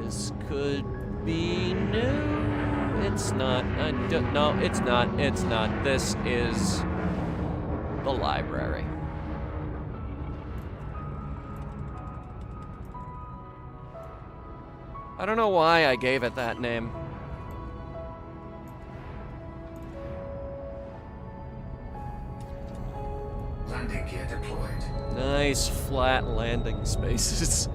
This could be new. It's not. No, it's not. It's not. This is the library. I don't know why I gave it that name. Landing gear deployed. Nice flat landing spaces.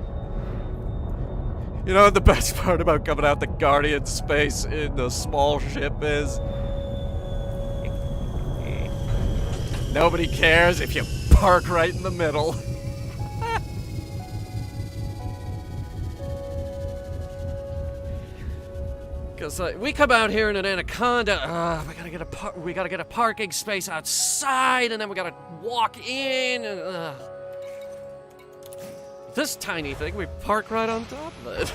You know what the best part about coming out the Guardian space in the small ship is? Nobody cares if you park right in the middle. Because we come out here in an Anaconda, we gotta get a parking space outside, and then we gotta walk in, and This tiny thing, we park right on top of it.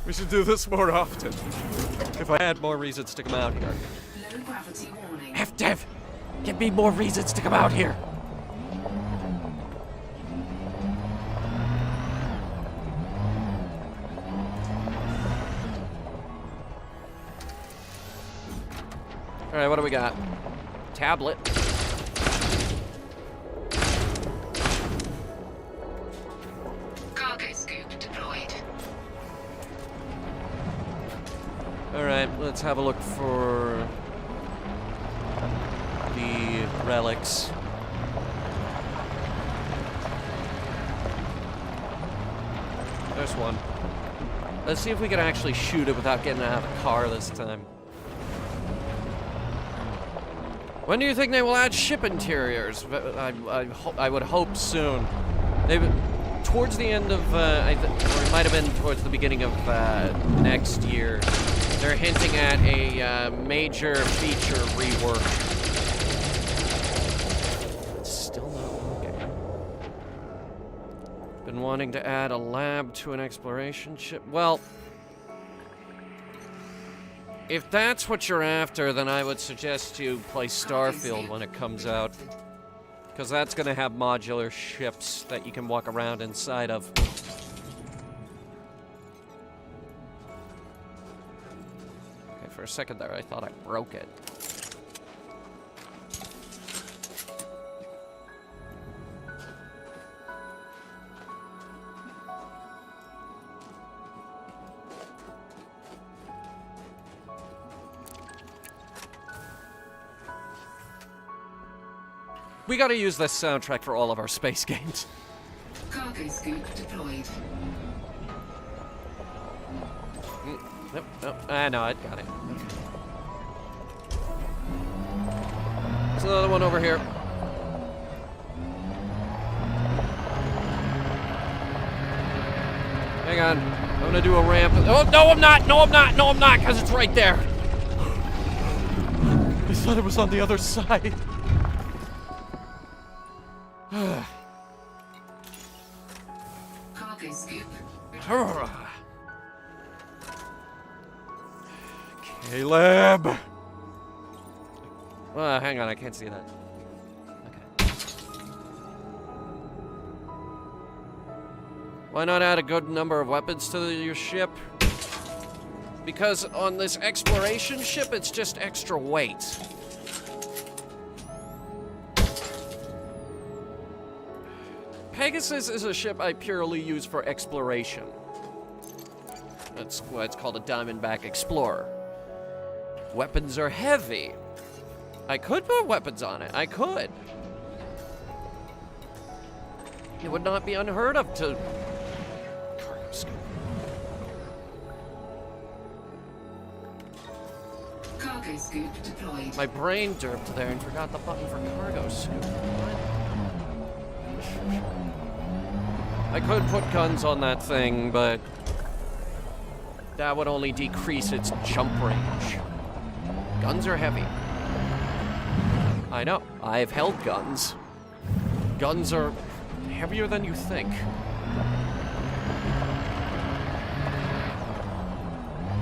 We should do this more often. If I had more reasons to come out here. Low gravity warning. Dev, give me more reasons to come out here. All right, what do we got? Tablet. Cargo scoop deployed. All right, let's have a look for the relics. There's one. Let's see if we can actually shoot it without getting out of the car this time. When do you think they will add ship interiors? I would hope soon. Towards the end of, or it might have been towards the beginning of next year. They're hinting at a major feature rework. It's still not working. Been wanting to add a lab to an exploration ship. Well, if that's what you're after, then I would suggest you play Starfield when it comes out. Because that's going to have modular ships that you can walk around inside of. Okay, for a second there, I thought I broke it. We gotta use this soundtrack for all of our space games. Cargo scoop deployed. Nope, nope. No, I got it. Okay. There's another one over here. Hang on. I'm gonna do a ramp. Oh, no, I'm not! No, I'm not! No, I'm not! Because it's right there! I thought it was on the other side. Cargo scoop. Caleb! Hang on, I can't see that. Okay. Why not add a good number of weapons to your ship? Because on this exploration ship, it's just extra weight. Pegasus is a ship I purely use for exploration. That's why it's called a Diamondback Explorer. Weapons are heavy. I could put weapons on it. I could. It would not be unheard of to... Cargo scoop. Cargo scoop deployed. My brain derped there and forgot the button for cargo scoop. I could put guns on that thing, but that would only decrease its jump range. Guns are heavy. I know. I've held guns. Guns are heavier than you think.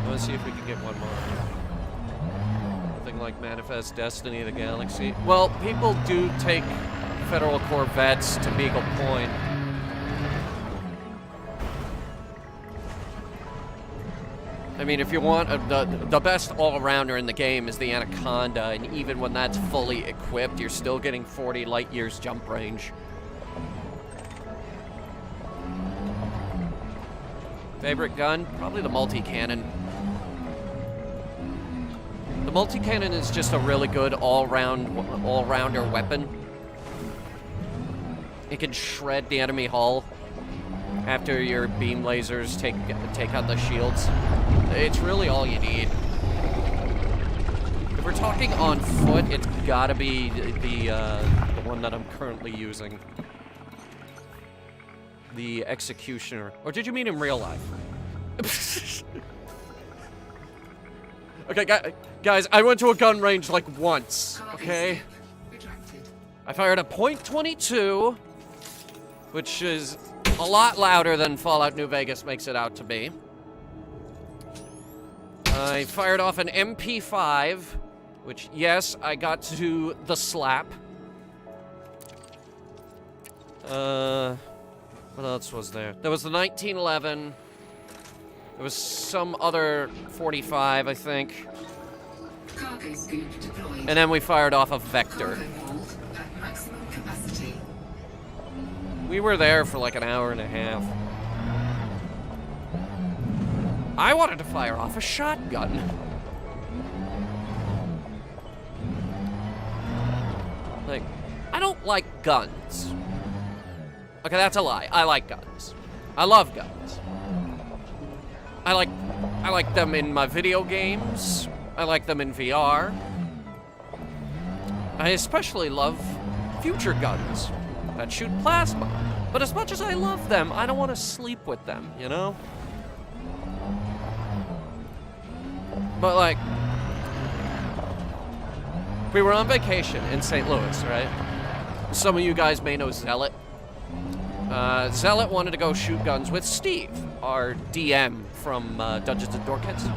Let's see if we can get one more. Nothing like Manifest Destiny of the Galaxy. Well, people do take Federal Corvettes to Beagle Point. I mean, if you want the best all-rounder in the game is the Anaconda, and even when that's fully equipped, you're still getting 40 light years jump range. Favorite gun? Probably the multi-cannon. The multi-cannon is just a really good all-rounder weapon. It can shred the enemy hull after your beam lasers take out the shields. It's really all you need. If we're talking on foot, it's gotta be the one that I'm currently using. The Executioner. Or did you mean in real life? Okay, guys, I went to a gun range like once, okay? I fired a .22 which is a lot louder than Fallout New Vegas makes it out to be. I fired off an MP5, which, yes, I got to do the slap. What else was there? There was the 1911. There was some other 45, I think. Cargo scoop deployed. And then we fired off a Vector. Cargo hold at maximum capacity. We were there for like an hour and a half. I wanted to fire off a shotgun. Like, I don't like guns. Okay, that's a lie. I like guns. I love guns. I like them in my video games. I like them in VR. I especially love future guns that shoot plasma. But as much as I love them, I don't want to sleep with them, you know? But like, we were on vacation in St. Louis, right? Some of you guys may know Zealot. Zealot wanted to go shoot guns with Steve, our DM from Dungeons and Dorkits.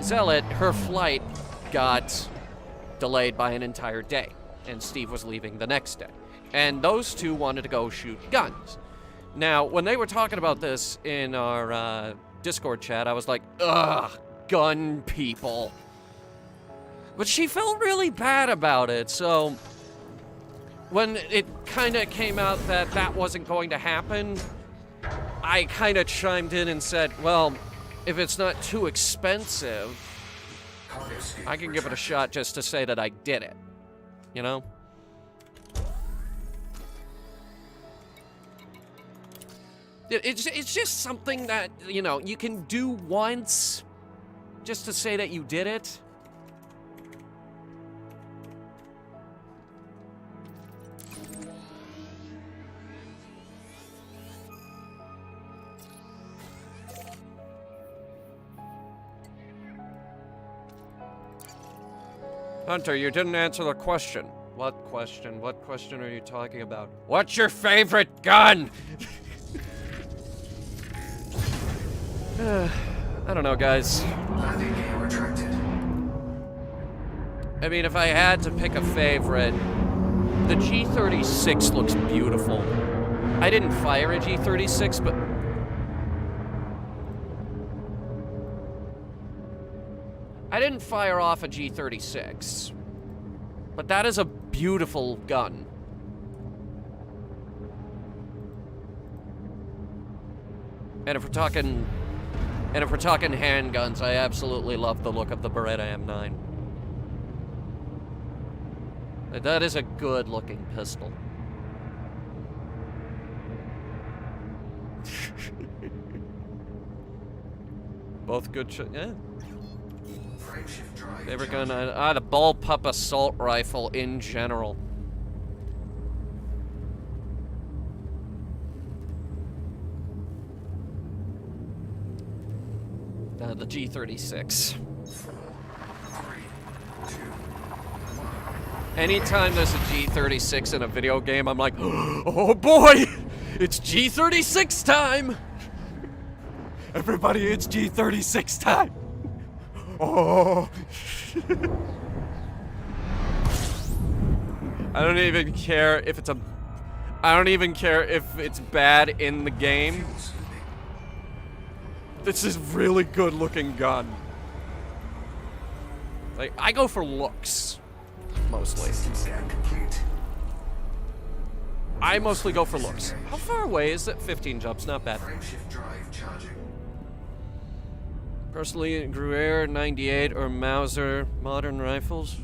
Zealot, her flight got delayed by an entire day, and Steve was leaving the next day. And those two wanted to go shoot guns. Now, when they were talking about this in our Discord chat, I was like, ugh, gun people. But she felt really bad about it, so when it kind of came out that that wasn't going to happen, I kind of chimed in and said, well, if it's not too expensive, I can give it a shot just to say that I did it, you know? It's just something that, you know, you can do once just to say that you did it. Hunter, you didn't answer the question. What question? What question are you talking about? What's your favorite gun? I don't know, guys. Landing gear retracted. I mean, if I had to pick a favorite, the G36 looks beautiful. I didn't fire a G36, but I didn't fire off a G36, but that is a beautiful gun. And if we're talking handguns, I absolutely love the look of the Beretta M9. That is a good-looking pistol. Both good yeah. Favorite gun, the bullpup assault rifle in general. The G36. Anytime there's a G36 in a video game, I'm like, oh boy, it's G36 time! Everybody, it's G36 time! Oh! I don't even care if it's bad in the game. This is really good looking gun. Like, I go for looks. Mostly. I mostly go for looks. How far away is it? 15 jumps, not bad. Personally, Gruyere 98 or Mauser modern rifles.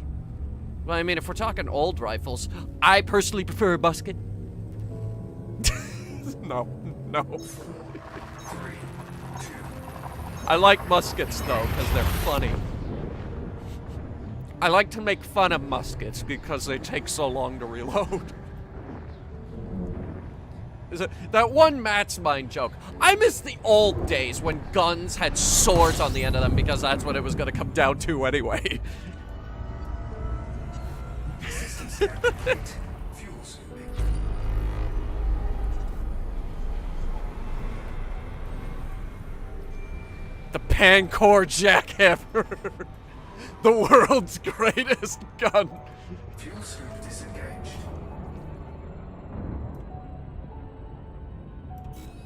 Well, I mean, if we're talking old rifles, I personally prefer a musket. No. I like muskets, though, because they're funny. I like to make fun of muskets because they take so long to reload. That one Matt's Mind joke. I miss the old days when guns had swords on the end of them because that's what it was going to come down to The Pancor Jackhammer. The world's greatest gun. Fuel scoop disengaged.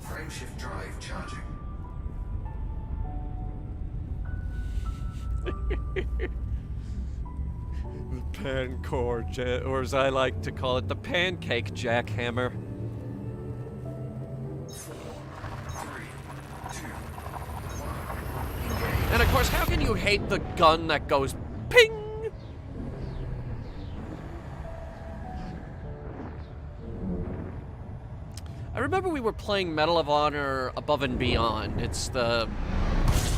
Frameshift drive charging. The Pancor or as I like to call it, the Pancake Jackhammer. 4, 3, 2, 1. And of course, how can you hate the gun that goes ping? I remember we were playing Medal of Honor Above and Beyond. It's the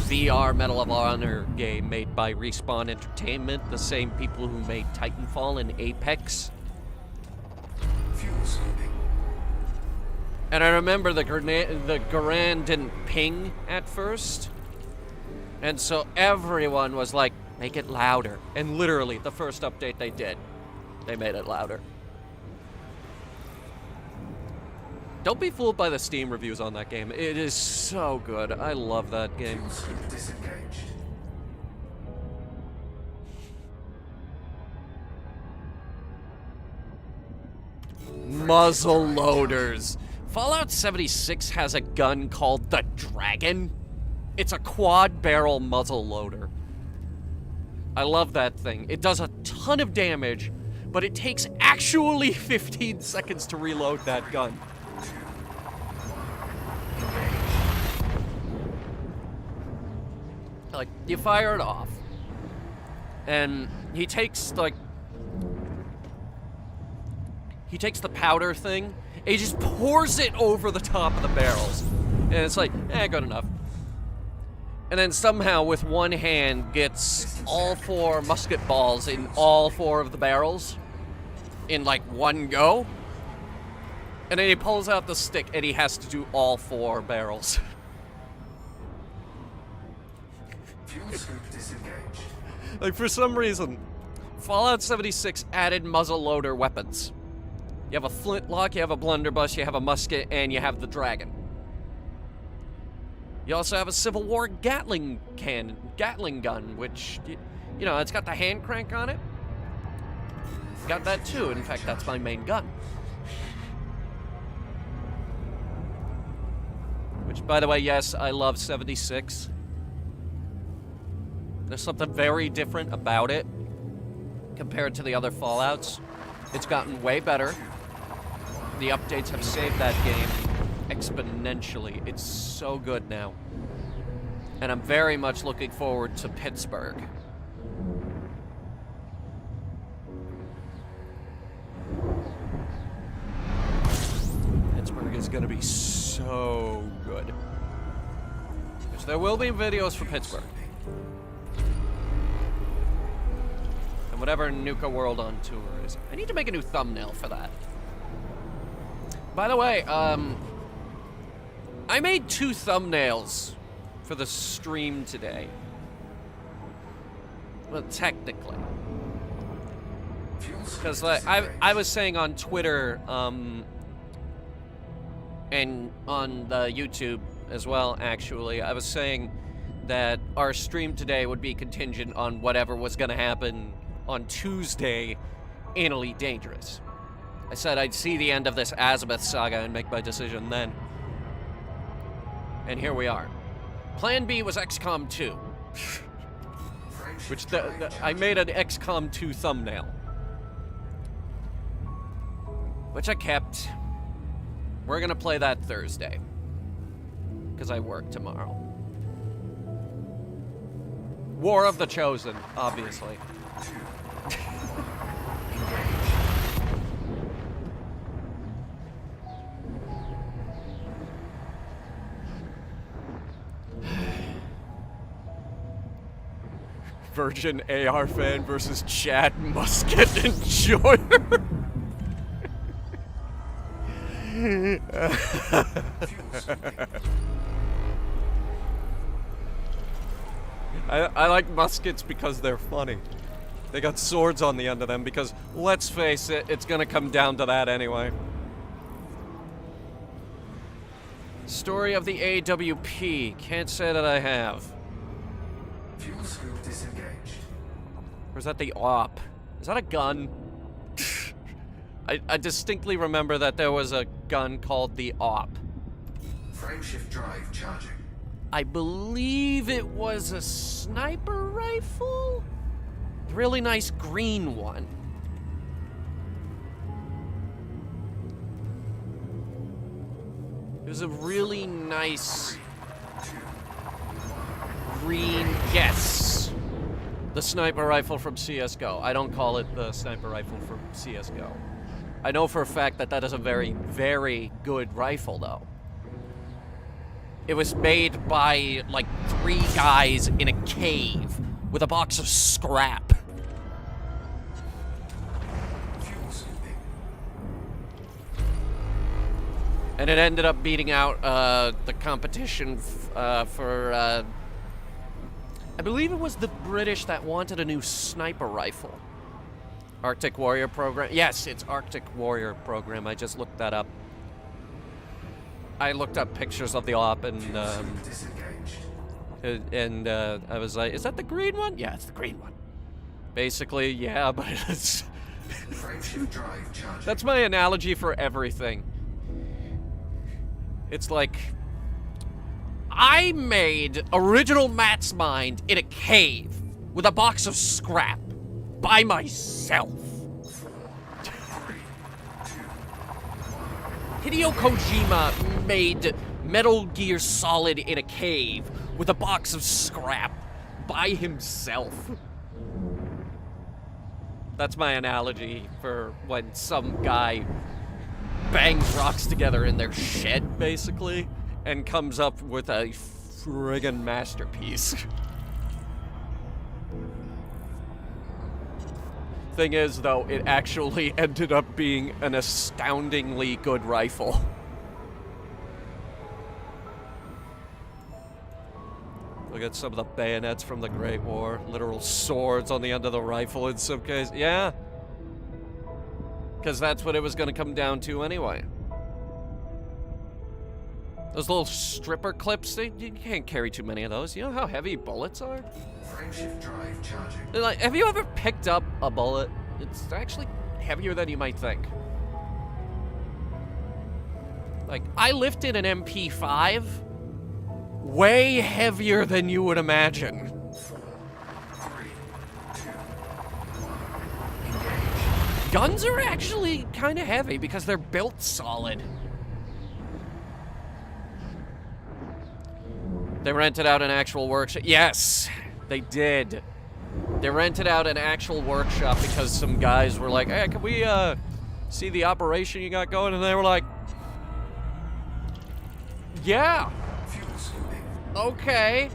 VR Medal of Honor game made by Respawn Entertainment, the same people who made Titanfall and Apex. Fuel scooping. And I remember the Garand didn't ping at first. And so everyone was like, make it louder. And literally, the first update they did, they made it louder. Don't be fooled by the Steam reviews on that game. It is so good. I love that game. Fuel scoop disengaged. Muzzle loaders. Fallout 76 has a gun called the Dragon. It's a quad barrel muzzle loader. I love that thing. It does a ton of damage, but it takes actually 15 seconds to reload that gun. Like, you fire it off, and he takes the powder thing, and he just pours it over the top of the barrels. And it's like, good enough. And then somehow, with one hand, gets all 4 musket balls in all 4 of the barrels in, like, one go. And then he pulls out the stick, and he has to do all 4 barrels. Fuel scoop disengaged. Like, for some reason, Fallout 76 added muzzleloader weapons. You have a flintlock, you have a blunderbuss, you have a musket, and you have the Dragon. You also have a Civil War Gatling gun, which, you know, it's got the hand crank on it. Got that too. In fact, that's my main gun. Which, by the way, yes, I love 76. There's something very different about it compared to the other Fallouts. It's gotten way better. The updates have saved that game exponentially. It's so good now. And I'm very much looking forward to Pittsburgh. Pittsburgh is gonna be so good. Which there will be videos for Pittsburgh. And whatever Nuka World on Tour is. I need to make a new thumbnail for that. By the way, I made 2 thumbnails for the stream today. Well, technically. Because like, I was saying on Twitter, and on the YouTube as well, actually, I was saying that our stream today would be contingent on whatever was going to happen on Tuesday in Elite Dangerous. I said I'd see the end of this Azimuth saga and make my decision then. And here we are. Plan B was XCOM 2. Which I made an XCOM 2 thumbnail. Which I kept. We're gonna play that Thursday. Because I work tomorrow. War of the Chosen, obviously. Virgin AR fan versus Chad Musket enjoyer. I like muskets because they're funny. They got swords on the end of them because, let's face it, it's gonna come down to that anyway. Story of the AWP. Can't say that I have. field disengaged. Or is that the AWP? Is that a gun? I distinctly remember that there was a gun called the AWP. Frameshift drive charging. I believe it was a sniper rifle? Really nice green one. It was a really nice green, yes. The sniper rifle from CSGO. I don't call it the sniper rifle from CSGO. I know for a fact that that is a very, very good rifle, though. It was made by, like, 3 guys in a cave with a box of scrap. And it ended up beating out the competition for, I believe it was the British that wanted a new sniper rifle. Arctic Warrior program. Yes, it's Arctic Warrior program. I just looked that up. I looked up pictures of the AWP and I was like, is that the green one? Yeah, it's the green one. Basically, yeah, but it's... That's my analogy for everything. It's like, I made original Matt's Mind in a cave with a box of scrap by myself. Hideo Kojima made Metal Gear Solid in a cave with a box of scrap by himself. That's my analogy for when some guy bangs rocks together in their shed, basically, and comes up with a friggin' masterpiece. Thing is, though, it actually ended up being an astoundingly good rifle. Look at some of the bayonets from the Great War. Literal swords on the end of the rifle in some cases. Yeah. Because that's what it was going to come down to anyway. Those little stripper clips, you can't carry too many of those. You know how heavy bullets are? Frameshift drive charging. Like, have you ever picked up a bullet? It's actually heavier than you might think. Like, I lifted an MP5. Way heavier than you would imagine. 4, 3, 2, 1. Guns are actually kind of heavy because they're built solid. They rented out an actual workshop. Yes, they did. They rented out an actual workshop because some guys were like, hey, can we see the operation you got going? And they were like, yeah. Okay.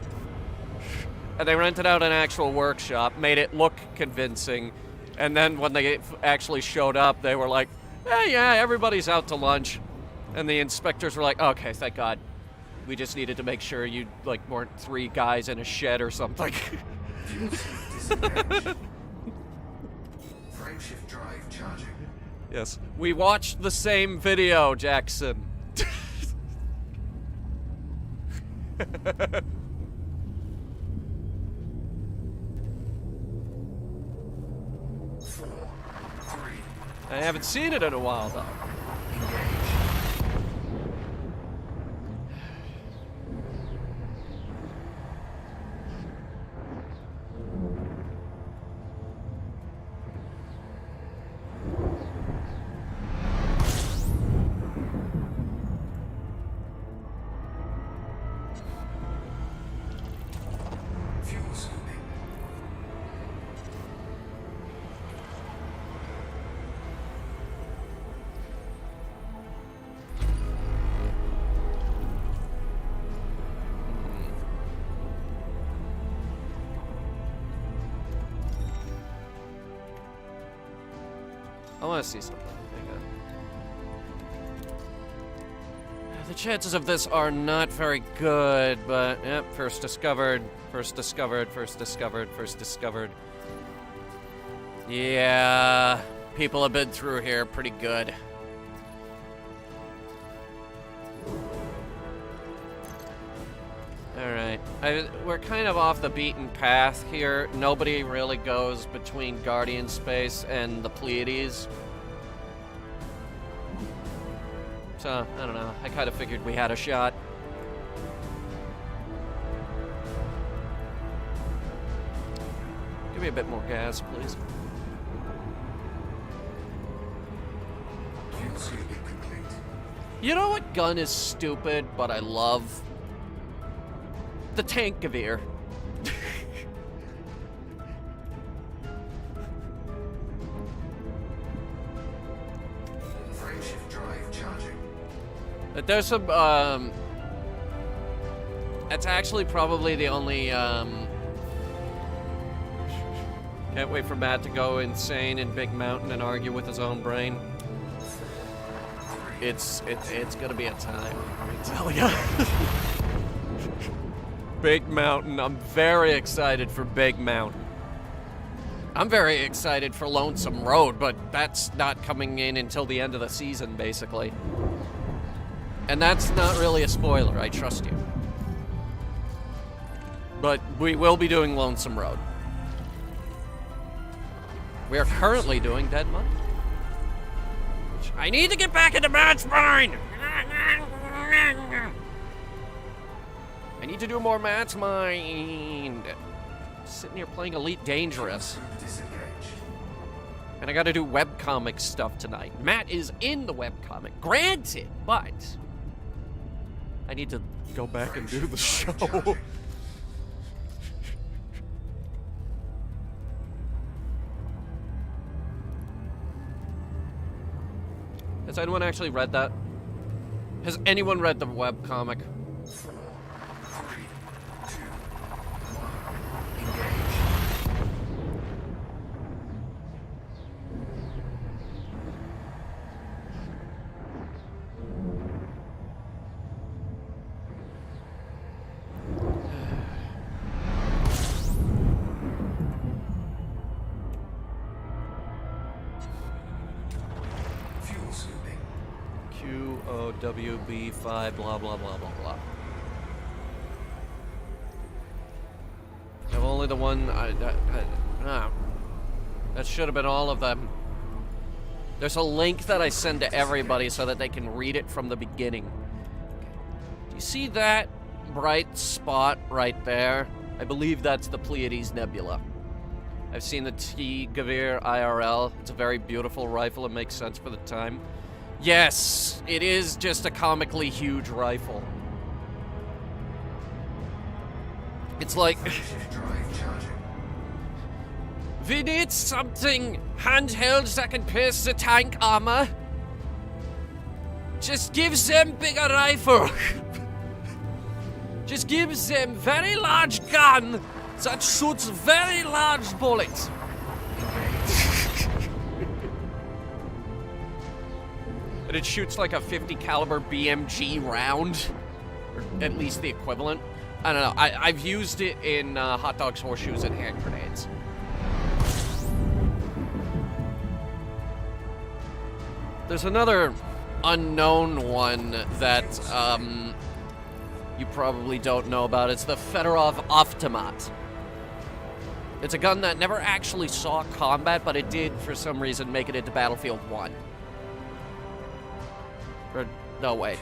And they rented out an actual workshop, made it look convincing, and then when they actually showed up, they were like, hey, yeah, everybody's out to lunch. And the inspectors were like, okay, thank God. We just needed to make sure you, like, weren't 3 guys in a shed or something. Frameshift drive charging. Yes. We watched the same video, Jackson. 4, 3. I haven't seen it in a while, though. I want to see something. Hang on. The chances of this are not very good, but yep, first discovered, first discovered, first discovered, first discovered. Yeah, people have been through here pretty good. Alright. We're kind of off the beaten path here. Nobody really goes between Guardian Space and the Pleiades. So, I don't know. I kind of figured we had a shot. Give me a bit more gas, please. You know what gun is stupid, but I love? The tank Gavir. Frameshift drive charging. There's some, that's actually probably the only, can't wait for Matt to go insane in Big Mountain and argue with his own brain. It's gonna be a time, let me tell ya. Big Mountain, I'm very excited for Big Mountain. I'm very excited for Lonesome Road, but that's not coming in until the end of the season, basically. And that's not really a spoiler, I trust you. But we will be doing Lonesome Road. We are currently doing Dead Money. I need to get back into Matt's Mind! I need to do more Matt's Mind. Sitting here playing Elite Dangerous. And I gotta do webcomic stuff tonight. Matt is in the webcomic, granted, but I need to go back and do the show. Has anyone actually read that? Has anyone read the webcomic? 4, 3, 2, 1. Fuel scooping. QOWB5 blah blah blah blah blah. I'm only the one that should have been all of them. There's a link that I send to everybody so that they can read it from the beginning. Do you see that bright spot right there? I believe that's the Pleiades Nebula. I've seen the T Gavir IRL. It's a very beautiful rifle. It makes sense for the time. Yes, it is just a comically huge rifle. It's like... We need something handheld that can pierce the tank armor. Just give them bigger rifle. Just give them very large gun that shoots very large bullets. And it shoots like a 50 caliber BMG round, or at least the equivalent. I don't know. I've used it in hot dogs, horseshoes, and hand grenades. There's another unknown one that you probably don't know about. It's the Fedorov Automat. It's a gun that never actually saw combat, but it did, for some reason, make it into Battlefield 1. Or, no, wait.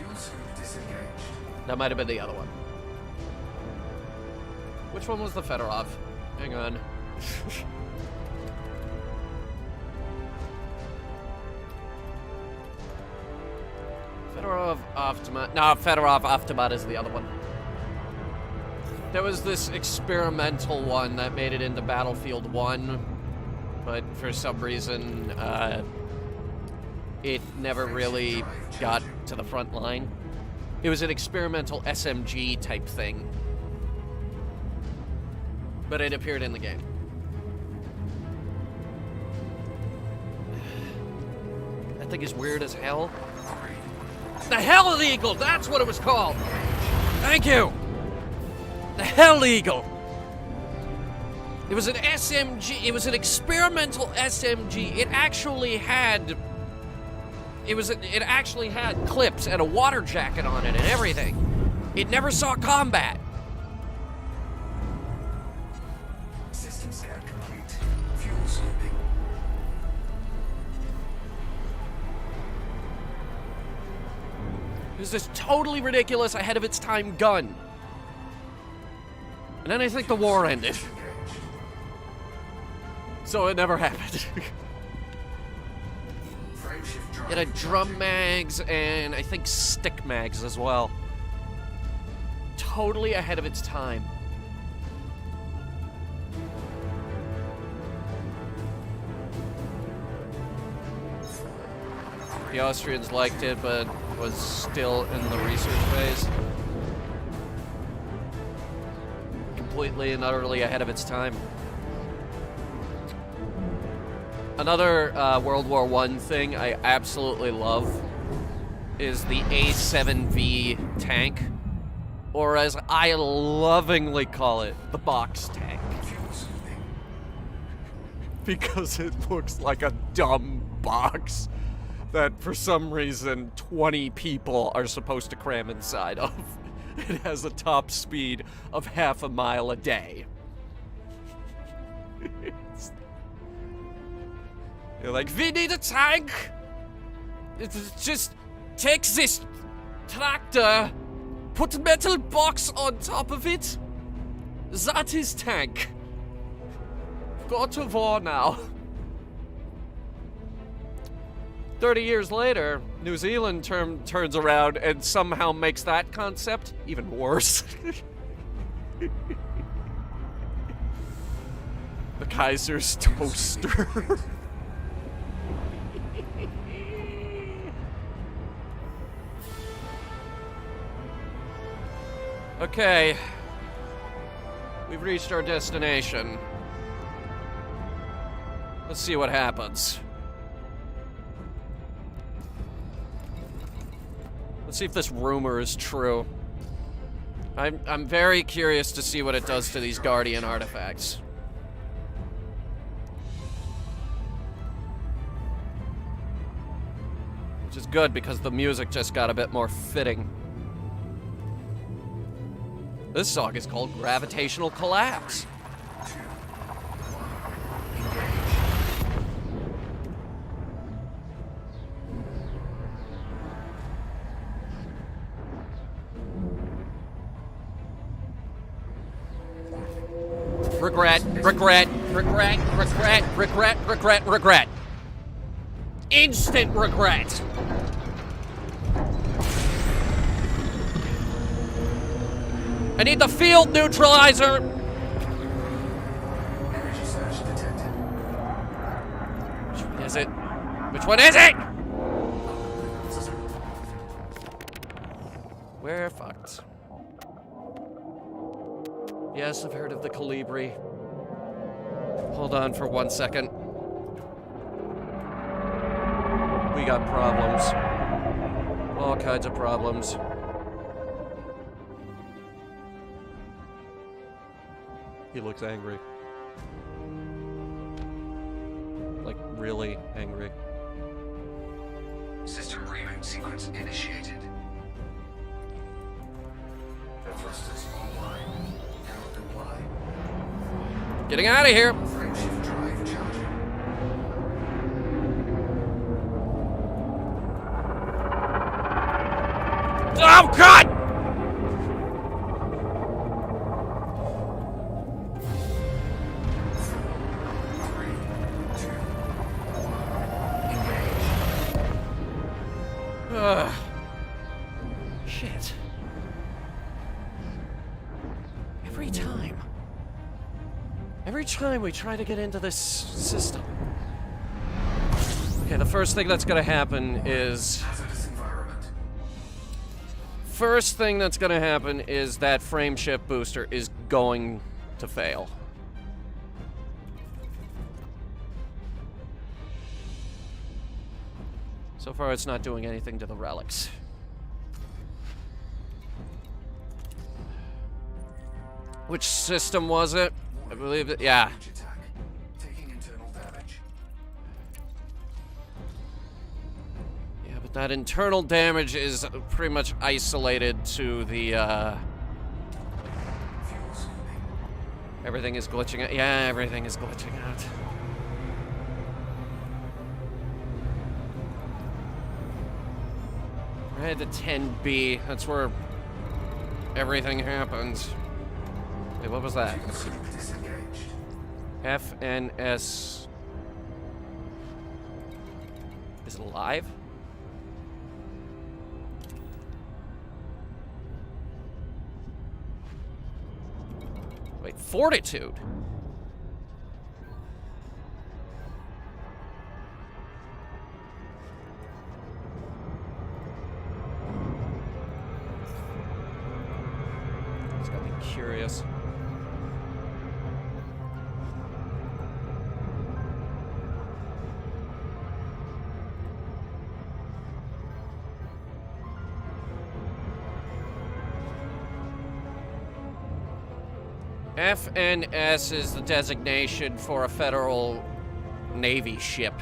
That might have been the other one. Which one was the Fedorov? Hang on. Fedorov Automat. No, Fedorov Automat is the other one. There was this experimental one that made it into Battlefield 1, but for some reason, it never really got to the front line. It was an experimental SMG type thing, but it appeared in the game. That thing is weird as hell. The Hell Eagle, that's what it was called. Thank you. The Hell Eagle. It was an SMG. It was an experimental SMG. It actually had. It actually had clips and a water jacket on it and everything. It never saw combat. It was this totally ridiculous, ahead of its time gun. And then I think the war ended. So it never happened. It had drum mags and I think stick mags as well. Totally ahead of its time. The Austrians liked it, but was still in the research phase. Completely and utterly ahead of its time. Another World War I thing I absolutely love is the A7v Tank, or as I lovingly call it, the box tank. Because it looks like a dumb box that for some reason 20 people are supposed to cram inside of. It has a top speed of 0.5 mile a day. You're like, we need a tank! Just take this tractor, put a metal box on top of it. That is tank. Go to war now. 30 years later, New Zealand turns around and somehow makes that concept even worse. The Kaiser's toaster. Okay. We've reached our destination. Let's see what happens. Let's see if this rumor is true. I'm very curious to see what it does to these Guardian artifacts. Which is good because the music just got a bit more fitting. This song is called Gravitational Collapse. Regret, regret, regret, regret, regret, regret, regret. Instant regret. I need the field neutralizer. Energy surge detected. Which one is it? Which one is it? We're fucked. Yes, I've heard of the Calibri. Hold on for 1 second. We got problems. All kinds of problems. He looks angry. Like, really angry. System reboot sequence initiated. The thrusters online. Cannot comply. Getting out of here! Frameshift drive charging. Oh, God! Shit. Every time we try to get into this system. Okay, the first thing that's gonna happen is... First thing that's gonna happen is that frameshift booster is going to fail. So far, it's not doing anything to the relics. Which system was it? I believe it, yeah. Yeah, but that internal damage is pretty much isolated to the, Everything is glitching out. Yeah, everything is glitching out. Head to 10B. That's where everything happens. Wait, what was that? FNS. Is it alive? Wait, Fortitude. It's got me curious. FNS is the designation for a Federal Navy ship.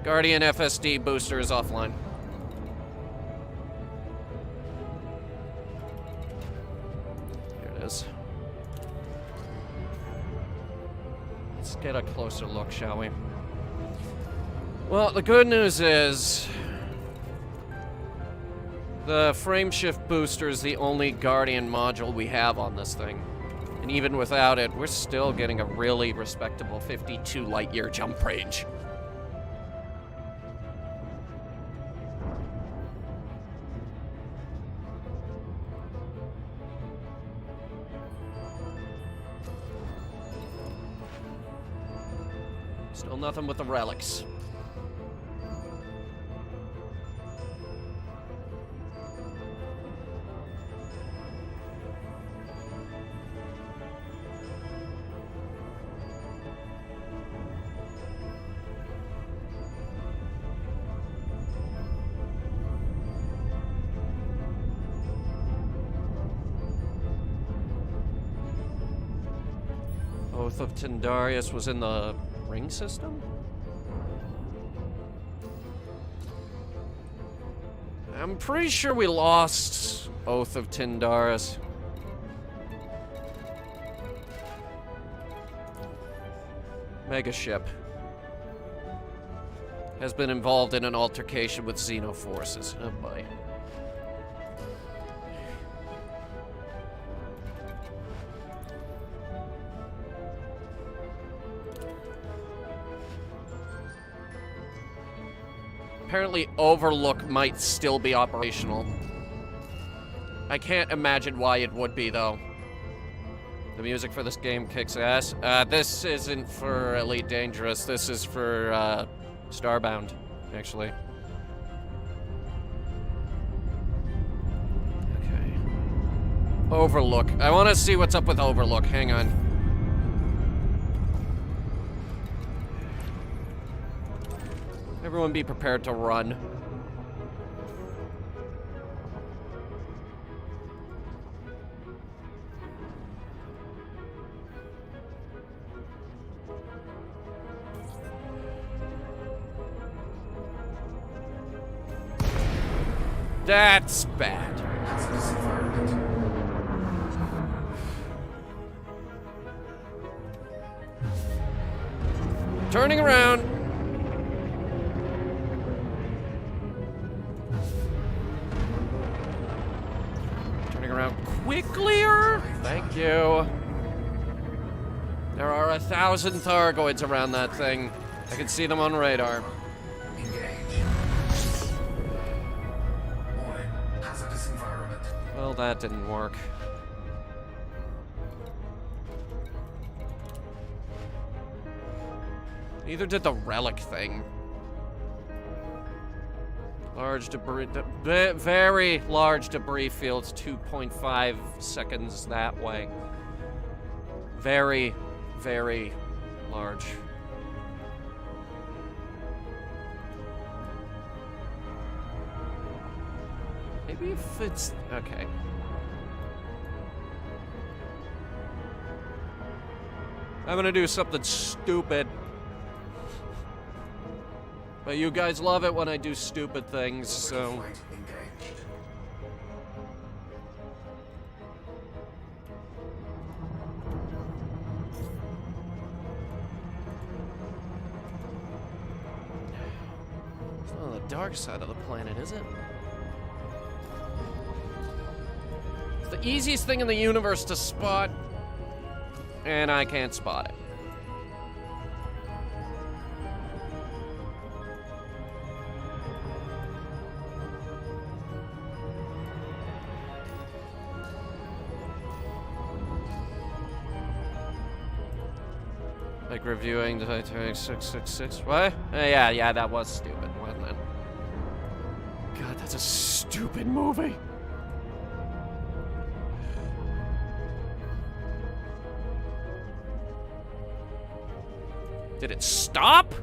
Guardian FSD booster is offline. Here it is. Let's get a closer look, shall we? Well, the good news is the frameshift booster is the only Guardian module we have on this thing. And even without it, we're still getting a really respectable 52 light-year jump range. Still nothing with the relics. Oath of Tindarius was in the ring system? I'm pretty sure we lost Oath of Tindarius. Megaship has been involved in an altercation with Xeno forces. Oh boy. Apparently Overlook might still be operational. I can't imagine why it would be, though. The music for this game kicks ass. This isn't for Elite Dangerous. This is for, Starbound, actually. Okay. Overlook. I want to see what's up with Overlook. Hang on. Everyone be prepared to run. That's bad. Turning around. Quicklier? Thank you. There are 1,000 Thargoids around that thing. I can see them on radar. Engage. Warning. Hazardous environment. Well, that didn't work. Neither did the relic thing. Large debris, very large debris fields, 2.5 seconds that way. Very, very large. Maybe if it's, okay. I'm gonna do something stupid. But you guys love it when I do stupid things, so... dark side of the planet, is it? It's the easiest thing in the universe to spot, and I can't spot it. Like reviewing the Titanic 666. What? Yeah, that was stupid, wasn't it? God, that's a stupid movie. Did it stop?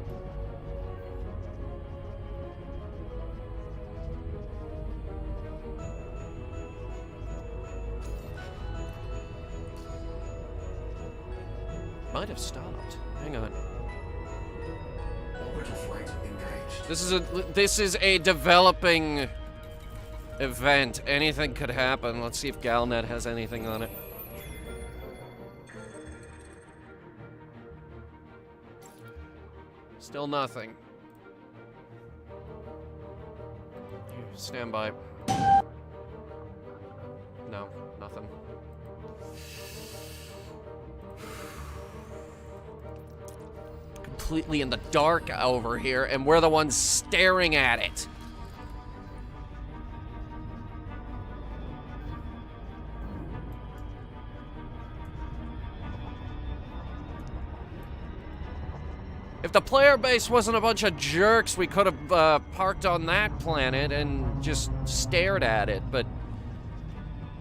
Might have stopped. Hang on. Orbital flight engaged. This is a developing event. Anything could happen. Let's see if Galnet has anything on it. Still nothing. Stand by. No, nothing. Completely in the dark over here, and we're the ones staring at it. If the player base wasn't a bunch of jerks, we could have parked on that planet and just stared at it, but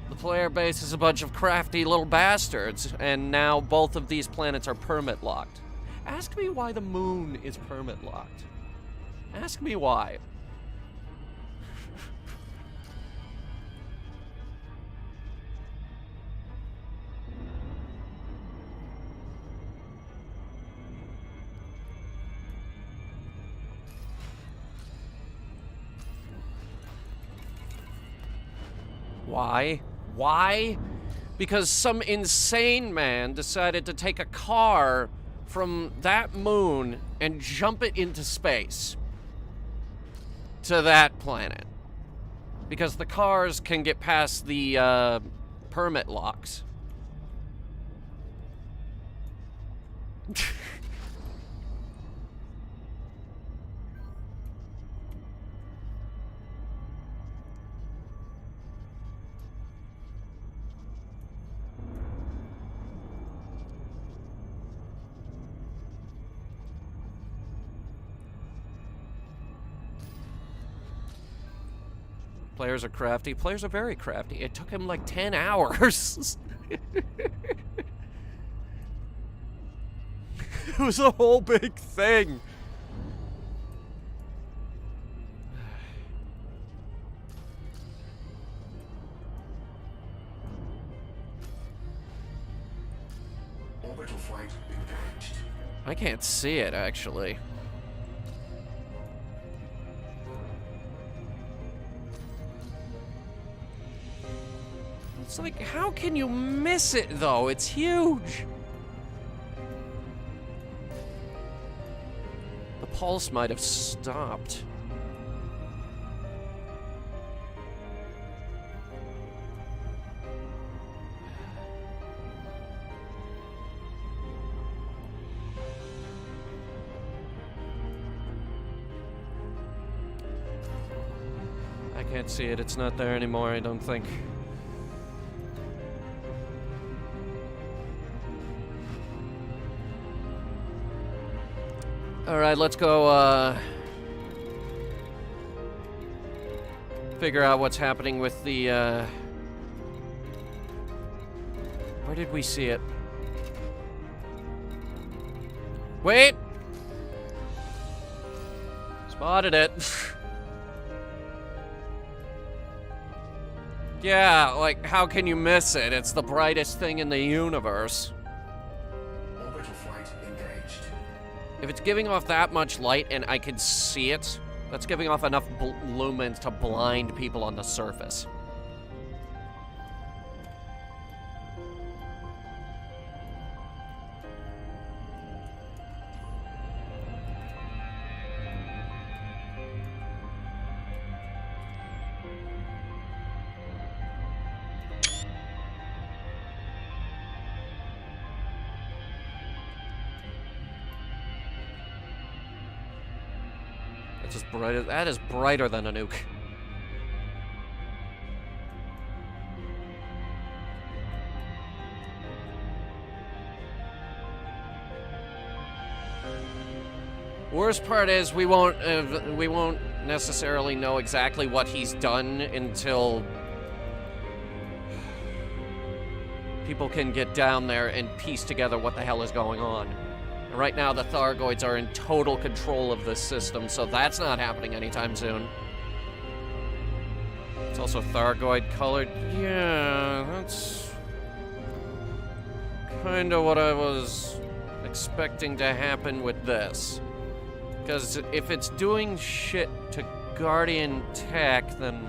the player base is a bunch of crafty little bastards, and now both of these planets are permit-locked. Ask me why the moon is permit-locked. Ask me why. Why? Why? Because some insane man decided to take a car from that moon and jump it into space to that planet. Because the cars can get past the permit locks. Players are crafty. Players are very crafty. It took him like 10 hours. It was a whole big thing. Orbital flight engaged. I can't see it, actually. It's like, how can you miss it, though? It's huge. The pulse might have stopped. I can't see it. It's not there anymore, I don't think. Alright, let's go, figure out what's happening with the, Where did we see it? Wait! Spotted it. Yeah, like, how can you miss it? It's the brightest thing in the universe. Orbital flight engaged. If it's giving off that much light and I can see it, that's giving off enough lumens to blind people on the surface. Just brighter. That is brighter than a nuke. Worst part is we won't necessarily know exactly what he's done until people can get down there and piece together what the hell is going on. And right now, the Thargoids are in total control of this system, so that's not happening anytime soon. It's also Thargoid colored. Yeah, that's kind of what I was expecting to happen with this. Because if it's doing shit to Guardian tech, then...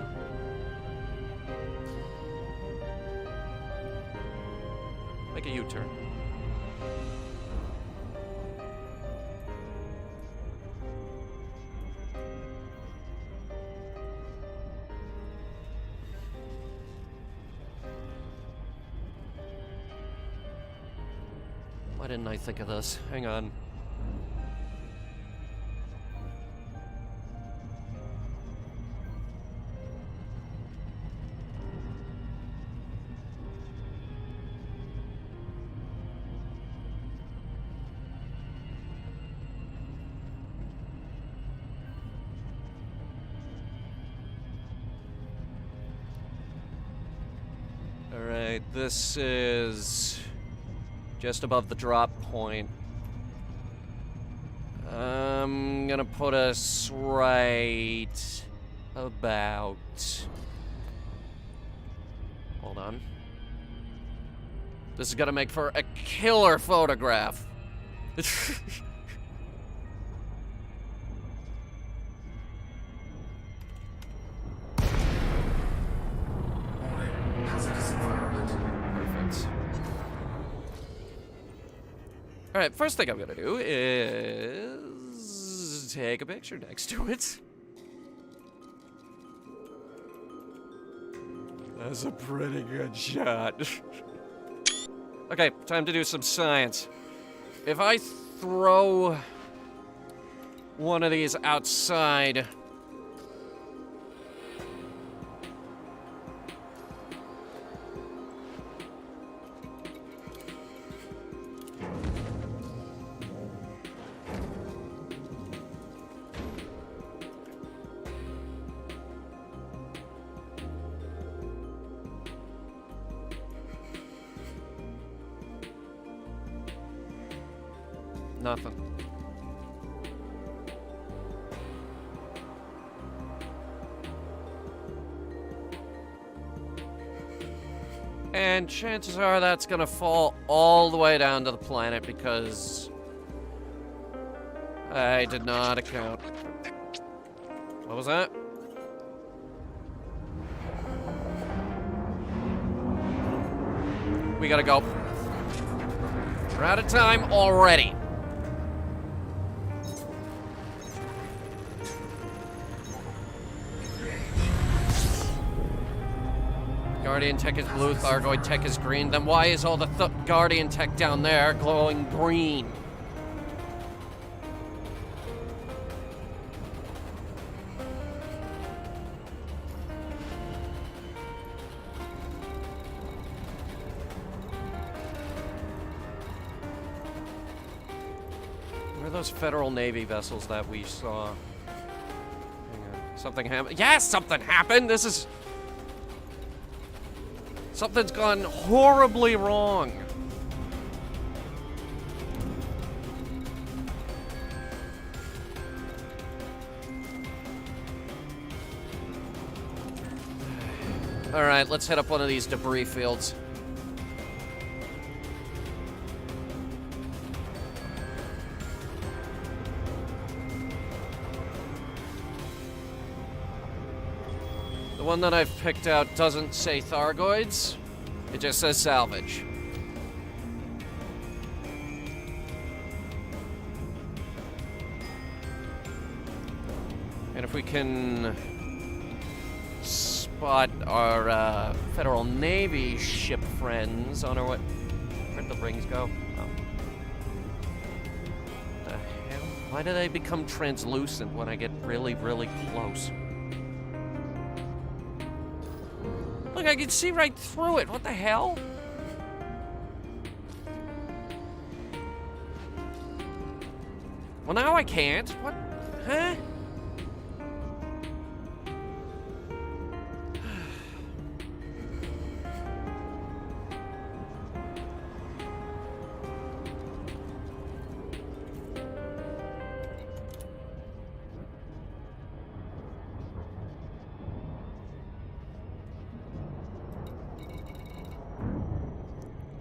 Make a U-turn. Why didn't I think of this? Hang on. Alright, this is just above the drop point. I'm gonna put us right about... Hold on. This is gonna make for a killer photograph. Alright, first thing I'm gonna do is take a picture next to it. That's a pretty good shot. Okay, time to do some science. If I throw one of these outside... Nothing. And chances are that's gonna fall all the way down to the planet because I did not account. What was that? We gotta go. We're out of time already. Guardian tech is blue, Thargoid tech is green. Then why is all the Guardian tech down there glowing green? Where are those Federal Navy vessels that we saw? Hang on. Something happened. Yes, something happened! This is... Something's gone horribly wrong. All right, let's hit up one of these debris fields. The one that I've picked out doesn't say Thargoids. It just says salvage. And if we can spot our Federal Navy ship friends on our way... Where'd the rings go? Oh. The hell? Why do they become translucent when I get really, really close? Look, I can see right through it. What the hell? Well, now I can't. What? Huh?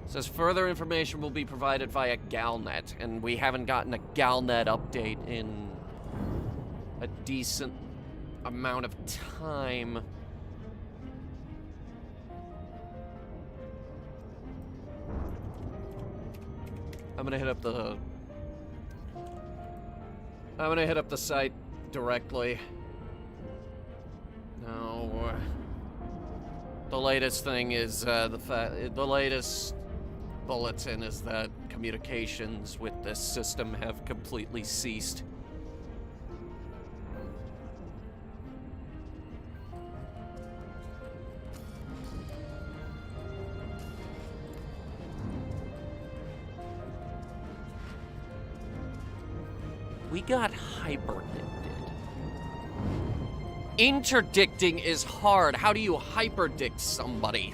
Says further information will be provided via Galnet, and we haven't gotten a Galnet update in a decent amount of time. I'm gonna hit up the site directly. No. The latest thing is the latest bulletin is that communications with this system have completely ceased. We got hyperdicted. Interdicting is hard. How do you hyperdict somebody?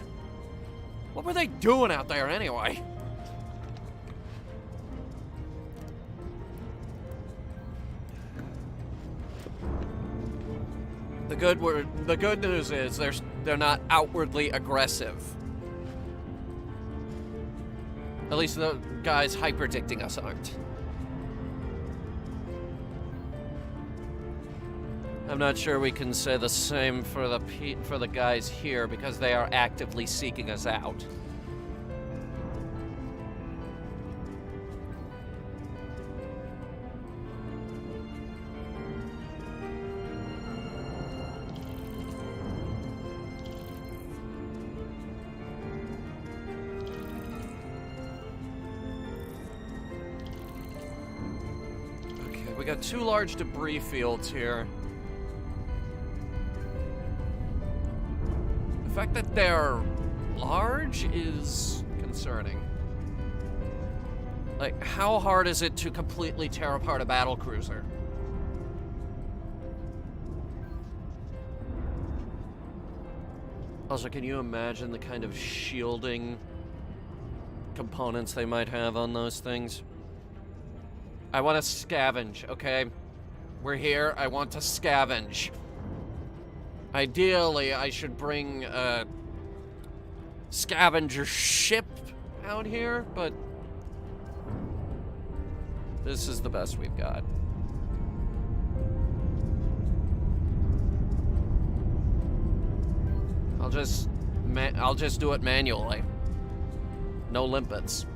What were they doing out there anyway? The good news is they're not outwardly aggressive. At least the guys hyperdicting us aren't. I'm not sure we can say the same for the guys here because they are actively seeking us out. Okay, we got 2 large debris fields here. The fact that they're large is concerning. Like, how hard is it to completely tear apart a battlecruiser? Also, can you imagine the kind of shielding components they might have on those things? I want to scavenge, okay? We're here, I want to scavenge. Ideally, I should bring a scavenger ship out here, but this is the best we've got. I'll just do it manually. No limpets.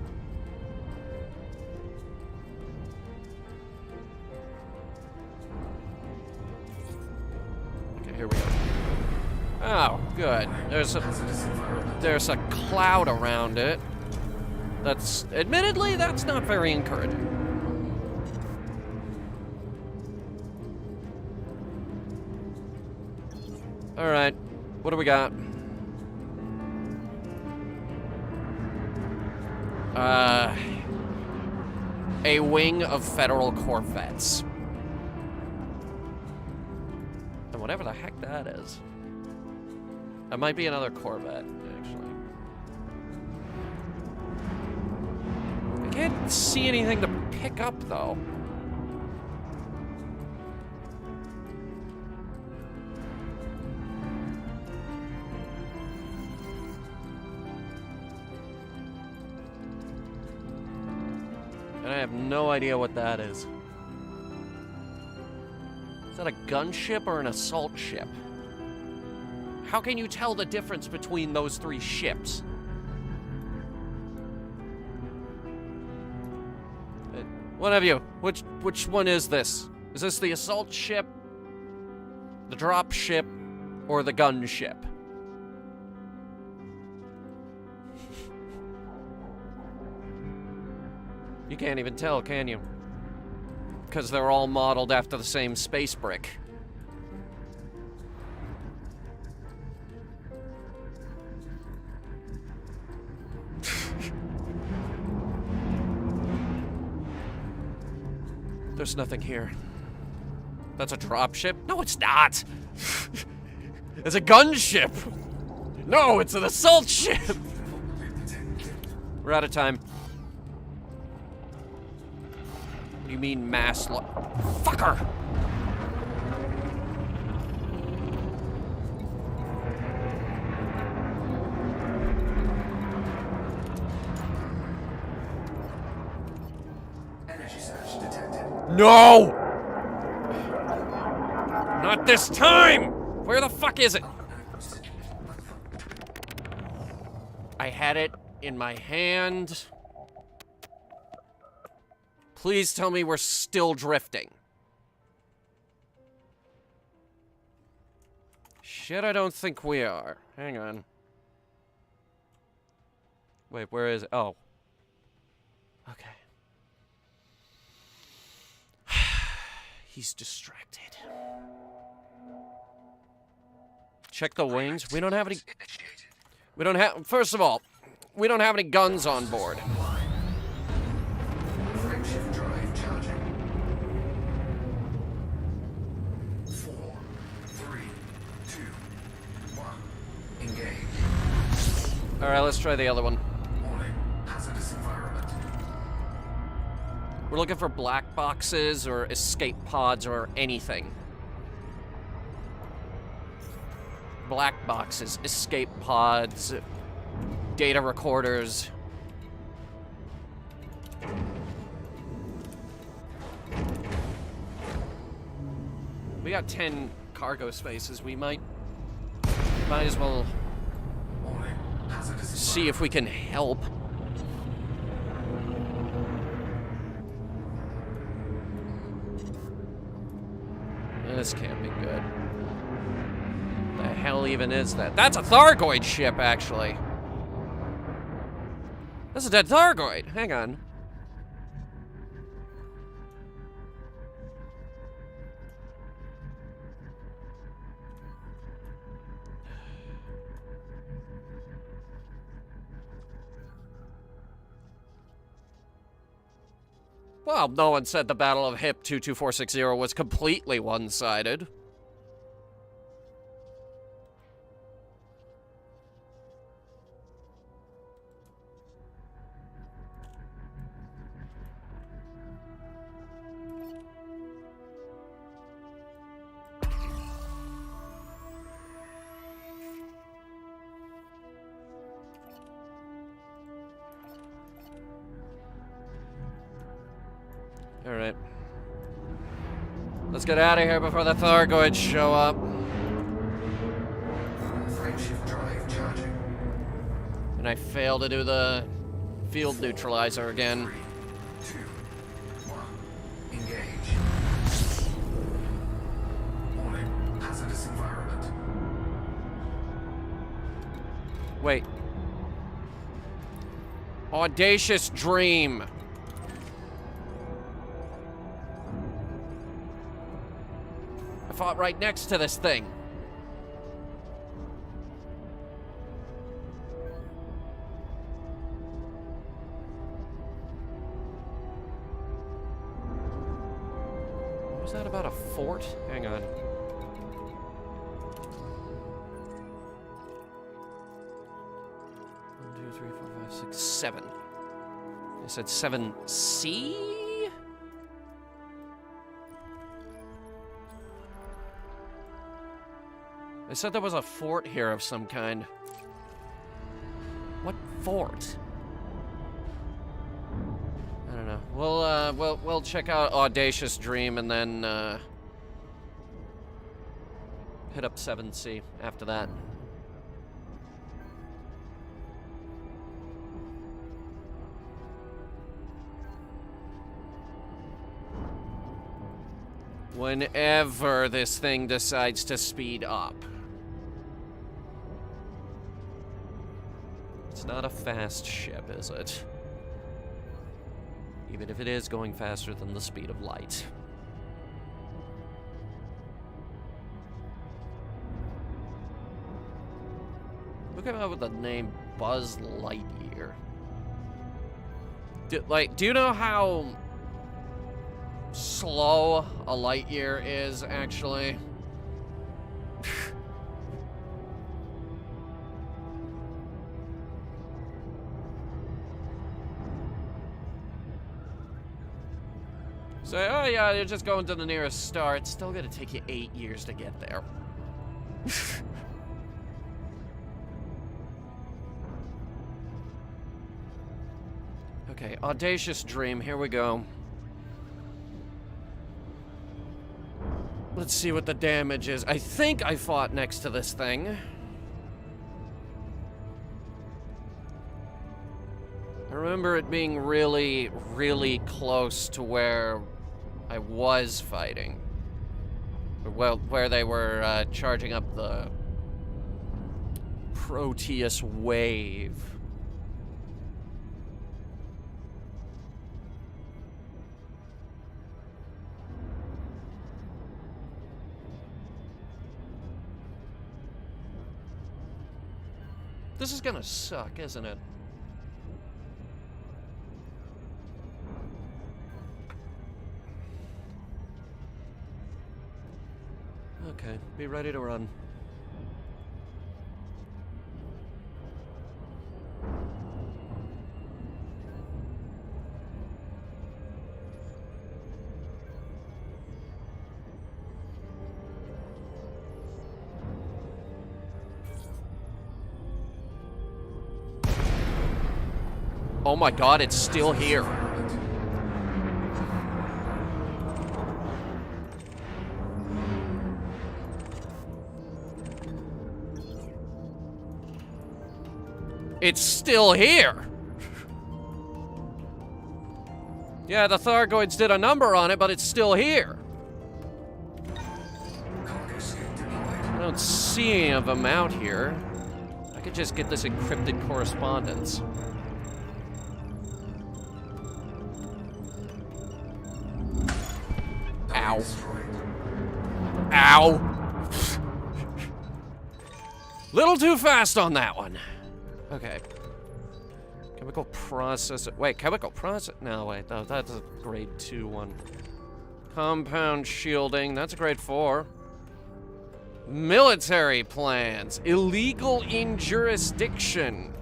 Okay, here we go. Oh, good. There's a cloud around it. Admittedly, that's not very encouraging. All right, what do we got? A wing of federal corvettes. And whatever the heck that is. That might be another corvette, actually. I can't see anything to pick up, though. And I have no idea what that is. Is that a gunship or an assault ship? How can you tell the difference between those 3 ships? One of you, which one is this? Is this the assault ship, the drop ship, or the gunship? You can't even tell, can you? because they're all modeled after the same space brick. There's nothing here. That's a dropship? No, it's not! It's a gunship! No, it's an assault ship! We're out of time. What do you mean mass fucker! Energy surge detected. No! Not this time! Where the fuck is it? I had it in my hand. Please tell me we're still drifting. Shit, I don't think we are. Hang on. Wait, where is it? Oh. Okay. He's distracted. Check the wings. We don't have any... We don't have... First of all, we don't have any guns on board. Frameshift drive charging. 4, 3, 2, 1. Engage. Alright, let's try the other one. Warning. Hazardous environment. We're looking for black boxes or escape pods or anything. Black boxes, escape pods, data recorders. We got 10 cargo spaces. We might as well see if we can help. This can't be good. The hell even is that? That's a Thargoid ship, actually. That's a dead Thargoid. Hang on. Well, no one said the Battle of HIP 22460 was completely one-sided. Alright. Let's get out of here before the Thargoids show up. Frameshift drive charging. And I fail to do the field neutralizer again. 3, 2, 1. Engage. Warning. Hazardous environment. Wait. Audacious dream. I fought right next to this thing. What was that about a fort? Hang on. 1, 2, 3, 4, 5, 6, 7. I said 7C? They said there was a fort here of some kind. What fort? I don't know. We'll check out Audacious Dream and then hit up 7C after that. Whenever this thing decides to speed up. It's not a fast ship, is it? Even if it is going faster than the speed of light. came up with the name Buzz Lightyear? Do you know how slow a light year is, actually? Say, oh yeah, you're just going to the nearest star. It's still gonna take you 8 years to get there. Okay, audacious dream, here we go. Let's see what the damage is. I think I fought next to this thing. I remember it being really, really close to where I was fighting. Well, where they were charging up the Proteus wave. This is gonna suck, isn't it? Okay, be ready to run. Oh my god, it's still here. It's still here. Yeah, the Thargoids did a number on it, but it's still here. I don't see any of them out here. I could just get this encrypted correspondence. Ow. Ow. Little too fast on that one. Okay. Chemical processor. Wait, chemical process. No, wait. That's a grade 2 one. Compound shielding. That's a grade 4. Military plans. Illegal in jurisdiction.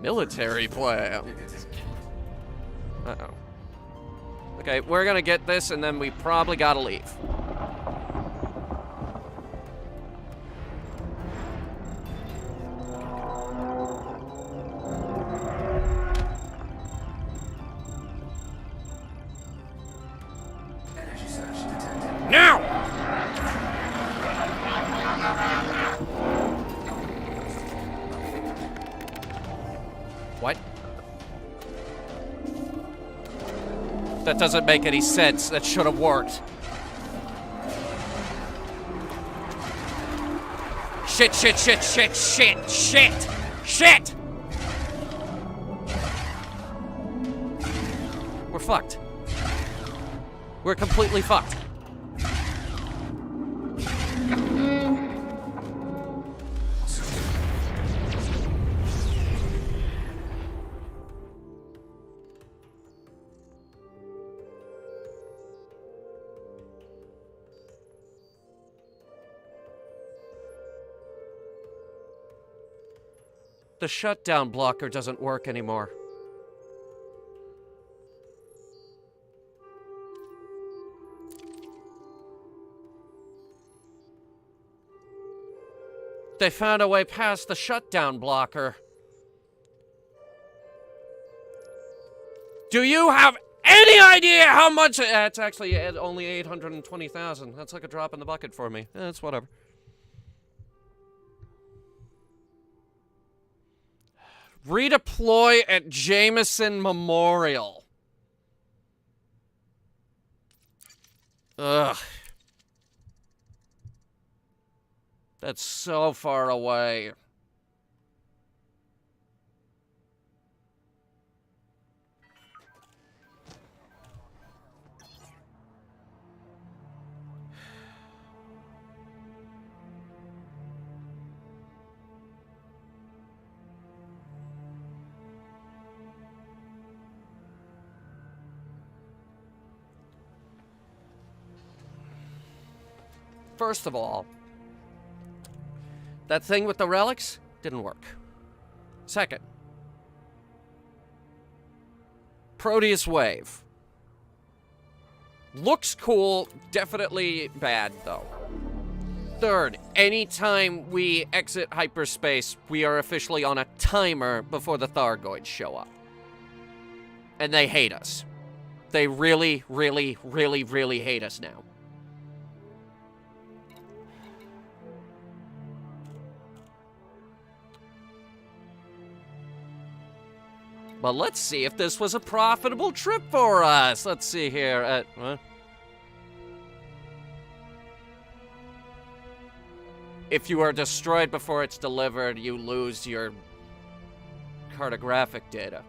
Military plan. Uh-oh. Okay, we're gonna get this, and then we probably gotta leave. Now! What? That doesn't make any sense. That should have worked. Shit, shit, shit, shit, shit, shit, shit! We're fucked. We're completely fucked. The shutdown blocker doesn't work anymore. They found a way past the shutdown blocker. Do you have any idea how much? It's actually only 820,000. That's like a drop in the bucket for me. It's whatever. Redeploy at Jameson Memorial. Ugh. That's so far away. First of all, that thing with the relics didn't work. Second, Proteus Wave. Looks cool, definitely bad, though. Third, anytime we exit hyperspace, we are officially on a timer before the Thargoids show up. And they hate us. They really, really, really, really hate us now. But let's see if this was a profitable trip for us. Let's see here. If you are destroyed before it's delivered, you lose your cartographic data.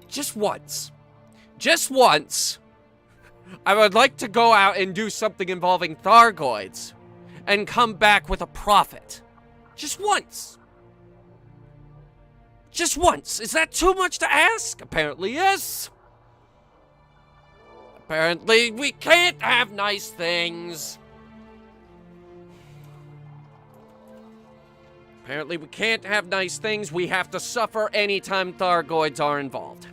Just once, I would like to go out and do something involving Thargoids and come back with a profit. Just once. Just once. Is that too much to ask? Apparently, yes. Apparently, we can't have nice things. Apparently, we can't have nice things. We have to suffer anytime Thargoids are involved.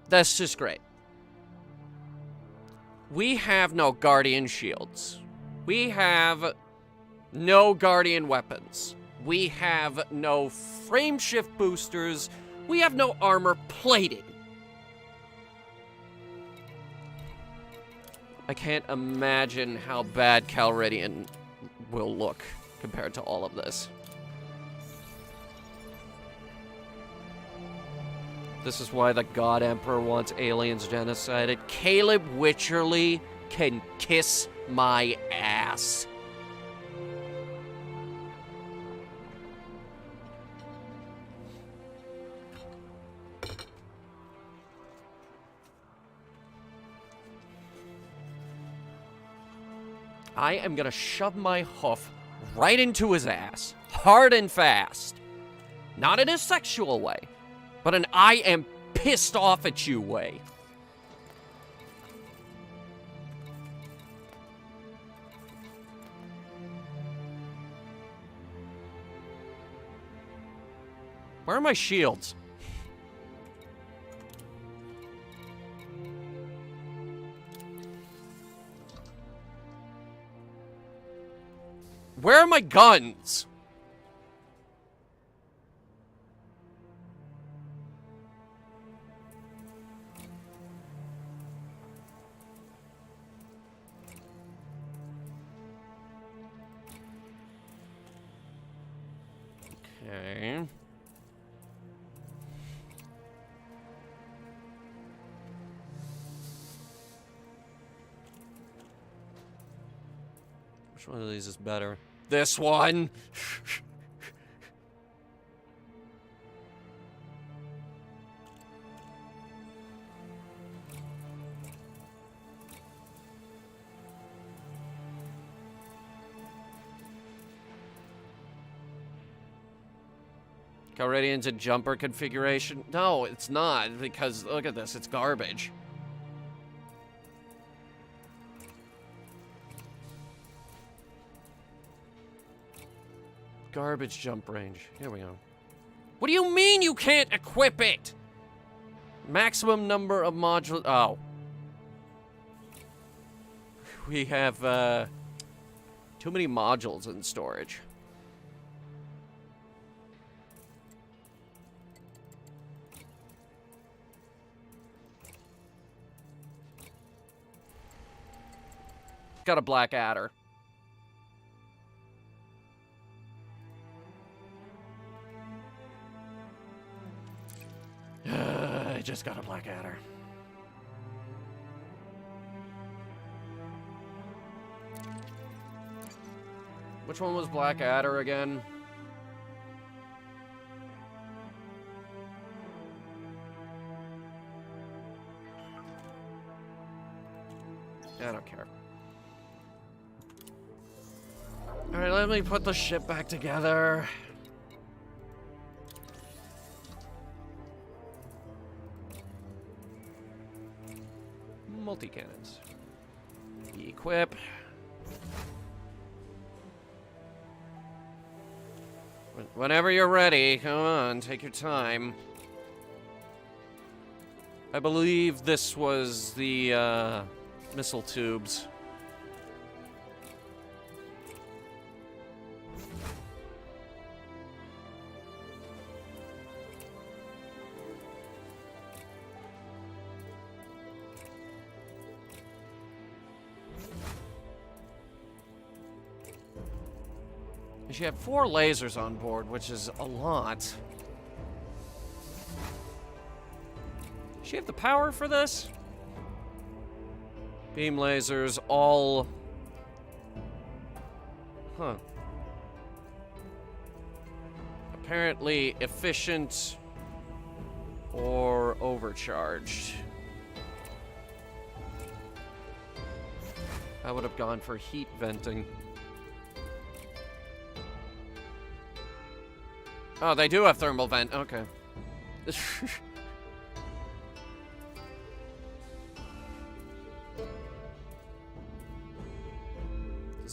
That's just great. We have no Guardian shields. We have no Guardian weapons. We have no frameshift boosters. We have no armor plating. I can't imagine how bad Calridian will look compared to all of this. This is why the God Emperor wants aliens genocided. Caleb Wycherley can kiss my ass. I am gonna shove my hoof right into his ass, hard and fast. Not in a sexual way, but an I am pissed off at you way. Where are my shields? Where are my guns? Okay. Which one of these is better? This one. Calridian's a jumper configuration? No, it's not, because look at this, it's garbage. Garbage jump range. Here we go. What do you mean you can't equip it? Maximum number of modules. Oh. We have, too many modules in storage. Got a black adder. I just got a black adder. Which one was black adder again? I don't care. Alright, let me put the ship back together. Multi-cannons. Equip. Whenever you're ready, come on, take your time. I believe this was the missile tubes. You have 4 lasers on board, which is a lot. Does she have the power for this? Beam lasers, all... Huh. Apparently efficient or overcharged. I would have gone for heat venting. Oh, they do have thermal vent. Okay. Is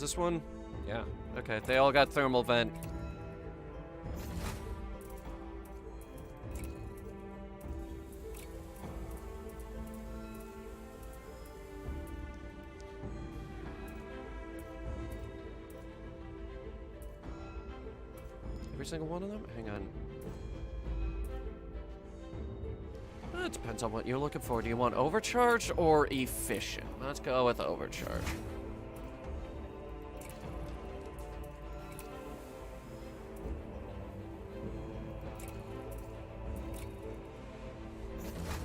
this one? Yeah. Okay, they all got thermal vent. Every single one of them? Hang on. It depends on what you're looking for. Do you want overcharge or efficient? Let's go with overcharge.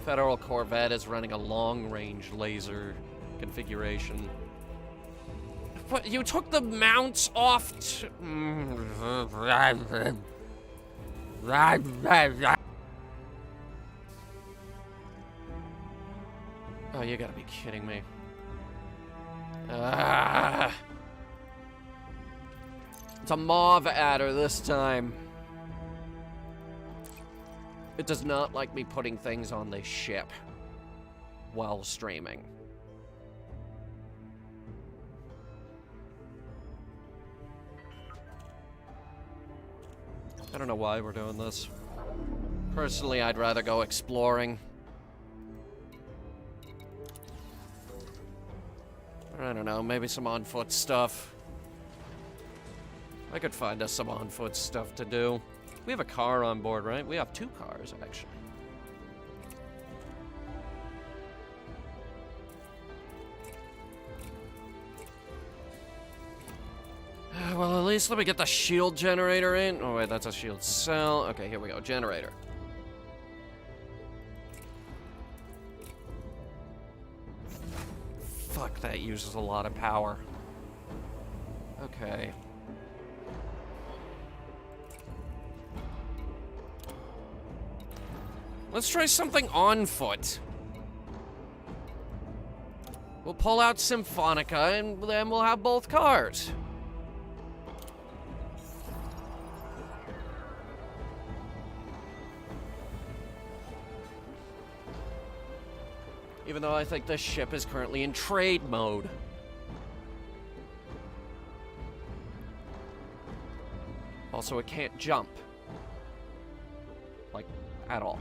Federal Corvette is running a long-range laser configuration. What, you took the mounts off Oh, you gotta be kidding me. It's a MOV adder this time. It does not like me putting things on the ship while streaming. I don't know why we're doing this. Personally, I'd rather go exploring. I don't know, maybe some on-foot stuff. I could find us some on-foot stuff to do. We have a car on board, right? We have 2 cars, actually. Well, at least let me get the shield generator in. Oh, wait, that's a shield cell. Okay, here we go. Generator. Fuck, that uses a lot of power. Okay. Let's try something on foot. We'll pull out Symphonica, and then we'll have both cars. Even though I think this ship is currently in trade mode. Also, it can't jump. Like, at all.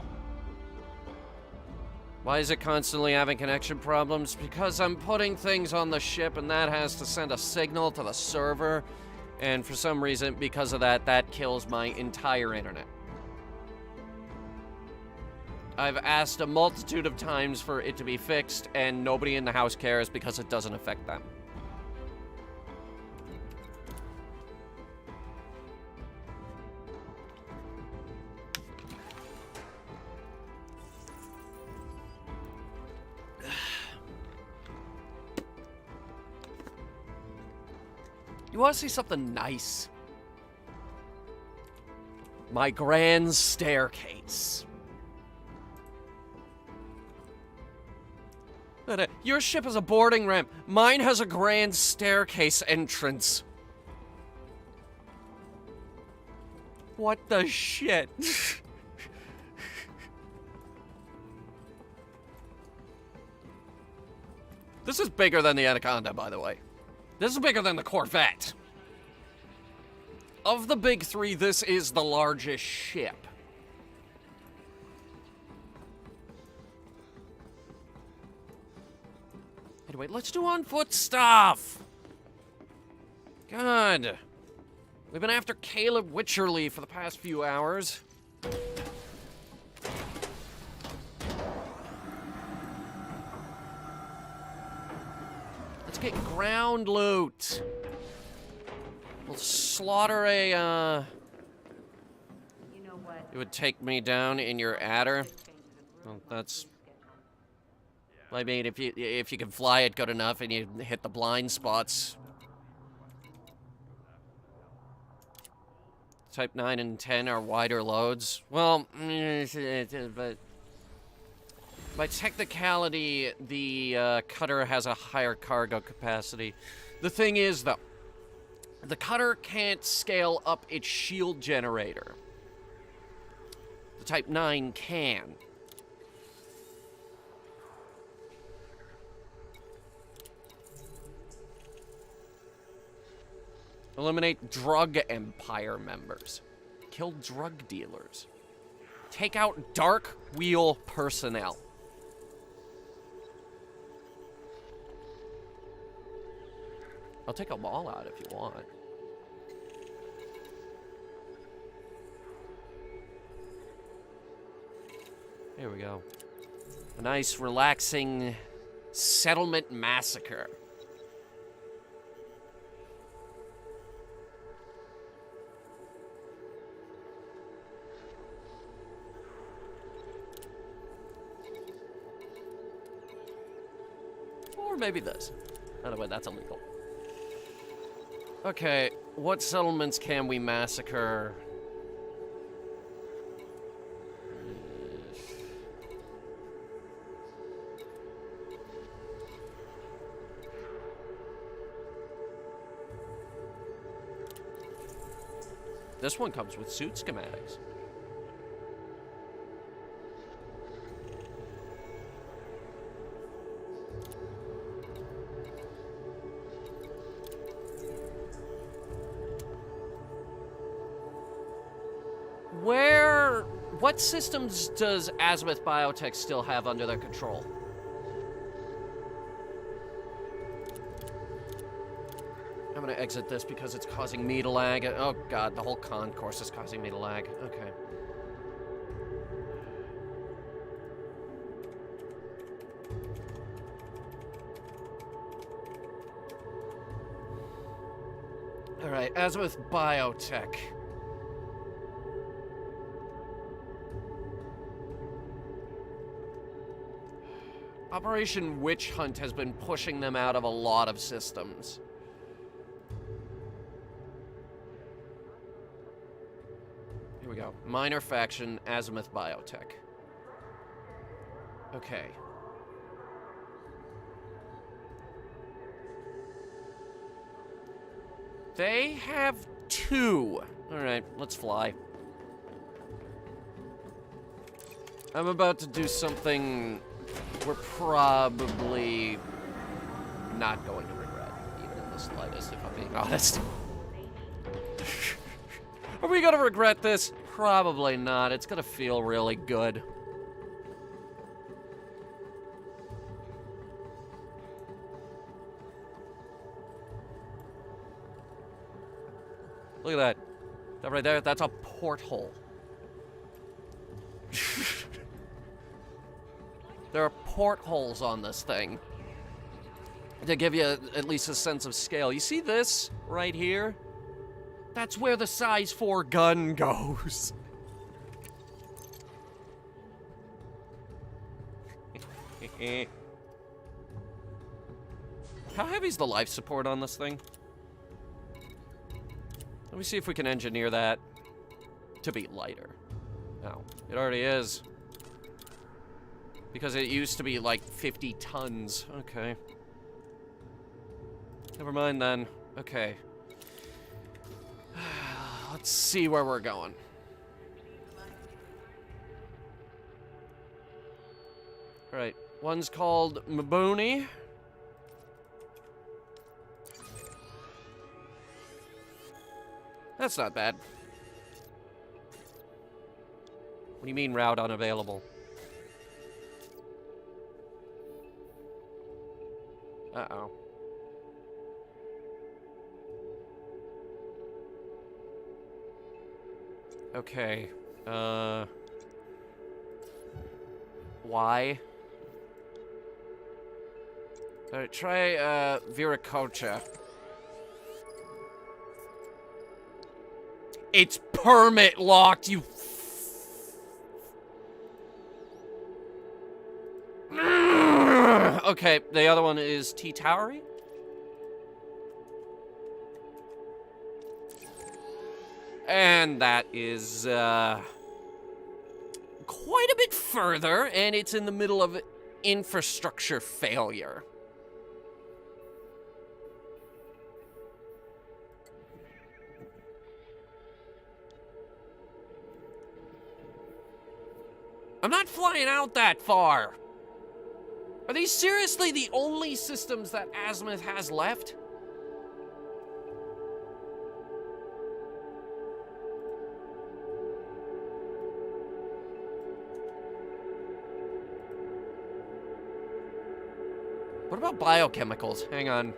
Why is it constantly having connection problems? Because I'm putting things on the ship and that has to send a signal to the server. And for some reason, because of that, that kills my entire internet. I've asked a multitude of times for it to be fixed, and nobody in the house cares because it doesn't affect them. You want to see something nice? My grand staircase. Your ship has a boarding ramp. Mine has a grand staircase entrance. What the shit? This is bigger than the Anaconda, by the way. This is bigger than the Corvette. Of the big three, this is the largest ship. Anyway, let's do on-foot stuff. God. We've been after Caleb Witcherly for the past few hours. Let's get ground loot. We'll slaughter a, It would take me down in your adder. Well, that's... I mean, if you can fly it good enough and you hit the blind spots. Type 9 and 10 are wider loads. Well, but... by technicality, the Cutter has a higher cargo capacity. The thing is, though, the Cutter can't scale up its shield generator. The Type 9 can. Eliminate drug empire members. Kill drug dealers. Take out Dark Wheel personnel. I'll take them all out if you want. Here we go. A nice, relaxing settlement massacre. Or maybe this. Anyway, that's illegal. Okay, what settlements can we massacre? This one comes with suit schematics. What systems does Azimuth Biotech still have under their control? I'm gonna exit this because it's causing me to lag. Oh god, the whole concourse is causing me to lag. Okay. Alright, Azimuth Biotech. Operation Witch Hunt has been pushing them out of a lot of systems. Here we go. Minor faction, Azimuth Biotech. Okay. They have 2. Alright, let's fly. I'm about to do something we're probably not going to regret, even in the slightest, if I'm being honest. Are we gonna regret this? Probably not. It's gonna feel really good. Look at that. That right there, that's a porthole. There are portholes on this thing to give you at least a sense of scale. You see this right here? That's where the size 4 gun goes. How heavy is the life support on this thing? Let me see if we can engineer that to be lighter. No, it already is. Because it used to be like 50 tons. Okay. Never mind then. Okay. Let's see where we're going. Alright. One's called Mabuni. That's not bad. What do you mean route unavailable? Uh-oh. Okay. Why? Alright, try, Viracocha. It's permit locked, you Okay, the other one is T-Towery? And that is, quite a bit further, and it's in the middle of infrastructure failure. I'm not flying out that far. Are these seriously the only systems that Azimuth has left? What about biochemicals? Hang on.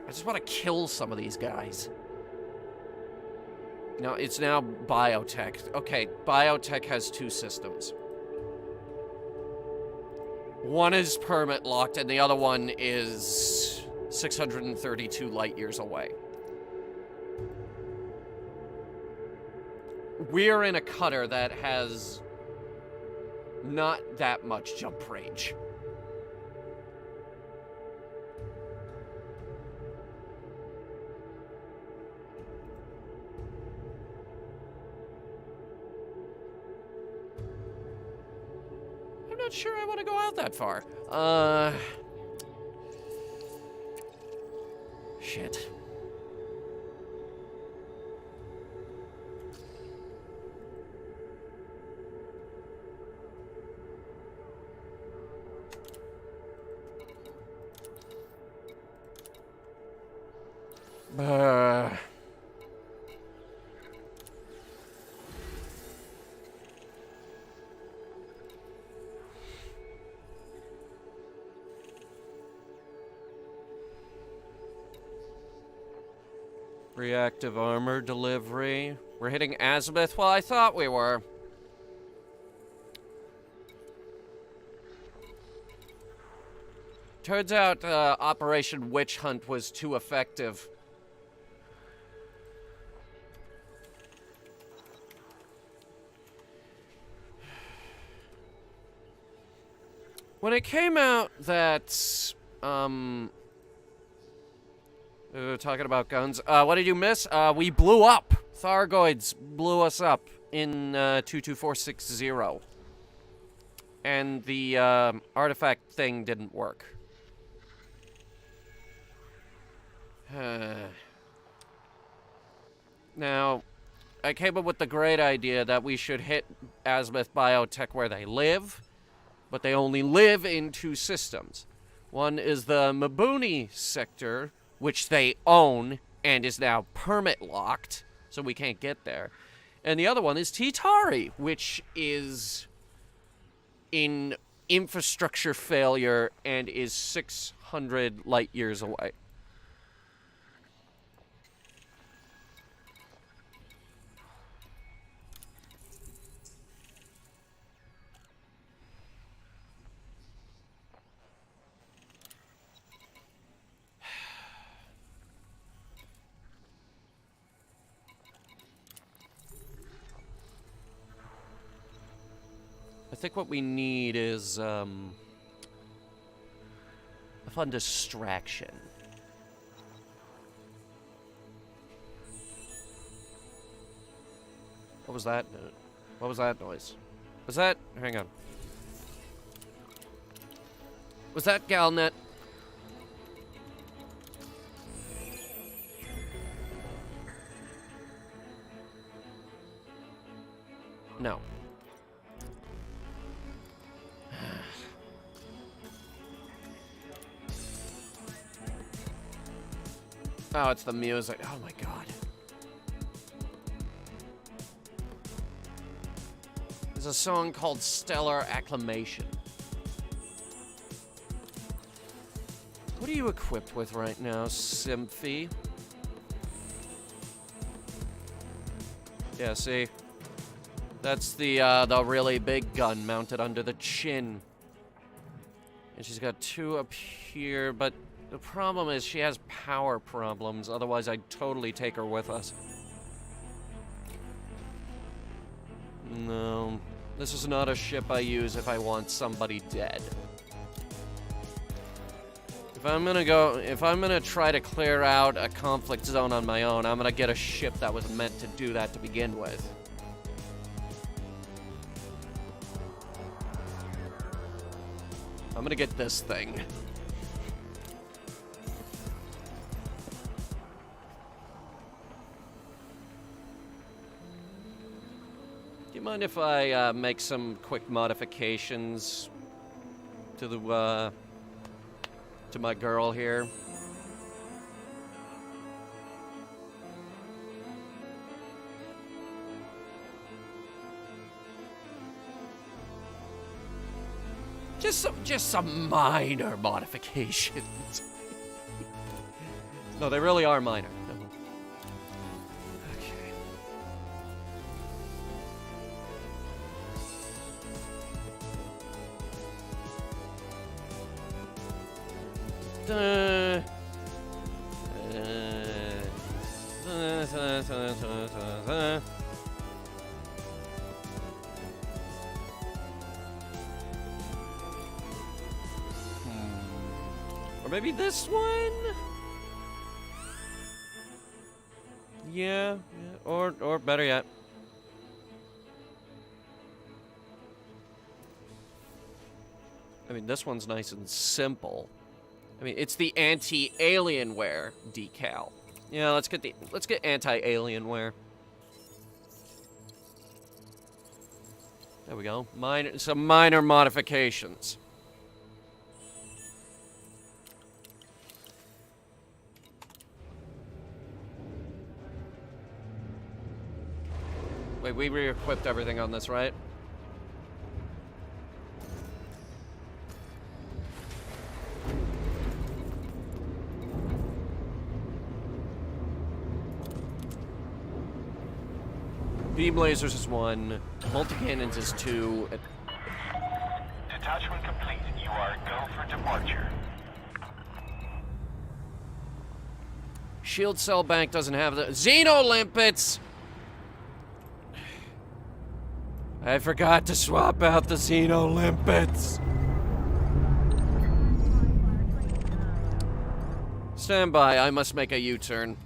I just want to kill some of these guys. No, it's now biotech. Okay, biotech has two systems. One is permit locked, and the other one is 632 light years away. We're in a cutter that has not that much jump range. I'm not sure I want to go out that far. Shit. Reactive armor delivery. We're hitting Azimuth? Well, I thought we were. Turns out Operation Witch Hunt was too effective. When it came out that, talking about guns, what did you miss? We blew up. Thargoids blew us up in 22460. And the artifact thing didn't work. Now, I came up with the great idea that we should hit Azimuth Biotech where they live, but they only live in two systems. One is the Mabuni sector, which they own and is now permit locked, so we can't get there. And the other one is Titari, which is in infrastructure failure and is 600 light years away. I think what we need is, a fun distraction. What was that? What was that noise? Was that... Hang on. Was that Galnet? No. Oh, it's the music. Oh my god. There's a song called Stellar Acclamation. What are you equipped with right now, Symphy? Yeah, see? That's the really big gun mounted under the chin. And she's got 2 up here, but the problem is she has power problems, otherwise I'd totally take her with us. No, this is not a ship I use if I want somebody dead. If I'm gonna try to clear out a conflict zone on my own, I'm gonna get a ship that was meant to do that to begin with. I'm gonna get this thing. Do you mind if I make some quick modifications to the to my girl here? Just some minor modifications. No, they really are minor. Okay. Or maybe this one? Yeah, or better yet. I mean, this one's nice and simple. I mean, it's the anti-alienware decal. Yeah, let's get anti-alienware. There we go. Some minor modifications. Wait, we re-equipped everything on this, right? Beam lasers is 1, multi-cannons is 2. Detachment complete. You are go for departure. Shield cell bank doesn't have the Xenolimpets! I forgot to swap out the Xenolimpets. Stand by, I must make a U-turn.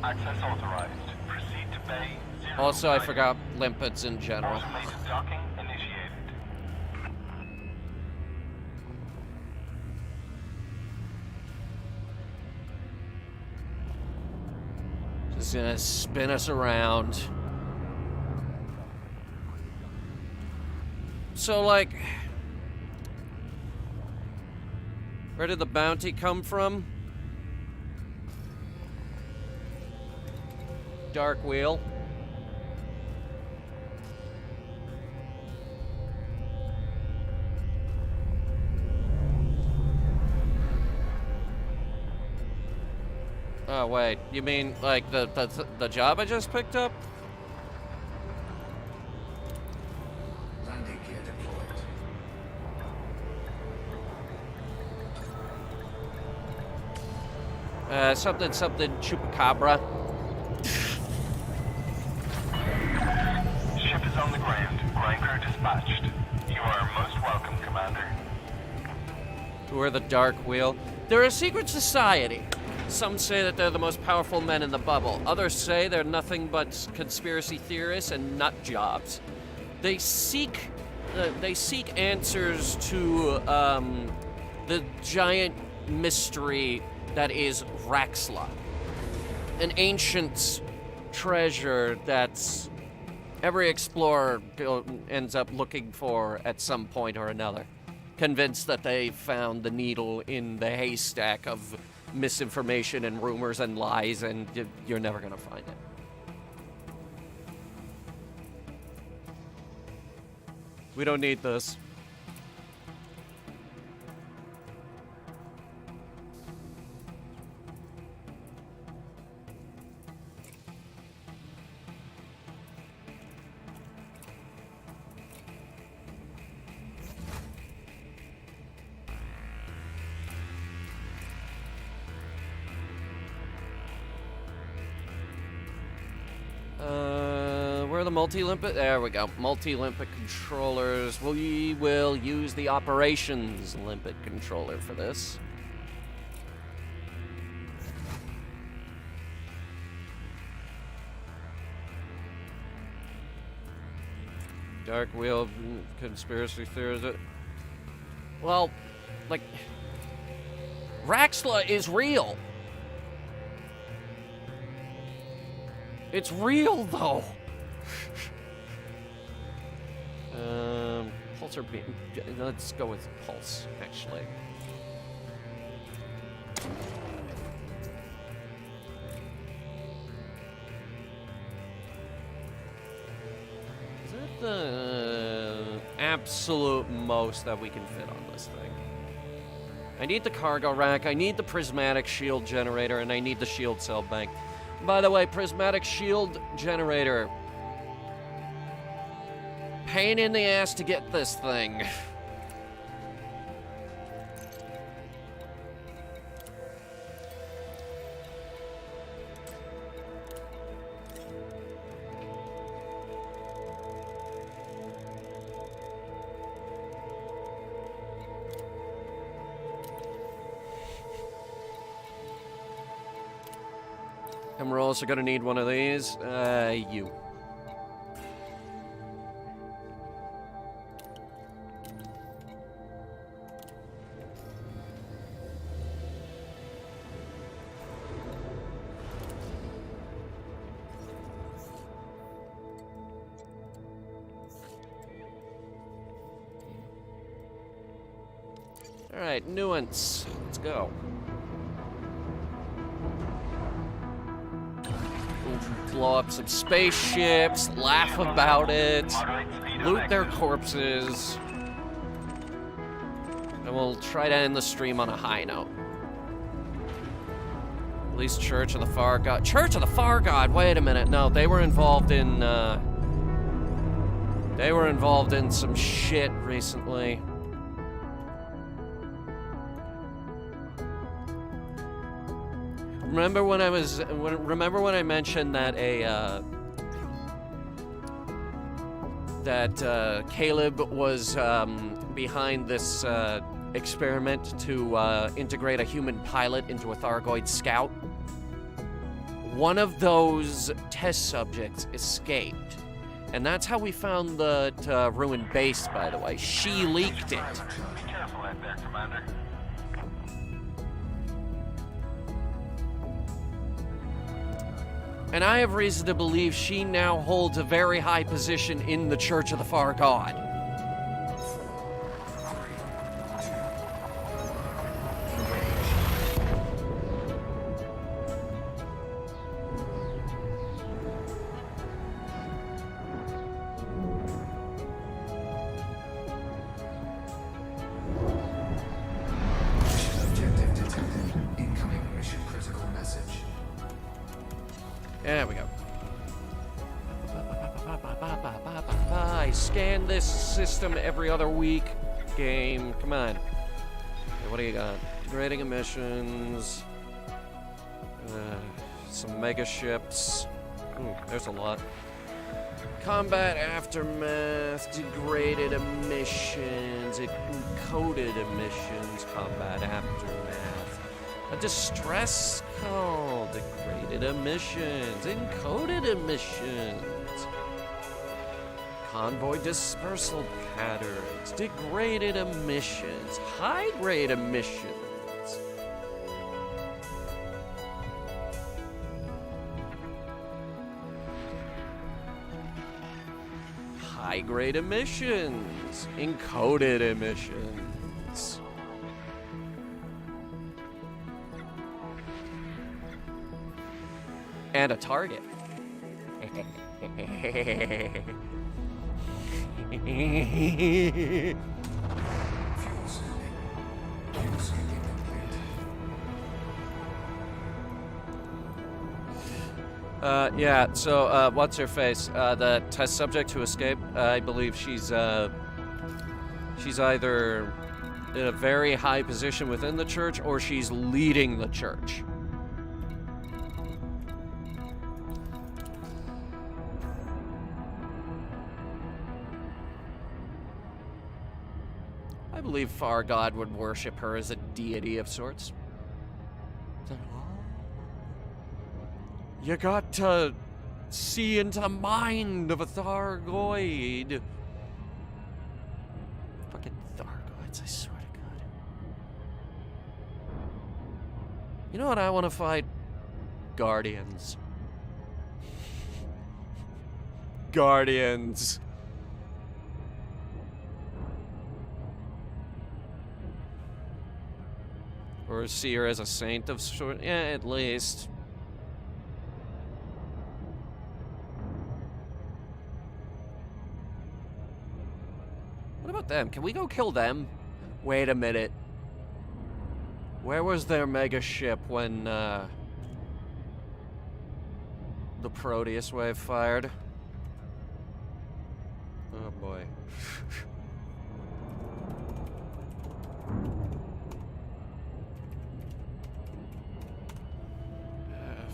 Access authorized. Proceed to bay 0. Also, I forgot limpets in general. Automated docking initiated. Just gonna spin us around. So, like, where did the bounty come from? Dark Wheel. Oh, wait. You mean, like, the job I just picked up? Landing gear deployed. Something chupacabra. Ship is on the ground. Ground crew dispatched. You are most welcome, Commander. Who are the Dark Wheel? They're a secret society. Some say that they're the most powerful men in the bubble. Others say they're nothing but conspiracy theorists and nut jobs. They seek answers to the giant mystery that is Raxla, an ancient treasure that every explorer ends up looking for at some point or another, convinced that they found the needle in the haystack of misinformation and rumors and lies, and you're never gonna find it. We don't need this. Where are the multi-limpet? There we go. Multi-limpet controllers. We will use the operations limpet controller for this. Dark wheel conspiracy theories. Well, like, Raxla is real. It's real, though. Pulse or beam? Let's go with pulse, actually. Is that the absolute most that we can fit on this thing? I need the cargo rack, I need the prismatic shield generator, and I need the shield cell bank. By the way, prismatic shield generator. Pain in the ass to get this thing. And we're also gonna need one of these. You. All right, nuance. Let's go. Blow up some spaceships, laugh about it, loot their corpses, and we'll try to end the stream on a high note. At least Church of the Far God. Church of the Far God. Wait a minute. No, they were involved in. They were involved in some shit recently. Remember when I mentioned that Caleb was behind this experiment to integrate a human pilot into a Thargoid scout? One of those test subjects escaped, and that's how we found the ruined base. By the way, she leaked it. Be careful out there, Commander. And I have reason to believe she now holds a very high position in the Church of the Far God. Objective detected. Incoming mission critical message. There we go. I scan this system every other week. Game, come on. Okay, what do you got? Degrading emissions. Some mega ships. Ooh, there's a lot. Combat aftermath, degraded emissions, encoded emissions, combat aftermath. A distress call, degraded emissions, encoded emissions, convoy dispersal patterns, degraded emissions, high-grade emissions. High-grade emissions, encoded emissions. And a target. Yeah, so, what's her face? The test subject who escaped, I believe she's either in a very high position within the church or she's leading the church. I believe Far God would worship her as a deity of sorts. You got to see into the mind of a Thargoid. Fucking Thargoids, I swear to God. You know what I want to fight? Guardians. Guardians. Or see her as a saint of sort. Yeah, at least. What about them? Can we go kill them? Wait a minute. Where was their mega ship when, the Proteus wave fired? Oh boy.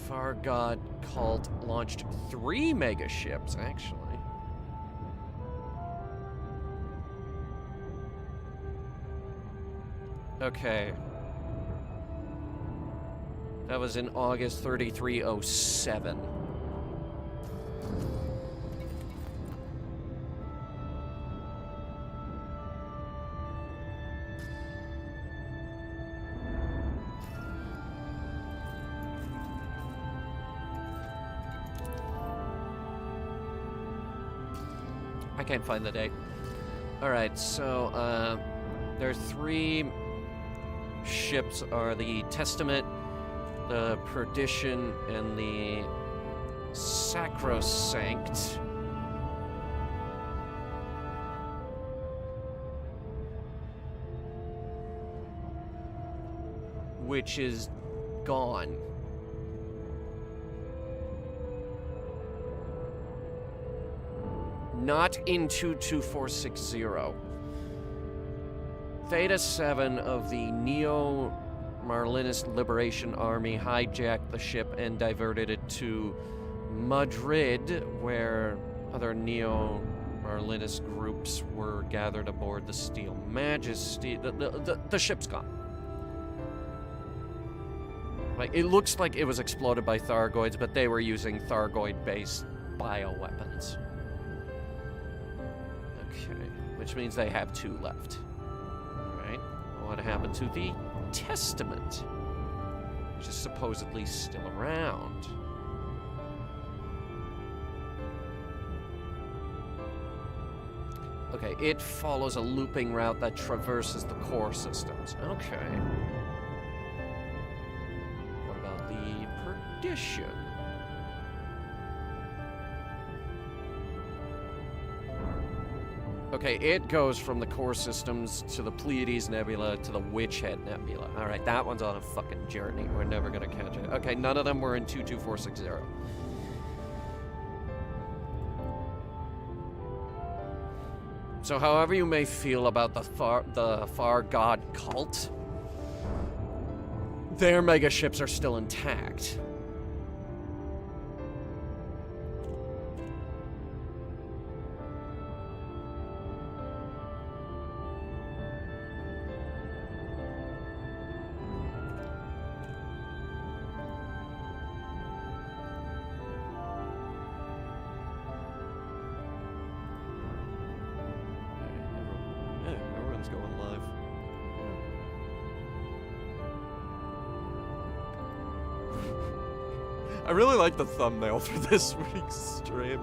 Far God Cult launched 3 mega ships, actually. Okay. That was in August 3307. I can't find the date. Alright, so, there are 3 ships are the Testament, the Perdition, and the Sacrosanct. Which is gone. Not in 22460. Theta 7 of the Neo-Marlinist Liberation Army hijacked the ship and diverted it to Madrid, where other Neo-Marlinist groups were gathered aboard the Steel Majesty. The ship's gone. Like, it looks like it was exploded by Thargoids, but they were using Thargoid-based bioweapons. Okay, which means they have 2 left. Right? What happened to the Testament, which is supposedly still around? Okay, it follows a looping route that traverses the core systems. Okay. What about the Perdition? Okay, it goes from the core systems to the Pleiades Nebula to the Witch Head Nebula. Alright, that one's on a fucking journey. We're never gonna catch it. Okay, none of them were in 22460. So however you may feel about the Far God cult, their mega ships are still intact. I really like the thumbnail for this week's stream.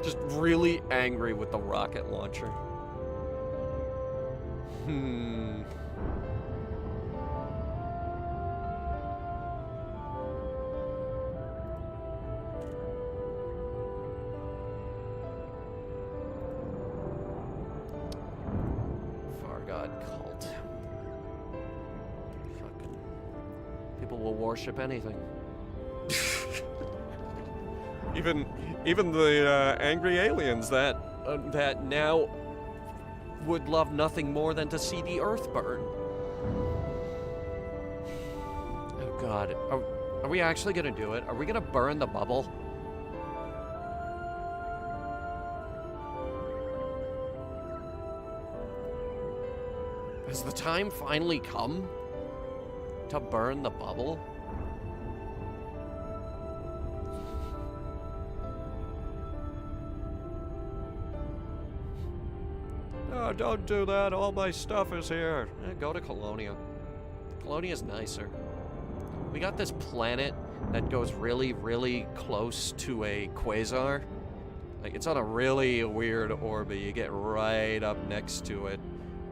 Just really angry with the rocket launcher. Will worship anything. even the angry aliens that now would love nothing more than to see the Earth burn. Oh God, are we actually gonna do it? Are we gonna burn the bubble? Has the time finally come to burn the bubble? No, don't do that. All my stuff is here. Go to Colonia. Colonia's nicer. We got this planet that goes really, really close to a quasar. Like, it's on a really weird orbit. You get right up next to it.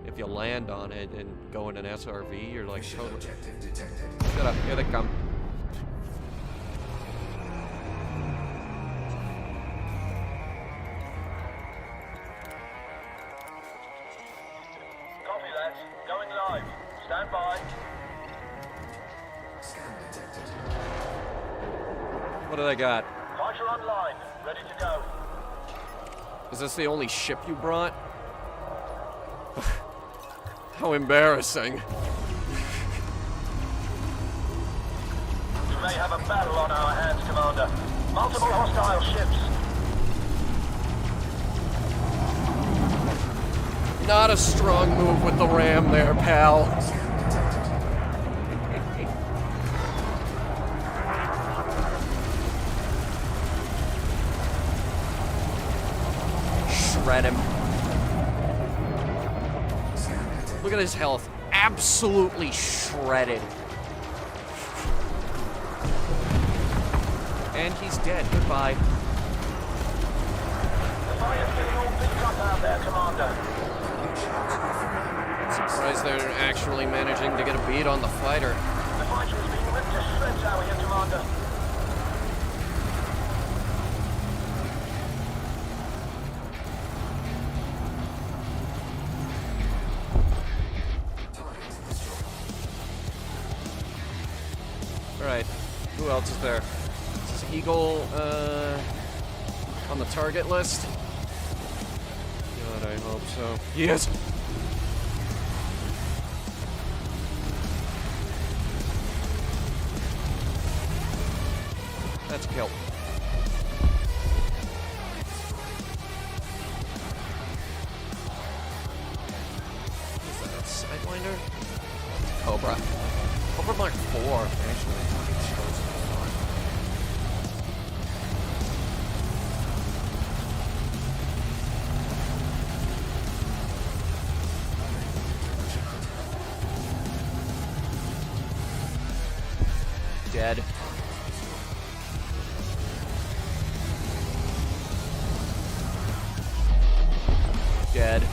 If you land on it and go in an SRV, you're like totally... Shut up, here they come. Copy that. Going live. Stand by. Scan detected. What do they got? Fighter online. Ready to go. Is this the only ship you brought? How embarrassing. We may have a battle on our hands, Commander. Multiple hostile ships. Not a strong move with the ram there, pal. Shred him. Look at his health. Absolutely shredded. And he's dead. Goodbye. The fire's getting all beat up out there, Commander. Surprised they're actually managing to get a beat on the fighter. The fighter is being ripped to shreds out here, Commander. Alright, who else is there? Is Eagle on the target list? God, I hope so. Yes! That's a kill. Is that a Sidewinder? Cobra. Cobra Mark 4, actually. Dead. Dead.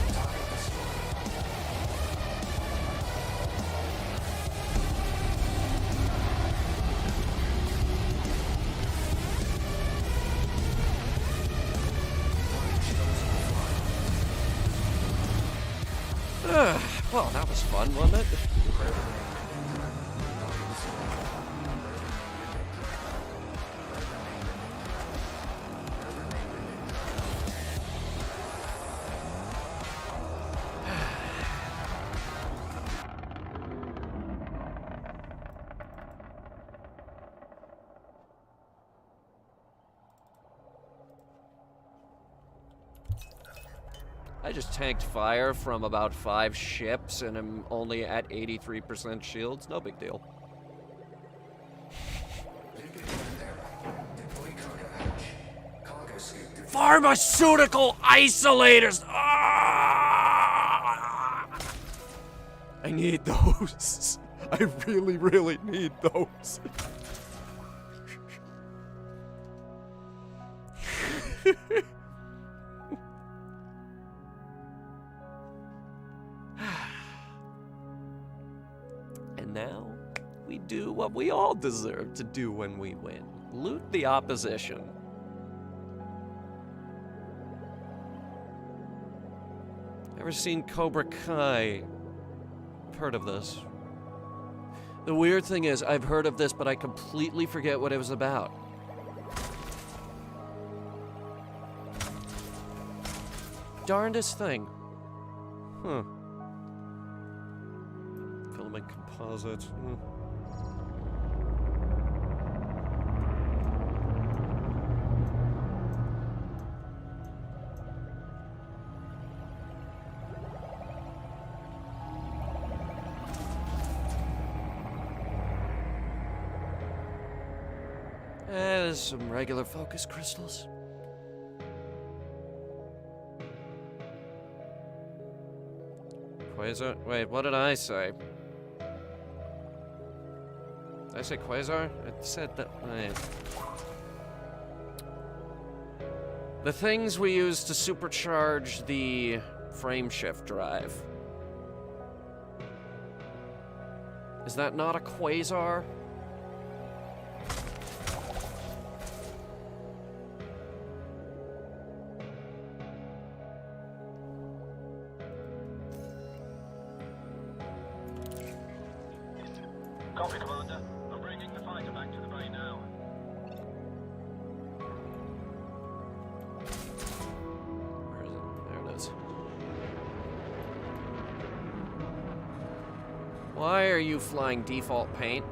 Well, that was fun, wasn't it? I just tanked fire from about 5 ships and I'm only at 83% shields. No big deal. Deploy cargo hatch. Cargo Pharmaceutical isolators! Ah! I need those. I really, really need those. And now, we do what we all deserve to do when we win. Loot the opposition. Ever seen Cobra Kai? Heard of this. The weird thing is, I've heard of this, but I completely forget what it was about. Darndest thing. Huh. Filament composite. There's some regular focus crystals. Quasar? Wait, what did I say? Did I say Quasar? I said that. Wait. The things we use to supercharge the frameshift drive. Is that not a Quasar? Copy, Commander. I'm bringing the fighter back to the bay now. Where is it? There it is. Why are you flying default paint?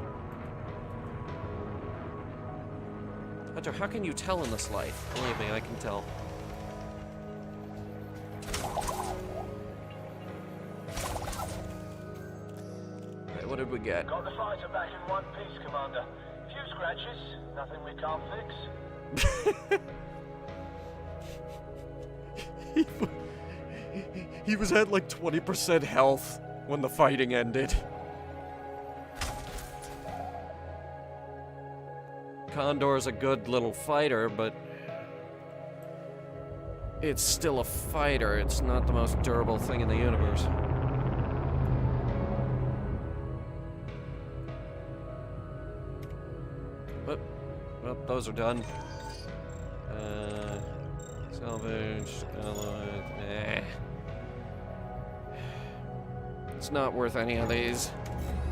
Hunter, how can you tell in this light? Believe me, I can tell. What did we get? Got the fighter back in one piece, Commander. Few scratches, nothing we can't fix. He was at like 20% health when the fighting ended. Condor's a good little fighter, but it's still a fighter. It's not the most durable thing in the universe. Well, those are done. Salvage, alloy, It's not worth any of these.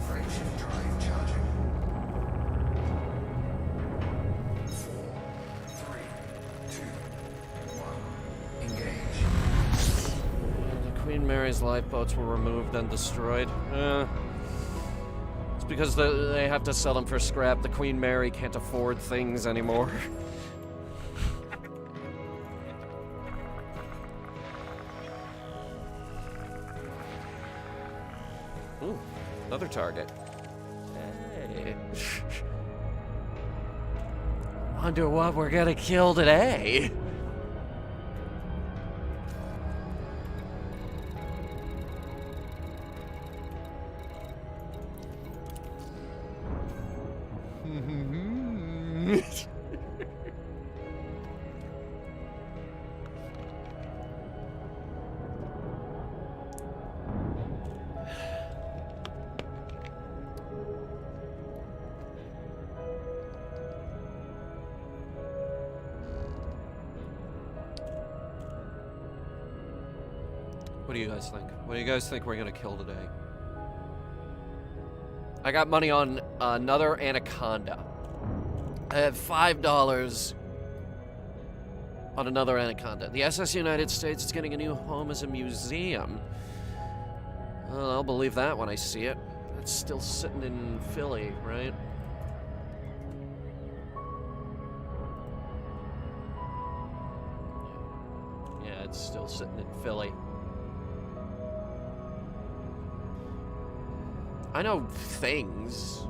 Frameshift drive charging. 4, 3, 2, 1. Engage. The Queen Mary's lifeboats were removed and destroyed. It's because they have to sell them for scrap. The Queen Mary can't afford things anymore. Ooh, another target. Hey. Wonder what we're gonna kill today. What do you guys think? What do you guys think we're gonna kill today? I got money on another Anaconda. I have $5 on another Anaconda. The SS United States is getting a new home as a museum. Well, I'll believe that when I see it. It's still sitting in Philly, right? Yeah, it's still sitting in Philly. I know things.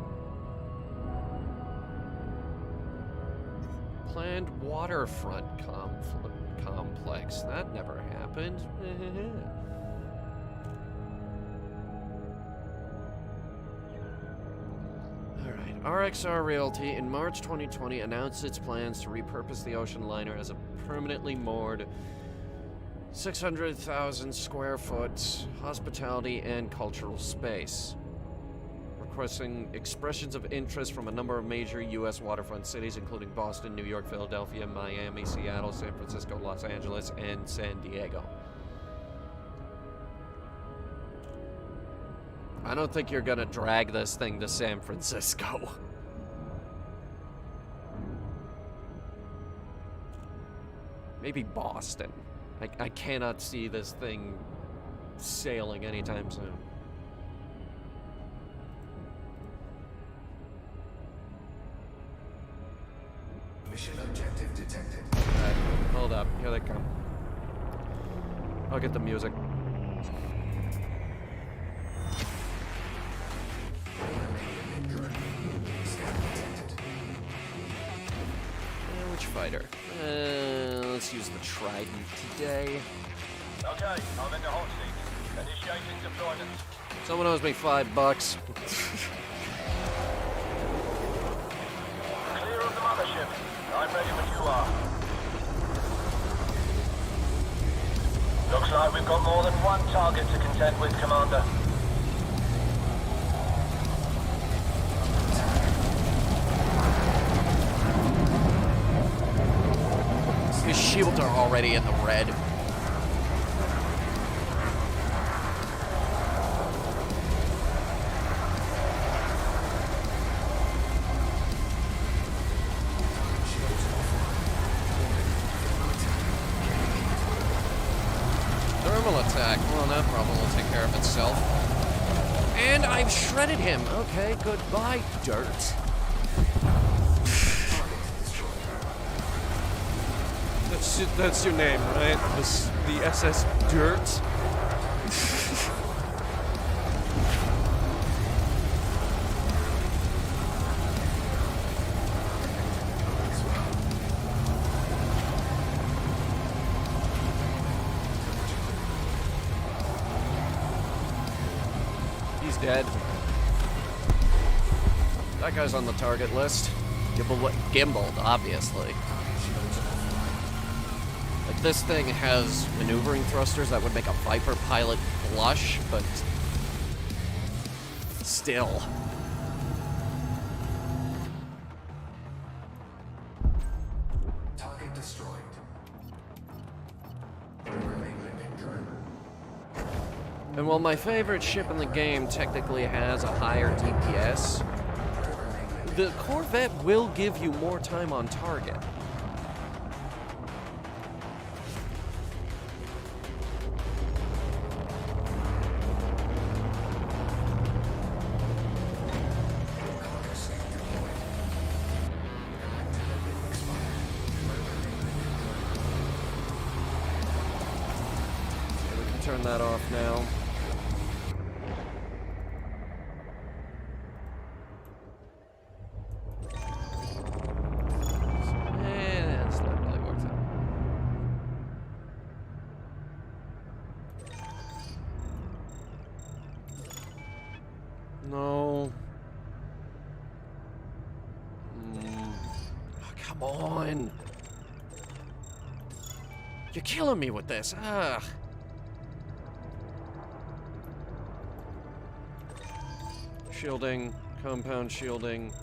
Planned waterfront complex. That never happened. Alright, RXR Realty in March 2020 announced its plans to repurpose the ocean liner as a permanently moored 600,000 square foot hospitality and cultural space, requesting expressions of interest from a number of major U.S. waterfront cities, including Boston, New York, Philadelphia, Miami, Seattle, San Francisco, Los Angeles, and San Diego. I don't think you're gonna drag this thing to San Francisco. Maybe Boston. I cannot see this thing sailing anytime soon. Mission objective detected. Alright, hold up. Here they come. I'll get the music. Which fighter? Let's use the Trident today. Okay, I'm in the hot seat. Initiating deployment. Someone owes me $5. Clear of the mothership. I'm ready when you are. Looks like we've got more than one target to contend with, Commander. His shields are already in the red. Thermal attack. Well, that problem will take care of itself. And I've shredded him. Okay, goodbye, dirt. That's your name, right? The SS Dirt? He's dead. That guy's on the target list. Gimbaled, obviously. Like, this thing has maneuvering thrusters that would make a Viper pilot blush, but still. Target destroyed. And while my favorite ship in the game technically has a higher DPS, the Corvette will give you more time on target. Turn that off now. That's not really worth it. No. Oh, come on. You're killing me with this. Ugh. Shielding, compound shielding.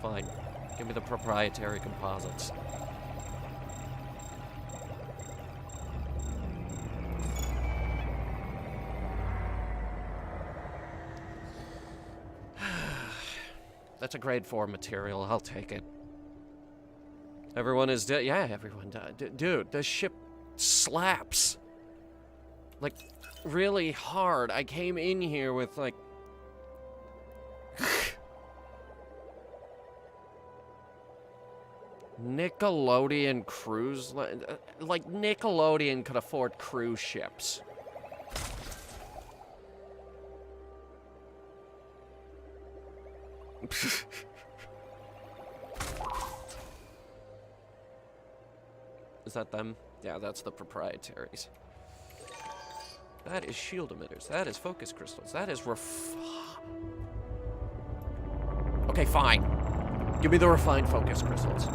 Fine. Give me the proprietary composites. That's a grade 4 material. I'll take it. Everyone is dead. Yeah, everyone died. Dude, this ship slaps. Like, really hard. I came in here with, like... Nickelodeon cruise... Like, Nickelodeon could afford cruise ships. Is that them? Yeah, that's the proprietaries. That is shield emitters. That is focus crystals. That is Okay, fine. Give me the refined focus crystals.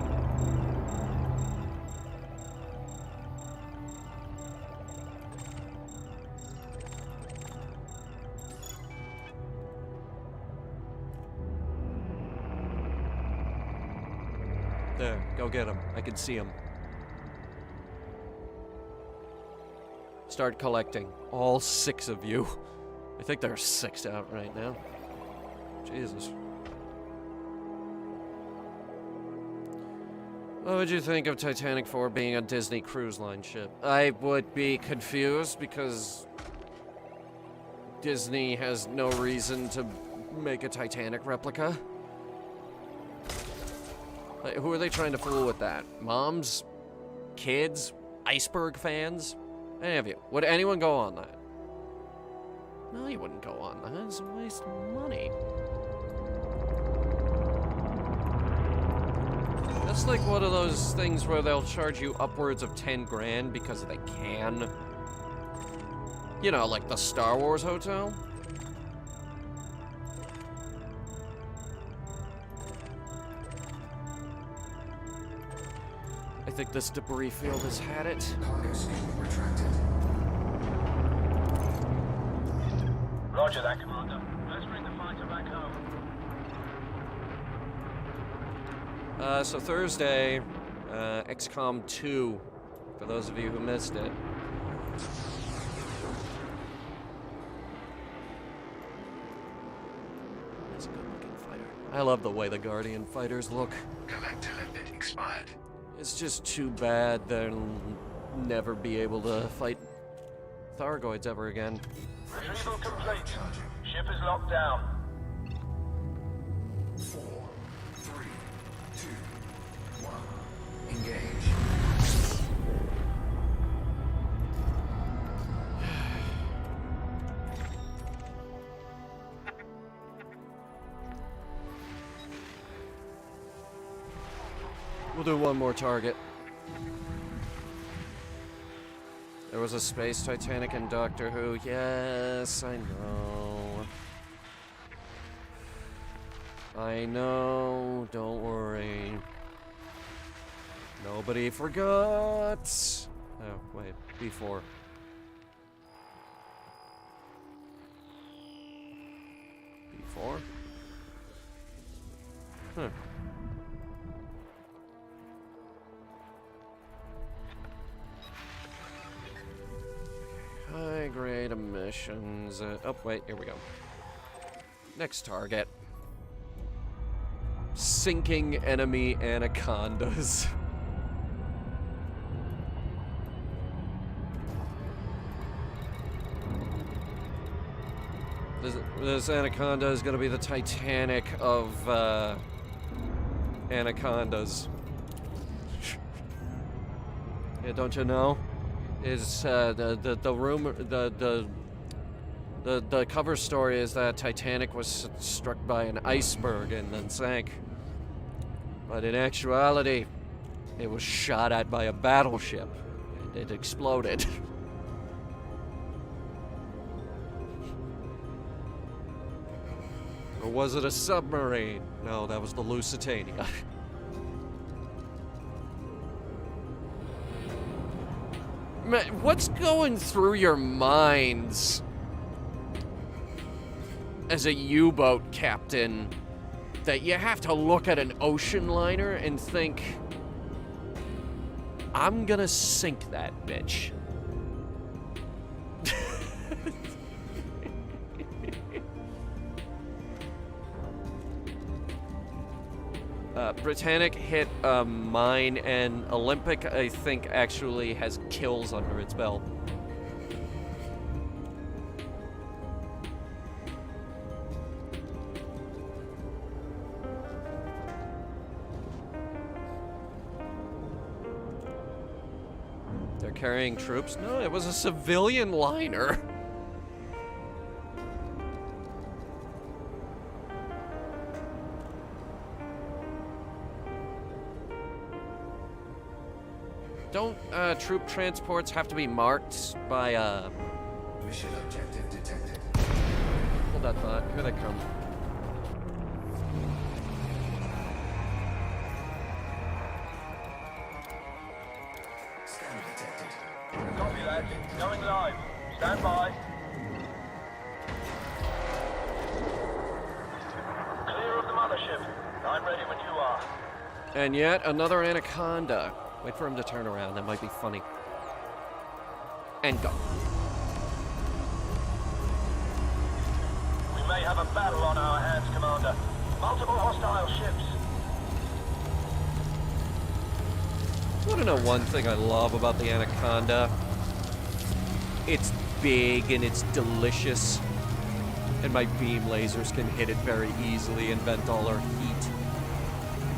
There, go get them. I can see them. Start collecting. All 6 of you. I think there are 6 out right now. Jesus. What would you think of Titanic 4 being a Disney Cruise Line ship? I would be confused because Disney has no reason to make a Titanic replica. Like, who are they trying to fool with that? Moms? Kids? Iceberg fans? Any of you? Would anyone go on that? No, you wouldn't go on that. It's a waste of money. That's like one of those things where they'll charge you upwards of 10 grand because they can. You know, like the Star Wars hotel. I think this debris field has had it. Cargo scoop retracted. Roger that, Commander. Let's bring the fighter back home. So Thursday, XCOM 2, for those of you who missed it. It's a good-looking fighter. I love the way the Guardian fighters look. Collector limit expired. It's just too bad they'll never be able to fight Thargoids ever again. Retrieval complete. Ship is locked down. 4, 3, 2, 1. Engage. We'll do one more target. There was a space Titanic in Doctor Who. Yes, I know. I know. Don't worry. Nobody forgot. Oh, wait. B4. B4? Huh. High grade emissions. Oh, wait, here we go. Next target. Sinking enemy anacondas. This anaconda is going to be the Titanic of anacondas. Yeah, don't you know? Is the rumor, the cover story is that Titanic was struck by an iceberg and then sank. But in actuality, it was shot at by a battleship and it exploded. Or was it a submarine? No, that was the Lusitania. Man, what's going through your minds as a U-boat captain that you have to look at an ocean liner and think, I'm gonna sink that bitch? Britannic hit a mine, and Olympic, I think, actually has kills under its belt. They're carrying troops? No, it was a civilian liner. troop transports have to be marked by, Mission objective detected. Hold that thought. Here they come. Scan detected. Copy that. Going live. Stand by. Clear of the mothership. I'm ready when you are. And yet another anaconda. Wait for him to turn around. That might be funny. And go. We may have a battle on our hands, Commander. Multiple hostile ships. Want to know one thing I love about the anaconda? It's big and it's delicious. And my beam lasers can hit it very easily and vent all our heat.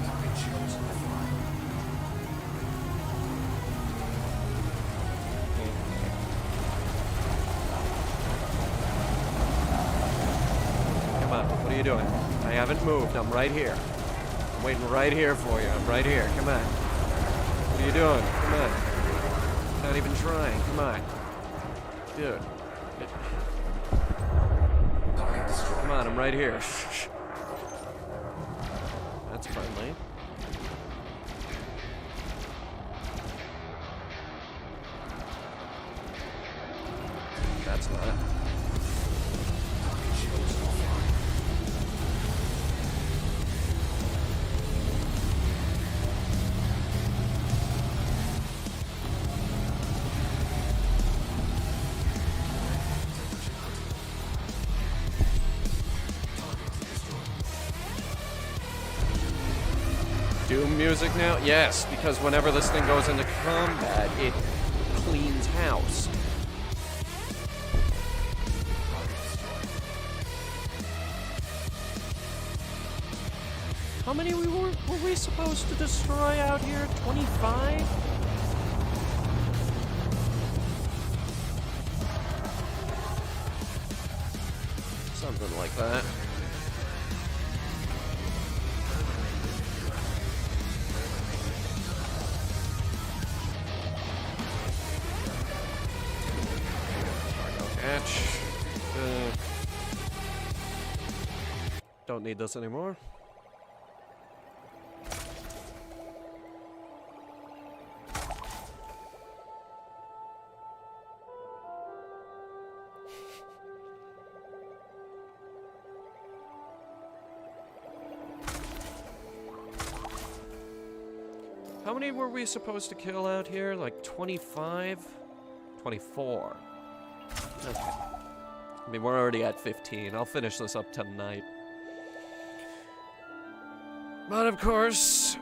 Target shields offline. Come on, what are you doing? I haven't moved. I'm right here. I'm waiting right here for you. I'm right here. Come on. What are you doing? Come on. Not even trying. Come on. Dude. Target destroyed. Come on, I'm right here. That's friendly. That's not. Target shields offline. Doom music now? Yes, because whenever this thing goes into combat, it cleans house. How many were we supposed to destroy out here? 25? Something like that. Don't need this anymore. How many were we supposed to kill out here? Like 25? 24. Okay. I mean, we're already at 15. I'll finish this up tonight. But of course,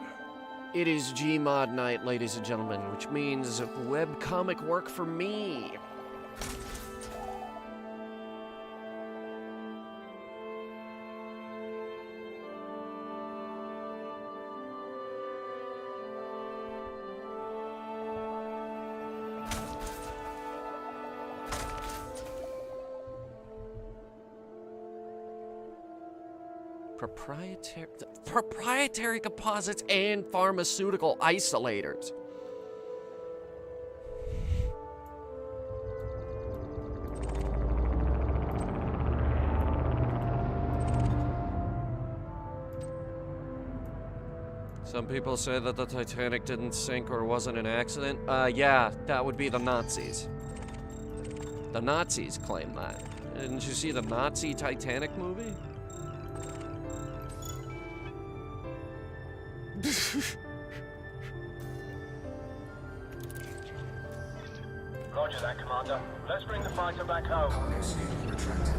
it is Gmod night, ladies and gentlemen, which means webcomic work for me. Proprietary composites and pharmaceutical isolators. Some people say that the Titanic didn't sink or wasn't an accident. Yeah, that would be the Nazis. The Nazis claim that. Didn't you see the Nazi Titanic movie? Roger that, Commander. Let's bring the fighter back home. Cargo scoop retracted.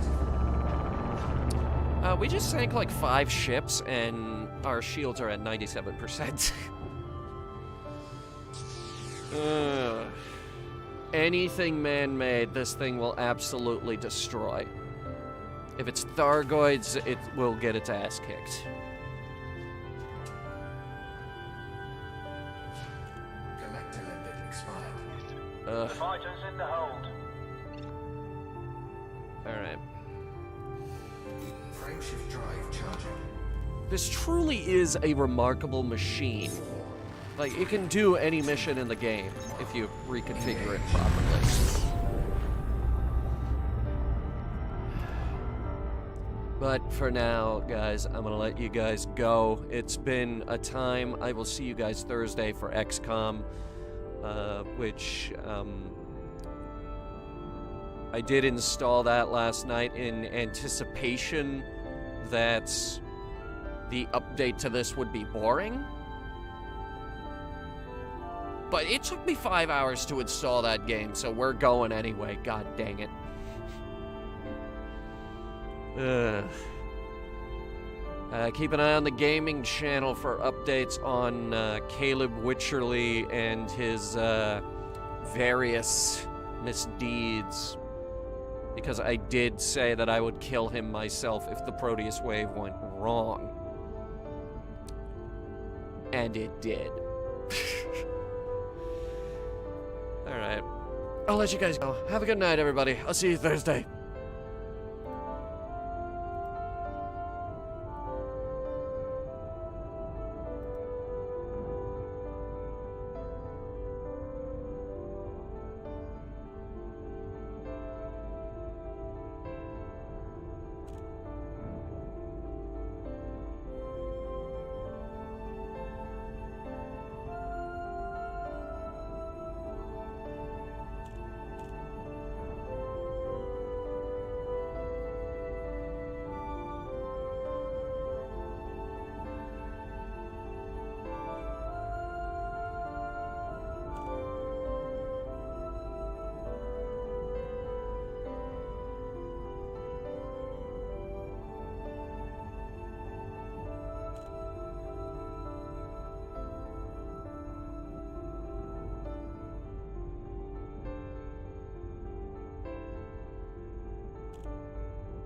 We just sank like 5 ships, and our shields are at 97%. Anything man-made, this thing will absolutely destroy. If it's Thargoids, it will get its ass kicked. Collector limit expired. The fighter's in the hold. Alright. Frameshift drive charging. This truly is a remarkable machine. Like, you can do any mission in the game if you reconfigure it properly. But for now, guys, I'm gonna let you guys go. It's been a time. I will see you guys Thursday for XCOM, which, I did install that last night in anticipation that the update to this would be boring. But it took me 5 hours to install that game, so we're going anyway. God dang it. Keep an eye on the gaming channel for updates on Caleb Witcherly and his various misdeeds. Because I did say that I would kill him myself if the Proteus wave went wrong. And it did. Alright. I'll let you guys go. Have a good night, everybody. I'll see you Thursday.